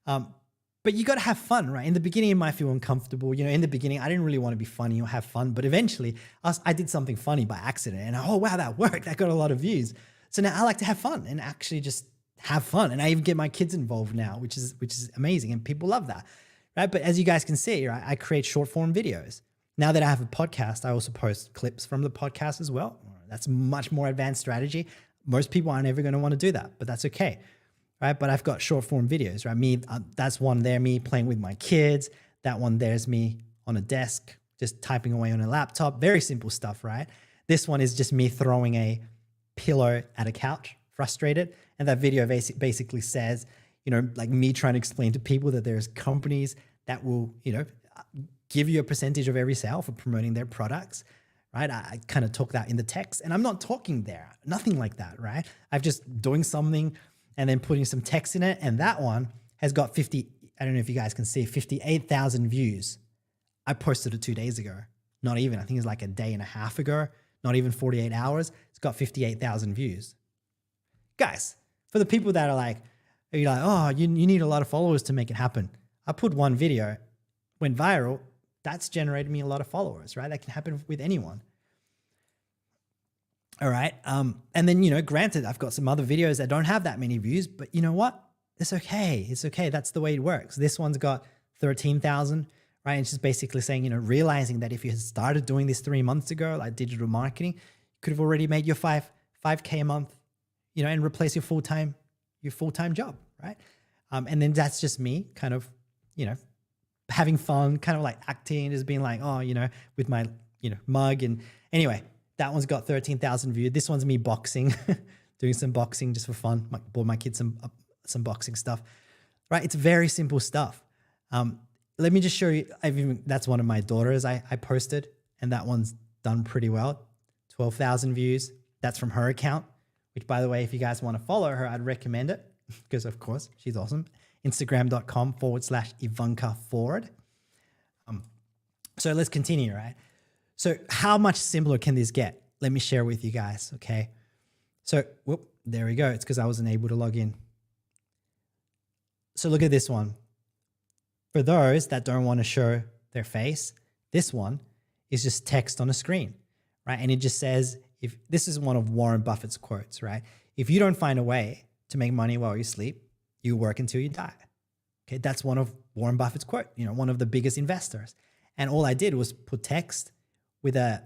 But you got to have fun, right? In the beginning, it might feel uncomfortable. In the beginning, I didn't really want to be funny or have fun, but eventually I did something funny by accident and oh, wow, that worked. That got a lot of views. So now I like to have fun and actually just have fun. And I even get my kids involved now, which is amazing. And people love that, right? But as you guys can see, right, I create short form videos. Now that I have a podcast, I also post clips from the podcast as well. That's a much more advanced strategy. Most people aren't ever going to want to do that, but that's okay, right? But I've got short form videos, right? That's one there, me playing with my kids. That one there's me on a desk, just typing away on a laptop. Very simple stuff, right? This one is just me throwing a pillow at a couch, frustrated. And that video basically says, like me trying to explain to people that there's companies that will, give you a percentage of every sale for promoting their products, right? I kind of talk that in the text and I'm not talking there, nothing like that, right? I'm just doing something and then putting some text in it. And that one has got I don't know if you guys can see, 58,000 views. I posted it 2 days ago. Not even, I think it's like a day and a half ago, not even 48 hours. It's got 58,000 views. Guys, for the people that are like, oh, you need a lot of followers to make it happen. I put one video, went viral. That's generated me a lot of followers, right? That can happen with anyone. All right. And then, you know, granted, I've got some other videos that don't have that many views, but you know what? It's okay. It's okay. That's the way it works. This one's got 13,000, right? It's just basically saying, you know, realizing that if you had started doing this 3 months ago, like digital marketing, you could have already made your 5K a month, you know, and replace your full-time job, right? And then that's just me kind of, you know, having fun, kind of like acting, just being like, oh, you know, with my, you know, mug. And anyway, that one's got 13,000 views. This one's me boxing, doing some boxing just for fun. Bought my kids some boxing stuff, right? It's very simple stuff. Let me just show you. That's one of my daughters I posted, and that one's done pretty well. 12,000 views. That's from her account, which, by the way, if you guys want to follow her, I'd recommend it because, of course, she's awesome. Instagram.com/Ivanka Ford. So let's continue, right? So how much simpler can this get? Let me share with you guys, okay? So, whoop, there we go. It's because I wasn't able to log in. So look at this one. For those that don't want to show their face, this one is just text on a screen, right? And it just says, if this is one of Warren Buffett's quotes, right? If you don't find a way to make money while you sleep, you work until you die. Okay, that's one of Warren Buffett's quote, you know, one of the biggest investors. And all I did was put text with a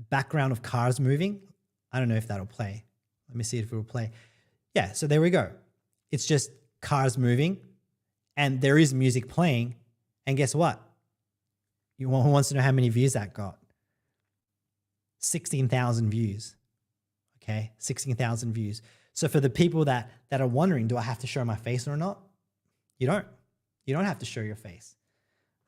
background of cars moving. I don't know if that'll play. Let me see if it will play. Yeah, so there we go. It's just cars moving and there is music playing. And guess what? Who wants to know how many views that got? 16,000 views. Okay, 16,000 views. So for the people that are wondering, do I have to show my face or not? You don't. You don't have to show your face.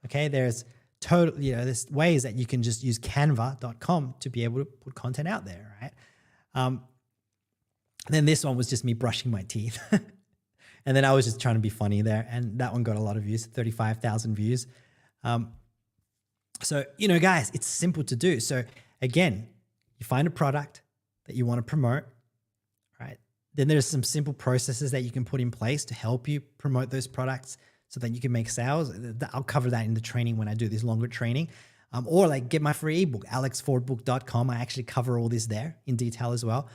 Okay, there's there's ways that you can just use canva.com to be able to put content out there, right? Then this one was just me brushing my teeth. And then I was just trying to be funny there. And that one got a lot of views, 35,000 views. So, you know, guys, it's simple to do. So again, you find a product that you want to promote, right? Then there's some simple processes that you can put in place to help you promote those products so that you can make sales. I'll cover that in the training when I do this longer training. Or like get my free ebook, alexfordbook.com. I actually cover all this there in detail as well.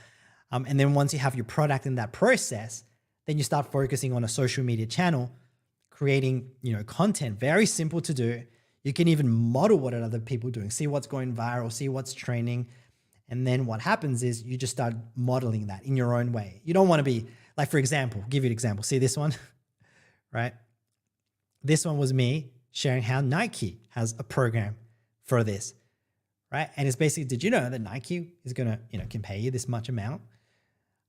And then once you have your product in that process, then you start focusing on a social media channel, creating, you know, content, very simple to do. You can even model what other people are doing, see what's going viral, see what's trending. And then what happens is you just start modeling that in your own way. You don't want to be like, for example, give you an example. See this one, right? This one was me sharing how Nike has a program for this, right? And it's basically, did you know that Nike is going to, you know, can pay you this much amount?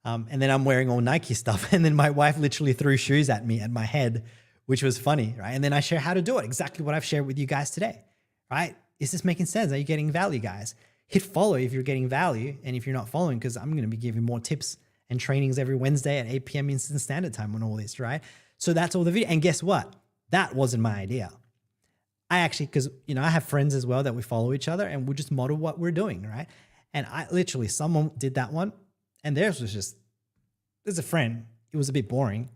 And then I'm wearing all Nike stuff. And then my wife literally threw shoes at me at my head, which was funny, right? And then I share how to do it, exactly what I've shared with you guys today, right? Is this making sense? Are you getting value, guys? Hit follow if you're getting value. And if you're not following, because I'm going to be giving more tips and trainings every Wednesday at 8 p.m. Eastern Standard Time on all this, right? So that's all the video. And guess what? That wasn't my idea. I actually, because, you know, I have friends as well that we follow each other and we just model what we're doing, right? And I literally, someone did that one and theirs was just, there's a friend, it was a bit boring.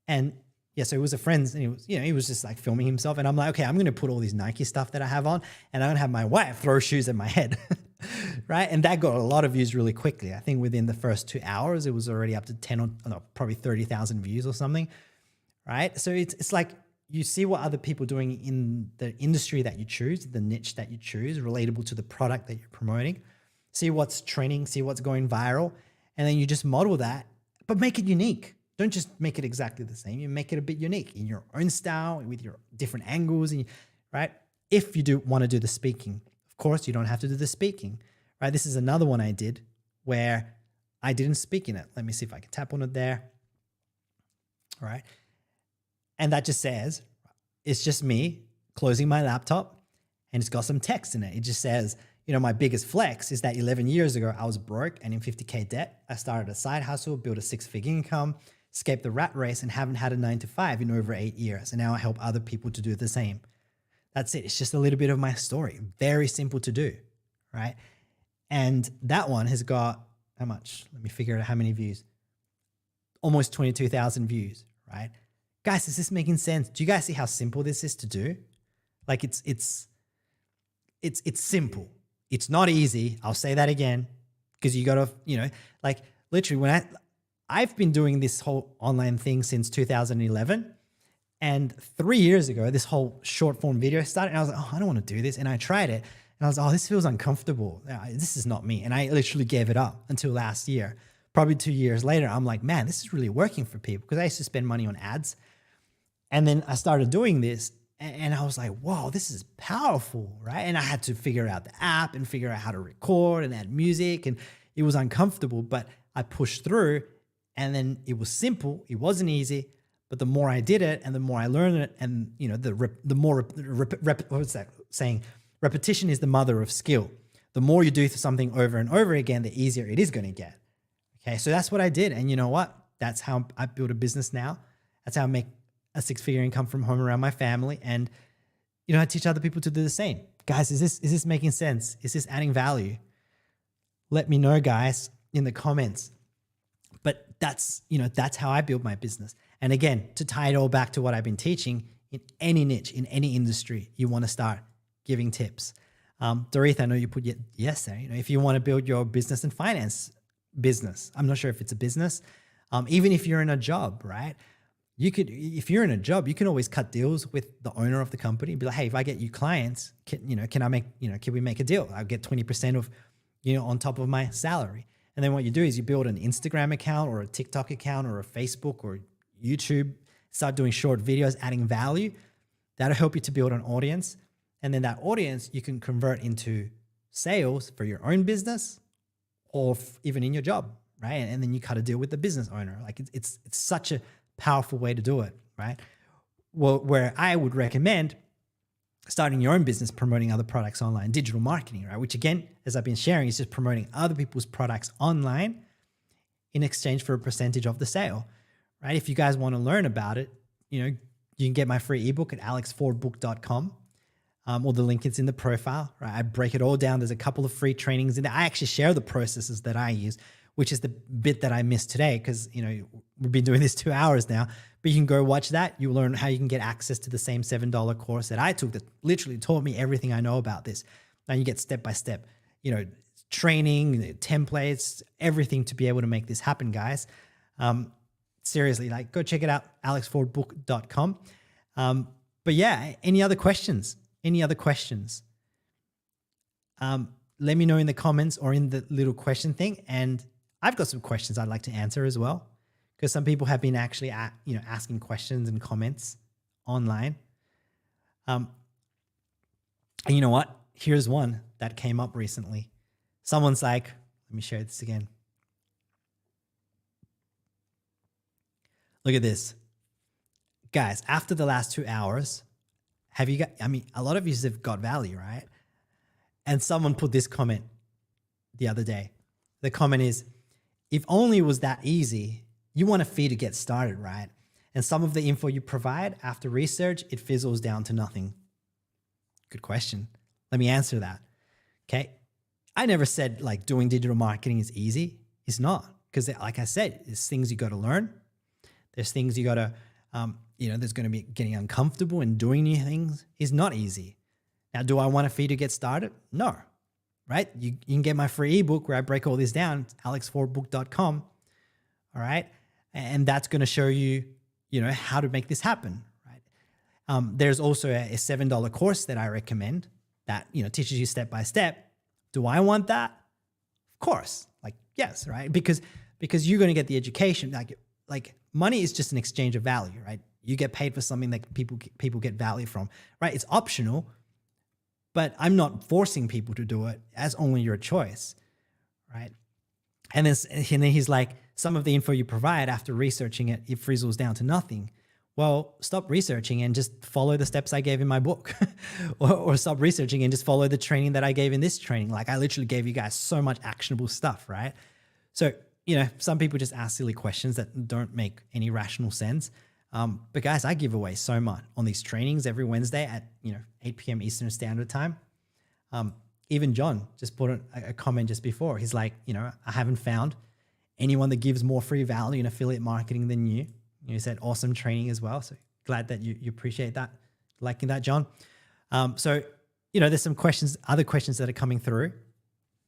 And yeah, so it was a friend and he was, you know, he was just like filming himself. And I'm like, okay, I'm going to put all these Nike stuff that I have on and I'm going to have my wife throw shoes at my head, right? And that got a lot of views really quickly. I think within the first 2 hours, it was already up to 10 or no, probably 30,000 views or something, right? So it's like, you see what other people are doing in the industry that you choose, the niche that you choose, relatable to the product that you're promoting. See what's trending, see what's going viral, and then you just model that, but make it unique. Don't just make it exactly the same. You make it a bit unique in your own style, with your different angles, and right? If you do want to do the speaking, of course, you don't have to do the speaking, right? This is another one I did where I didn't speak in it. Let me see if I can tap on it there. All right. And that just says, it's just me closing my laptop and it's got some text in it. It just says, you know, my biggest flex is that 11 years ago, I was broke and in 50K debt. I started a side hustle, built a 6-figure income, escaped the rat race and haven't had a 9-to-5 in over 8 years. And now I help other people to do the same. That's it. It's just a little bit of my story. Very simple to do, right? And that one has got how much? Let me figure out how many views. Almost 22,000 views, right? Guys, is this making sense? Do you guys see how simple this is to do? Like it's simple. It's not easy. I'll say that again. because you got to, like literally I've been doing this whole online thing since 2011. And 3 years ago, this whole short form video started, and I was like, oh, I don't want to do this. And I tried it, and I was like, oh, this feels uncomfortable. This is not me. And I literally gave it up until last year. Probably 2 years later, I'm like, man, this is really working for people, because I used to spend money on ads. And then I started doing this, and I was like, whoa, this is powerful, right? And I had to figure out the app and figure out how to record and add music, and it was uncomfortable, but I pushed through, and then it was simple. It wasn't easy. But the more I did it and the more I learned it, and the more what's that saying? Repetition is the mother of skill. The more you do something over and over again, the easier it is going to get. Okay, so that's what I did. And you know what? That's how I build a business now. That's how I make a 6-figure income from home around my family. And I teach other people to do the same. Guys, is this making sense? Is this adding value? Let me know, guys, in the comments. But that's how I build my business. And again, to tie it all back to what I've been teaching, in any niche, in any industry, you want to start giving tips. Doretha, I know you put yes there. If you want to build your business and finance business, I'm not sure if it's a business. Even if you're in a job, right? If you're in a job, you can always cut deals with the owner of the company. Be like, hey, if I get you clients, can we make a deal? I'll get 20% of, on top of my salary. And then what you do is you build an Instagram account or a TikTok account or a Facebook or YouTube, start doing short videos, adding value. That'll help you to build an audience. And then that audience you can convert into sales for your own business or even in your job, right? And then you cut a deal with the business owner. Like it's such a powerful way to do it, right? Well, where I would recommend starting your own business, promoting other products online, digital marketing, right? Which again, as I've been sharing, is just promoting other people's products online in exchange for a percentage of the sale, right? If you guys want to learn about it, you can get my free ebook at alexfordbook.com, or the link is in the profile, right? I break it all down. There's a couple of free trainings in there. I actually share the processes that I use, which is the bit that I missed today because, we've been doing this 2 hours now, but you can go watch that. You'll learn how you can get access to the same $7 course that I took that literally taught me everything I know about this. Now you get step-by-step, training, templates, everything to be able to make this happen, guys. Seriously, go check it out, alexfordbook.com. But yeah, any other questions? Let me know in the comments or in the little question thing. And I've got some questions I'd like to answer as well, because some people have been actually, asking questions and comments online. And you know what? Here's one that came up recently. Someone's like, let me share this again. Look at this. Guys, after the last 2 hours, a lot of you have got value, right? And someone put this comment the other day. The comment is, if only it was that easy, you want a fee to get started, right? And some of the info you provide after research, it fizzles down to nothing. Good question. Let me answer that. Okay. I never said doing digital marketing is easy. It's not, because like I said, there's things you got to learn. There's things you got to, there's going to be getting uncomfortable and doing new things is not easy. Now, do I want a fee to get started? No, right? You can get my free ebook where I break all this down, alexfordbook.com. All right. And that's going to show you, how to make this happen, right? There's also a $7 course that I recommend that, teaches you step by step. Do I want that? Of course. Yes, right? Because you're going to get the education. Like money is just an exchange of value, right? You get paid for something that people get value from, right? It's optional, but I'm not forcing people to do it as only your choice, right? And then he's like, some of the info you provide after researching it, it frizzles down to nothing. Well, stop researching and just follow the steps I gave in my book or stop researching and just follow the training that I gave in this training. I literally gave you guys so much actionable stuff, right? So, some people just ask silly questions that don't make any rational sense. But guys, I give away so much on these trainings every Wednesday at, 8 p.m. Eastern Standard Time. Even John just put a comment just before. He's like, I haven't found anyone that gives more free value in affiliate marketing than you. You said awesome training as well. So glad that you appreciate that, liking that, John. There's some other questions that are coming through.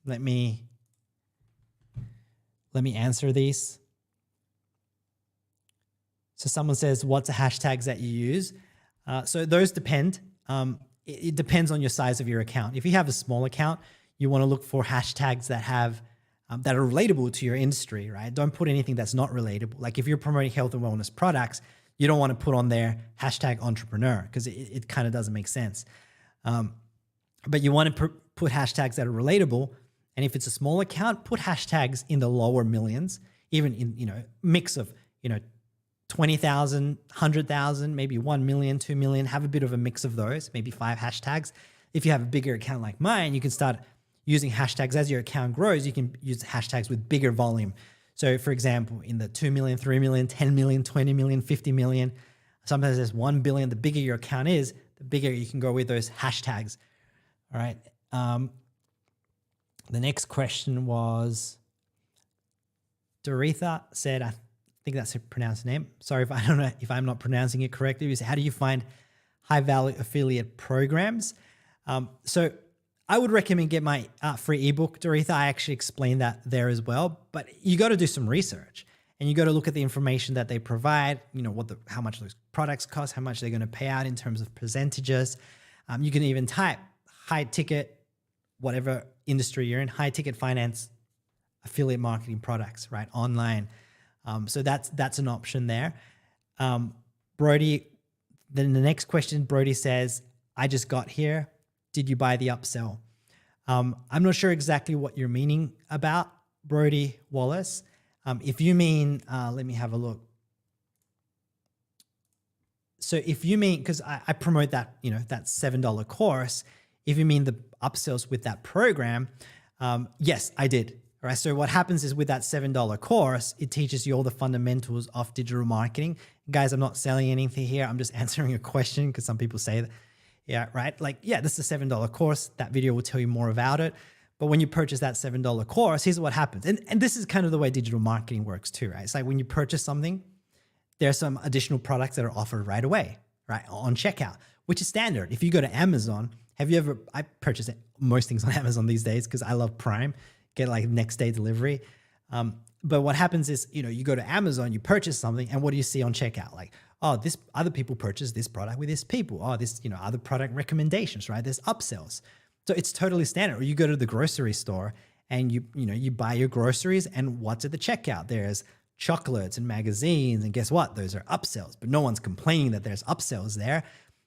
Let me let me answer these. So someone says, what's the hashtags that you use? So those depend. It depends on your size of your account. If you have a small account, you want to look for hashtags that have that are relatable to your industry, right? Don't put anything that's not relatable. Like if you're promoting health and wellness products, you don't want to put on there hashtag entrepreneur because it kind of doesn't make sense. But you want to put hashtags that are relatable. And if it's a small account, put hashtags in the lower millions, even in, mix of, 20,000, 100,000, maybe 1 million, 2 million, have a bit of a mix of those, maybe 5 hashtags. If you have a bigger account like mine, you can start using hashtags as your account grows. You can use hashtags with bigger volume. So for example, in the 2 million, 3 million, 10 million, 20 million, 50 million, sometimes there's 1 billion. The bigger your account is, the bigger you can go with those hashtags. All right. The next question was, Doretha said, I think that's a pronounced name. Sorry if I don't know if I'm not pronouncing it correctly. How do you find high value affiliate programs? So I would recommend get my free ebook, Doretha. I actually explained that there as well, but you got to do some research and you got to look at the information that they provide, how much those products cost, how much they're going to pay out in terms of percentages. You can even type high ticket, whatever industry you're in, high ticket finance, affiliate marketing products, right? Online. So that's an option there. Brody, then the next question, Brody says, I just got here. Did you buy the upsell? I'm not sure exactly what you're meaning about, Brody Wallace. If you mean, let me have a look. So if you mean, because I promote that, that $7 course, if you mean the upsells with that program, yes, I did. All right. So what happens is with that $7 course, it teaches you all the fundamentals of digital marketing. Guys, I'm not selling anything here. I'm just answering a question because some people say that. Yeah, right. Like, yeah, this is a $7 course. That video will tell you more about it. But when you purchase that $7 course, here's what happens. And this is kind of the way digital marketing works too, right? It's like when you purchase something, there are some additional products that are offered right away, right? On checkout, which is standard. If you go to Amazon, I purchase most things on Amazon these days because I love Prime, get like next day delivery. But what happens is, you go to Amazon, you purchase something, and what do you see on checkout? Like, oh, this other people purchase this product with this people. Oh, this, other product recommendations, right? There's upsells. So it's totally standard. Or you go to the grocery store and you buy your groceries, and what's at the checkout? There's chocolates and magazines, and guess what? Those are upsells, but no one's complaining that there's upsells there.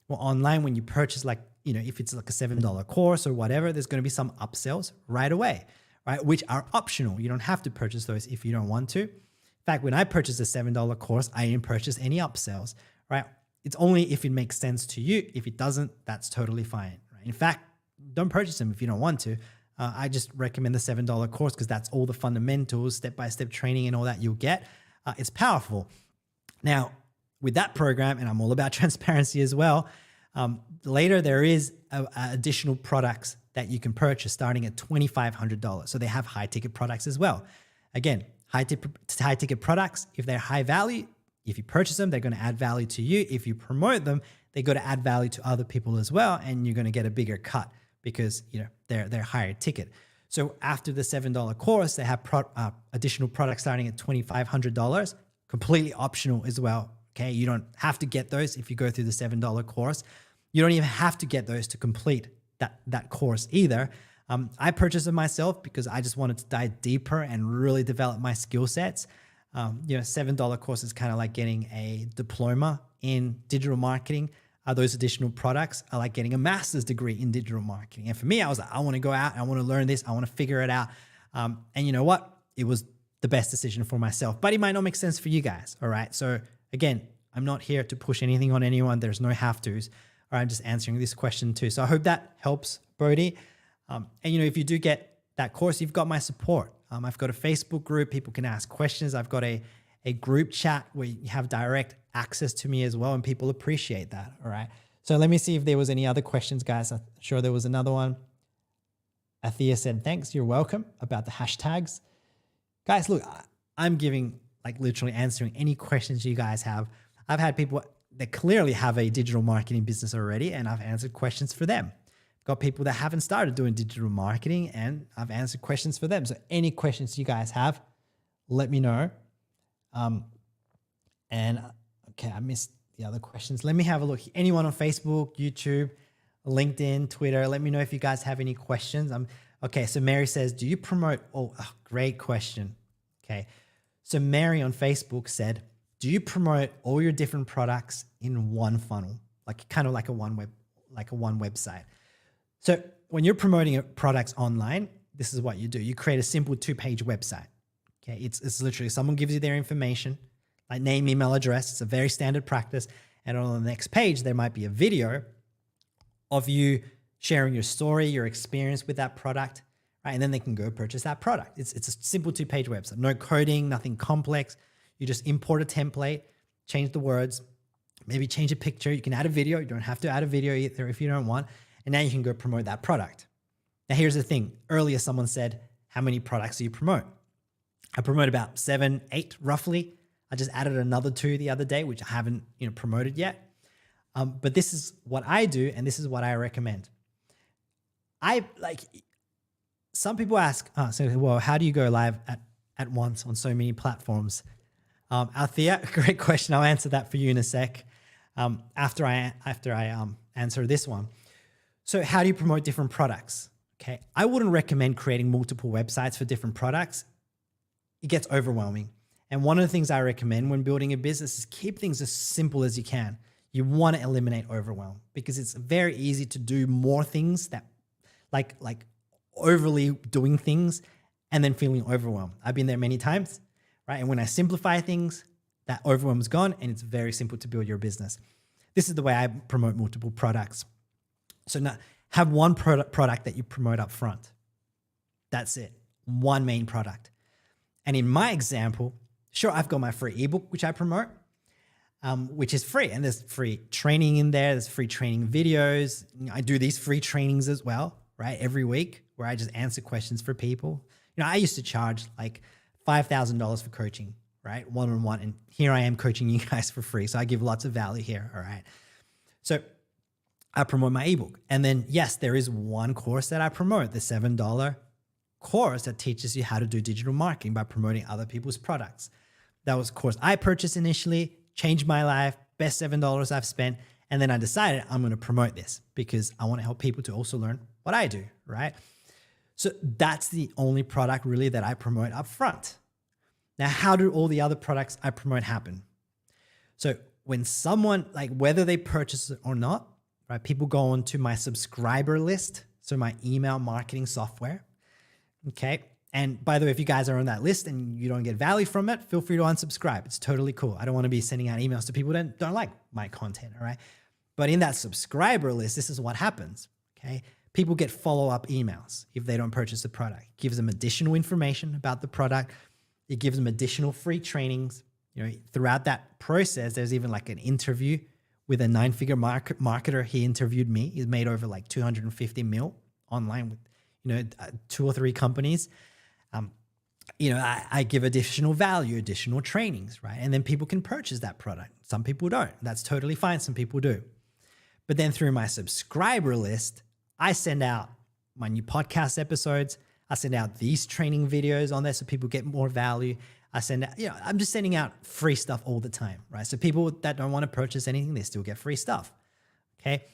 Well, online, when you purchase if it's like a $7 course or whatever, there's going to be some upsells right away, right? Which are optional. You don't have to purchase those if you don't want to. In fact, when I purchased a $7 course, I didn't purchase any upsells, right? It's only if it makes sense to you. If it doesn't, that's totally fine, right? In fact, don't purchase them if you don't want to. I just recommend the $7 course because that's all the fundamentals, step-by-step training and all that you'll get. It's powerful. Now, with that program, and I'm all about transparency as well, later there is additional products that you can purchase starting at $2,500. So they have high ticket products as well. Again, high ticket products, if they're high value, if you purchase them, they're going to add value to you. If you promote them, they're going to add value to other people as well, and you're going to get a bigger cut because they're higher ticket. So after the $7 course, they have additional products starting at $2,500, completely optional as well. Okay, you don't have to get those if you go through the $7 course. You don't even have to get those to complete that course either. I purchased them myself because I just wanted to dive deeper and really develop my skill sets. $7 course is kind of like getting a diploma in digital marketing. Those additional products are like getting a master's degree in digital marketing. And for me, I was like, I want to go out, I want to learn this, I want to figure it out. And you know what? It was the best decision for myself, but it might not make sense for you guys. All right. So again, I'm not here to push anything on anyone. There's no have-tos. All right, I'm just answering this question too. So I hope that helps, Brody. And if you do get that course, you've got my support. I've got a Facebook group. People can ask questions. I've got a group chat where you have direct access to me as well, and people appreciate that. All right. So let me see if there was any other questions, guys. I'm sure there was another one. Athea said, thanks, you're welcome, about the hashtags. Guys, look, I'm literally answering any questions you guys have. I've had people that clearly have a digital marketing business already, and I've answered questions for them. I've got people that haven't started doing digital marketing, and I've answered questions for them. So any questions you guys have, let me know. And okay, I missed the other questions. Let me have a look. Anyone on Facebook, YouTube, LinkedIn, Twitter, let me know if you guys have any questions. Okay, so Mary says, do you promote, great question. Okay, so Mary on Facebook said, do you promote all your different products in one funnel? Like kind of like a one website. So when you're promoting products online, this is what you do. You create a simple 2-page website. Okay, it's literally someone gives you their information, like name, email, address. It's a very standard practice. And on the next page, there might be a video of you sharing your story, your experience with that product, right? And then they can go purchase that product. It's a simple 2-page website. No coding, nothing complex. You just import a template, change the words, maybe change a picture. You can add a video. You don't have to add a video either if you don't want. And now you can go promote that product. Now here's the thing. Earlier, someone said, how many products do you promote? I promote about 7, 8 roughly. I just added another 2 the other day, which I haven't promoted yet. But this is what I do, and this is what I recommend. Some people ask, well, how do you go live at once on so many platforms? Althea, great question. I'll answer that for you in a sec. After I answer this one. So how do you promote different products? Okay, I wouldn't recommend creating multiple websites for different products. It gets overwhelming. And one of the things I recommend when building a business is keep things as simple as you can. You want to eliminate overwhelm because it's very easy to do more things that like overly doing things and then feeling overwhelmed. I've been there many times, right? And when I simplify things, that overwhelm is gone and it's very simple to build your business. This is the way I promote multiple products. So now have one product that you promote up front. That's it. One main product. And in my example, sure, I've got my free ebook, which I promote, which is free. And there's free training in there. There's free training videos. I do these free trainings as well, right? Every week where I just answer questions for people. I used to charge like $5,000 for coaching, right? One-on-one. And here I am coaching you guys for free. So I give lots of value here, all right? So I promote my ebook. And then, yes, there is one course that I promote, the $7 course that teaches you how to do digital marketing by promoting other people's products. That was a course I purchased initially, changed my life, best $7 I've spent. And then I decided I'm going to promote this because I want to help people to also learn what I do, right? So that's the only product really that I promote up front. Now, how do all the other products I promote happen? So when someone, whether they purchase it or not, right? People go onto my subscriber list. So my email marketing software. Okay. And by the way, if you guys are on that list and you don't get value from it, feel free to unsubscribe. It's totally cool. I don't want to be sending out emails to people that don't like my content. All right. But in that subscriber list, this is what happens. Okay. People get follow-up emails if they don't purchase the product. It gives them additional information about the product. It gives them additional free trainings. Throughout that process, there's even like an interview with a 9-figure marketer. He interviewed me. He's made over like 250 mil online with, 2 or 3 companies. I give additional value, additional trainings, right? And then people can purchase that product. Some people don't. That's totally fine. Some people do. But then through my subscriber list, I send out my new podcast episodes. I send out these training videos on there so people get more value. I send out, I'm just sending out free stuff all the time, right? So people that don't want to purchase anything, they still get free stuff, okay?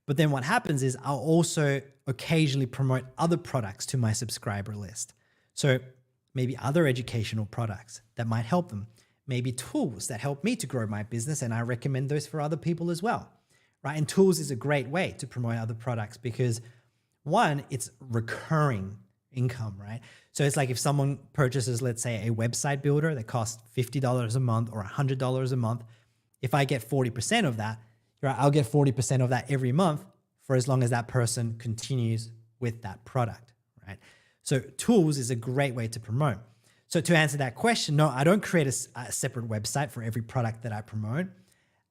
But then what happens is I'll also occasionally promote other products to my subscriber list. So maybe other educational products that might help them, maybe tools that help me to grow my business, and I recommend those for other people as well, right? And tools is a great way to promote other products because one, it's recurring income, right? So it's like if someone purchases, let's say, a website builder that costs $50 a month or $100 a month, if I get 40% of that, right, I'll get 40% of that every month for as long as that person continues with that product, right? So tools is a great way to promote. So to answer that question, no, I don't create a separate website for every product that I promote.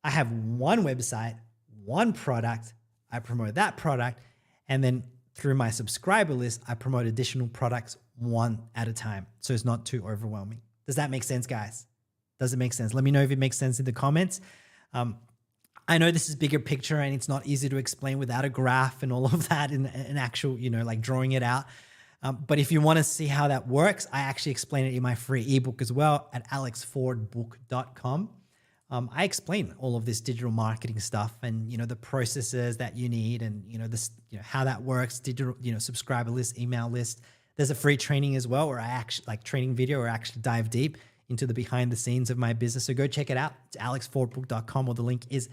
I have one website, one product, I promote that product, and then through my subscriber list, I promote additional products one at a time. So it's not too overwhelming. Does that make sense, guys? Does it make sense? Let me know if it makes sense in the comments. I know this is bigger picture and it's not easy to explain without a graph and all of that in an actual, like drawing it out. But if you want to see how that works, I actually explain it in my free ebook as well at alexfordbook.com. I explain all of this digital marketing stuff and, the processes that you need and, how that works, digital, subscriber list, email list. There's a free training as well where I actually training video where I actually dive deep into the behind the scenes of my business. So go check it out. It's alexfordbook.com, or the link is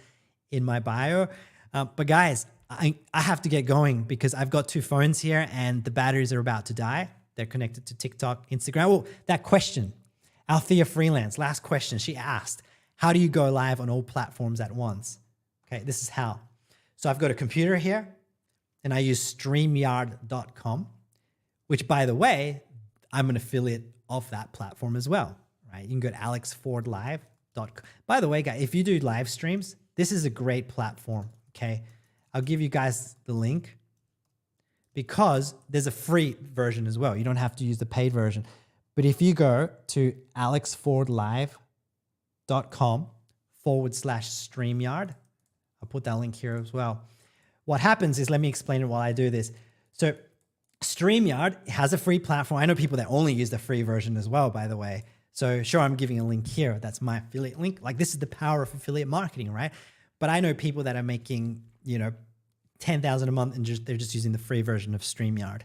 in my bio. But guys, I have to get going because I've got 2 phones here and the batteries are about to die. They're connected to TikTok, Instagram. Well, that question, Althea Freelance, last question, she asked, how do you go live on all platforms at once? Okay, this is how. So I've got a computer here and I use StreamYard.com, which, by the way, I'm an affiliate of that platform as well, right? You can go to alexfordlive.com. By the way, guys, if you do live streams, this is a great platform, okay? I'll give you guys the link because there's a free version as well. You don't have to use the paid version. But if you go to alexfordlive.com/StreamYard, I'll put that link here as well. What happens is, let me explain it while I do this. So StreamYard has a free platform. I know people that only use the free version as well, by the way. So sure, I'm giving a link here. That's my affiliate link. Like, this is the power of affiliate marketing, right? But I know people that are making, 10,000 a month and they're just using the free version of StreamYard.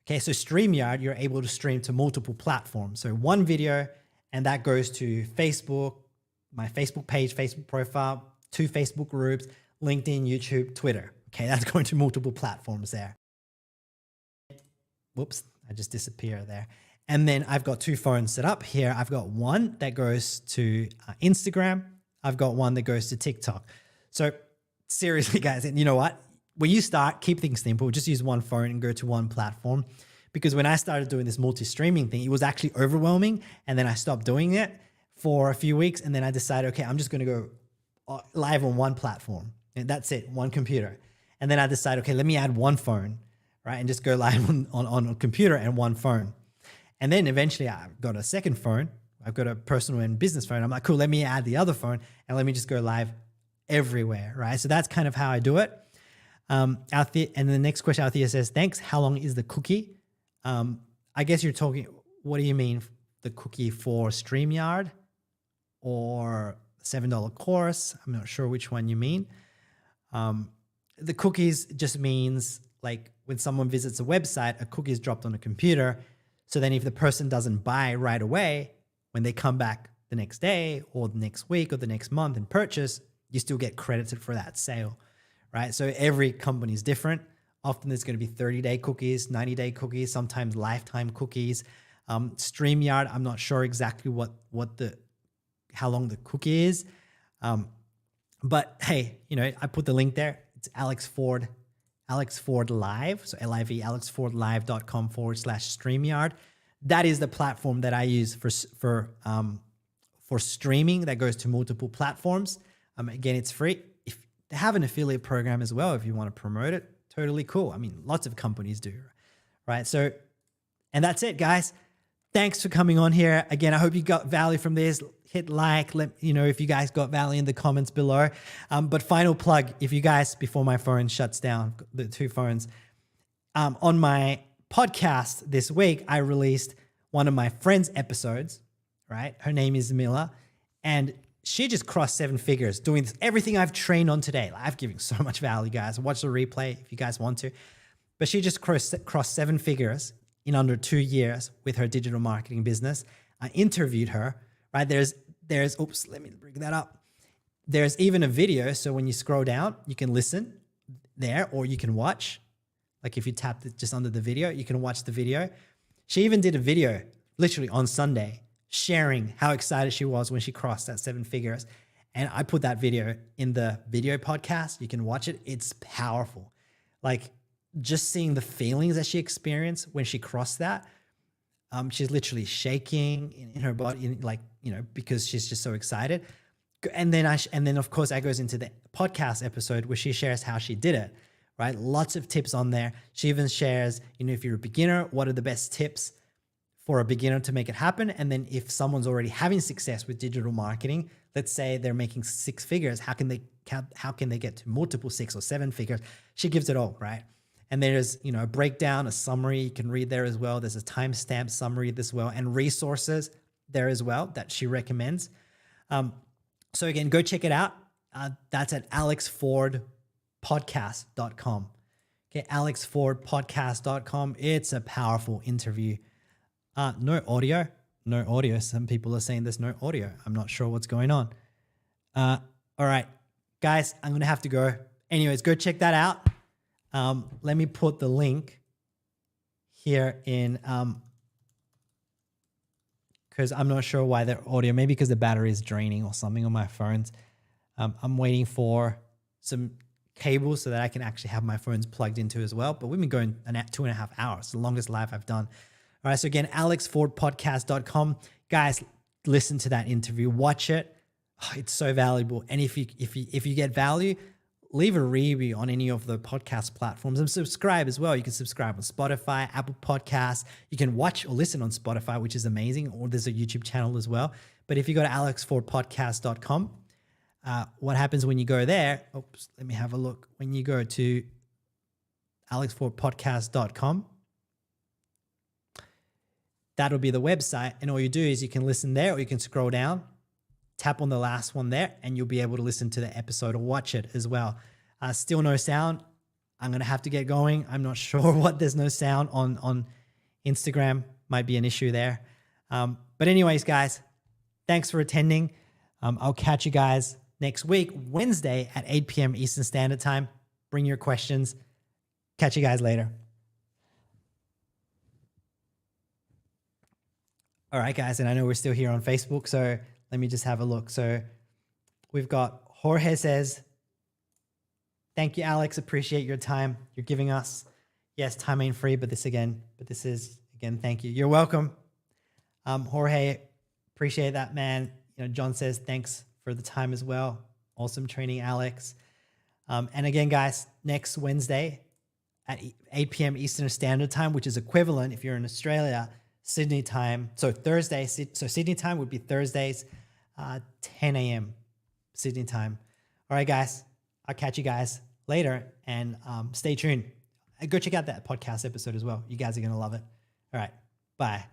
Okay, so StreamYard, you're able to stream to multiple platforms. So one video, and that goes to Facebook, my Facebook page, Facebook profile, 2 Facebook groups, LinkedIn, YouTube, Twitter. Okay, that's going to multiple platforms there. Whoops, I just disappeared there. And then I've got 2 phones set up here. I've got one that goes to Instagram. I've got one that goes to TikTok. So seriously, guys, and you know what? When you start, keep things simple. Just use one phone and go to one platform. Because when I started doing this multi-streaming thing, it was actually overwhelming. And then I stopped doing it for a few weeks. And then I decided, okay, I'm just going to go live on one platform. And that's it, one computer. And then I decided, okay, let me add one phone, right? And just go live on a computer and one phone. And then eventually I got a second phone. I've got a personal and business phone. I'm like, cool, let me add the other phone and let me just go live everywhere, right? So that's kind of how I do it. Althea, and the next question, Althea says, thanks. How long is the cookie? I guess you're talking, what do you mean, the cookie for StreamYard or $7 course? I'm not sure which one you mean. The cookies just means like when someone visits a website, a cookie is dropped on a computer. So then if the person doesn't buy right away, when they come back the next day or the next week or the next month and purchase, you still get credited for that sale, right? So every company is different. Often there's going to be 30-day cookies, 90-day cookies, sometimes lifetime cookies. StreamYard, I'm not sure exactly how long the cookie is. But hey, I put the link there. It's Alex Ford Live. So LIV, alexfordlive.com/StreamYard. That is the platform that I use for streaming that goes to multiple platforms. Again, it's free. If they have an affiliate program as well, if you want to promote it, totally cool. I mean, lots of companies do, right? So, and that's it, guys. Thanks for coming on here. Again, I hope you got value from this. Hit like, let if you guys got value in the comments below. But final plug, if you guys, before my phone shuts down, the 2 phones, on my podcast this week, I released one of my friend's episodes, right? Her name is Mila, and she just crossed 7 figures doing everything I've trained on today. I've given so much value, guys. Watch the replay if you guys want to. But she just crossed 7 figures in under 2 years with her digital marketing business. I interviewed her, right? There's, oops, let me bring that up. There's even a video. So when you scroll down, you can listen there or you can watch. Like if you tap just under the video, you can watch the video. She even did a video literally on Sunday sharing how excited she was when she crossed that 7 figures. And I put that video in the video podcast. You can watch it. It's powerful. Like just seeing the feelings that she experienced when she crossed that. She's literally shaking in her body, because she's just so excited. And then of course, I goes into the podcast episode where she shares how she did it, right? Lots of tips on there. She even shares, if you're a beginner, what are the best tips for a beginner to make it happen? And then if someone's already having success with digital marketing, let's say they're making 6 figures, how can they get to multiple 6 or 7 figures? She gives it all, right? And there's, a breakdown, a summary you can read there as well. There's a timestamp summary as well, and resources there as well that she recommends. So again, go check it out. That's at alexfordpodcast.com. Okay, alexfordpodcast.com. It's a powerful interview. No audio. Some people are saying there's no audio. I'm not sure what's going on. All right, guys, I'm going to have to go. Anyways, go check that out. Let me put the link here in, because I'm not sure why the audio, maybe because the battery is draining or something on my phones. I'm waiting for some cables so that I can actually have my phones plugged into as well. But we've been going 2.5 hours, the longest live I've done. All right, so again, alexfordpodcast.com. Guys, listen to that interview, watch it. Oh, it's so valuable. And if you get value, leave a review on any of the podcast platforms and subscribe as well. You can subscribe on Spotify, Apple Podcasts. You can watch or listen on Spotify, which is amazing, or there's a YouTube channel as well. But if you go to alexfordpodcast.com, what happens when you go there? Oops, let me have a look. When you go to alexfordpodcast.com, that'll be the website. And all you do is you can listen there, or you can scroll down, tap on the last one there, and you'll be able to listen to the episode or watch it as well. Still no sound. I'm going to have to get going. I'm not sure what there's no sound on Instagram. Might be an issue there. But anyways, guys, thanks for attending. I'll catch you guys next week, Wednesday at 8 p.m. Eastern Standard Time. Bring your questions. Catch you guys later. All right, guys, and I know we're still here on Facebook, so let me just have a look. So we've got Jorge says, thank you, Alex. Appreciate your time you're giving us. Yes, time ain't free, but this is again, thank you. You're welcome. Jorge, appreciate that, man. John says, thanks for the time as well. Awesome training, Alex. And again, guys, next Wednesday at 8 p.m. Eastern Standard Time, which is equivalent if you're in Australia, Sydney time. So Thursday, so Sydney time would be Thursdays, 10 a.m. Sydney time. All right, guys, I'll catch you guys later, and stay tuned. Go check out that podcast episode as well. You guys are going to love it. All right, bye.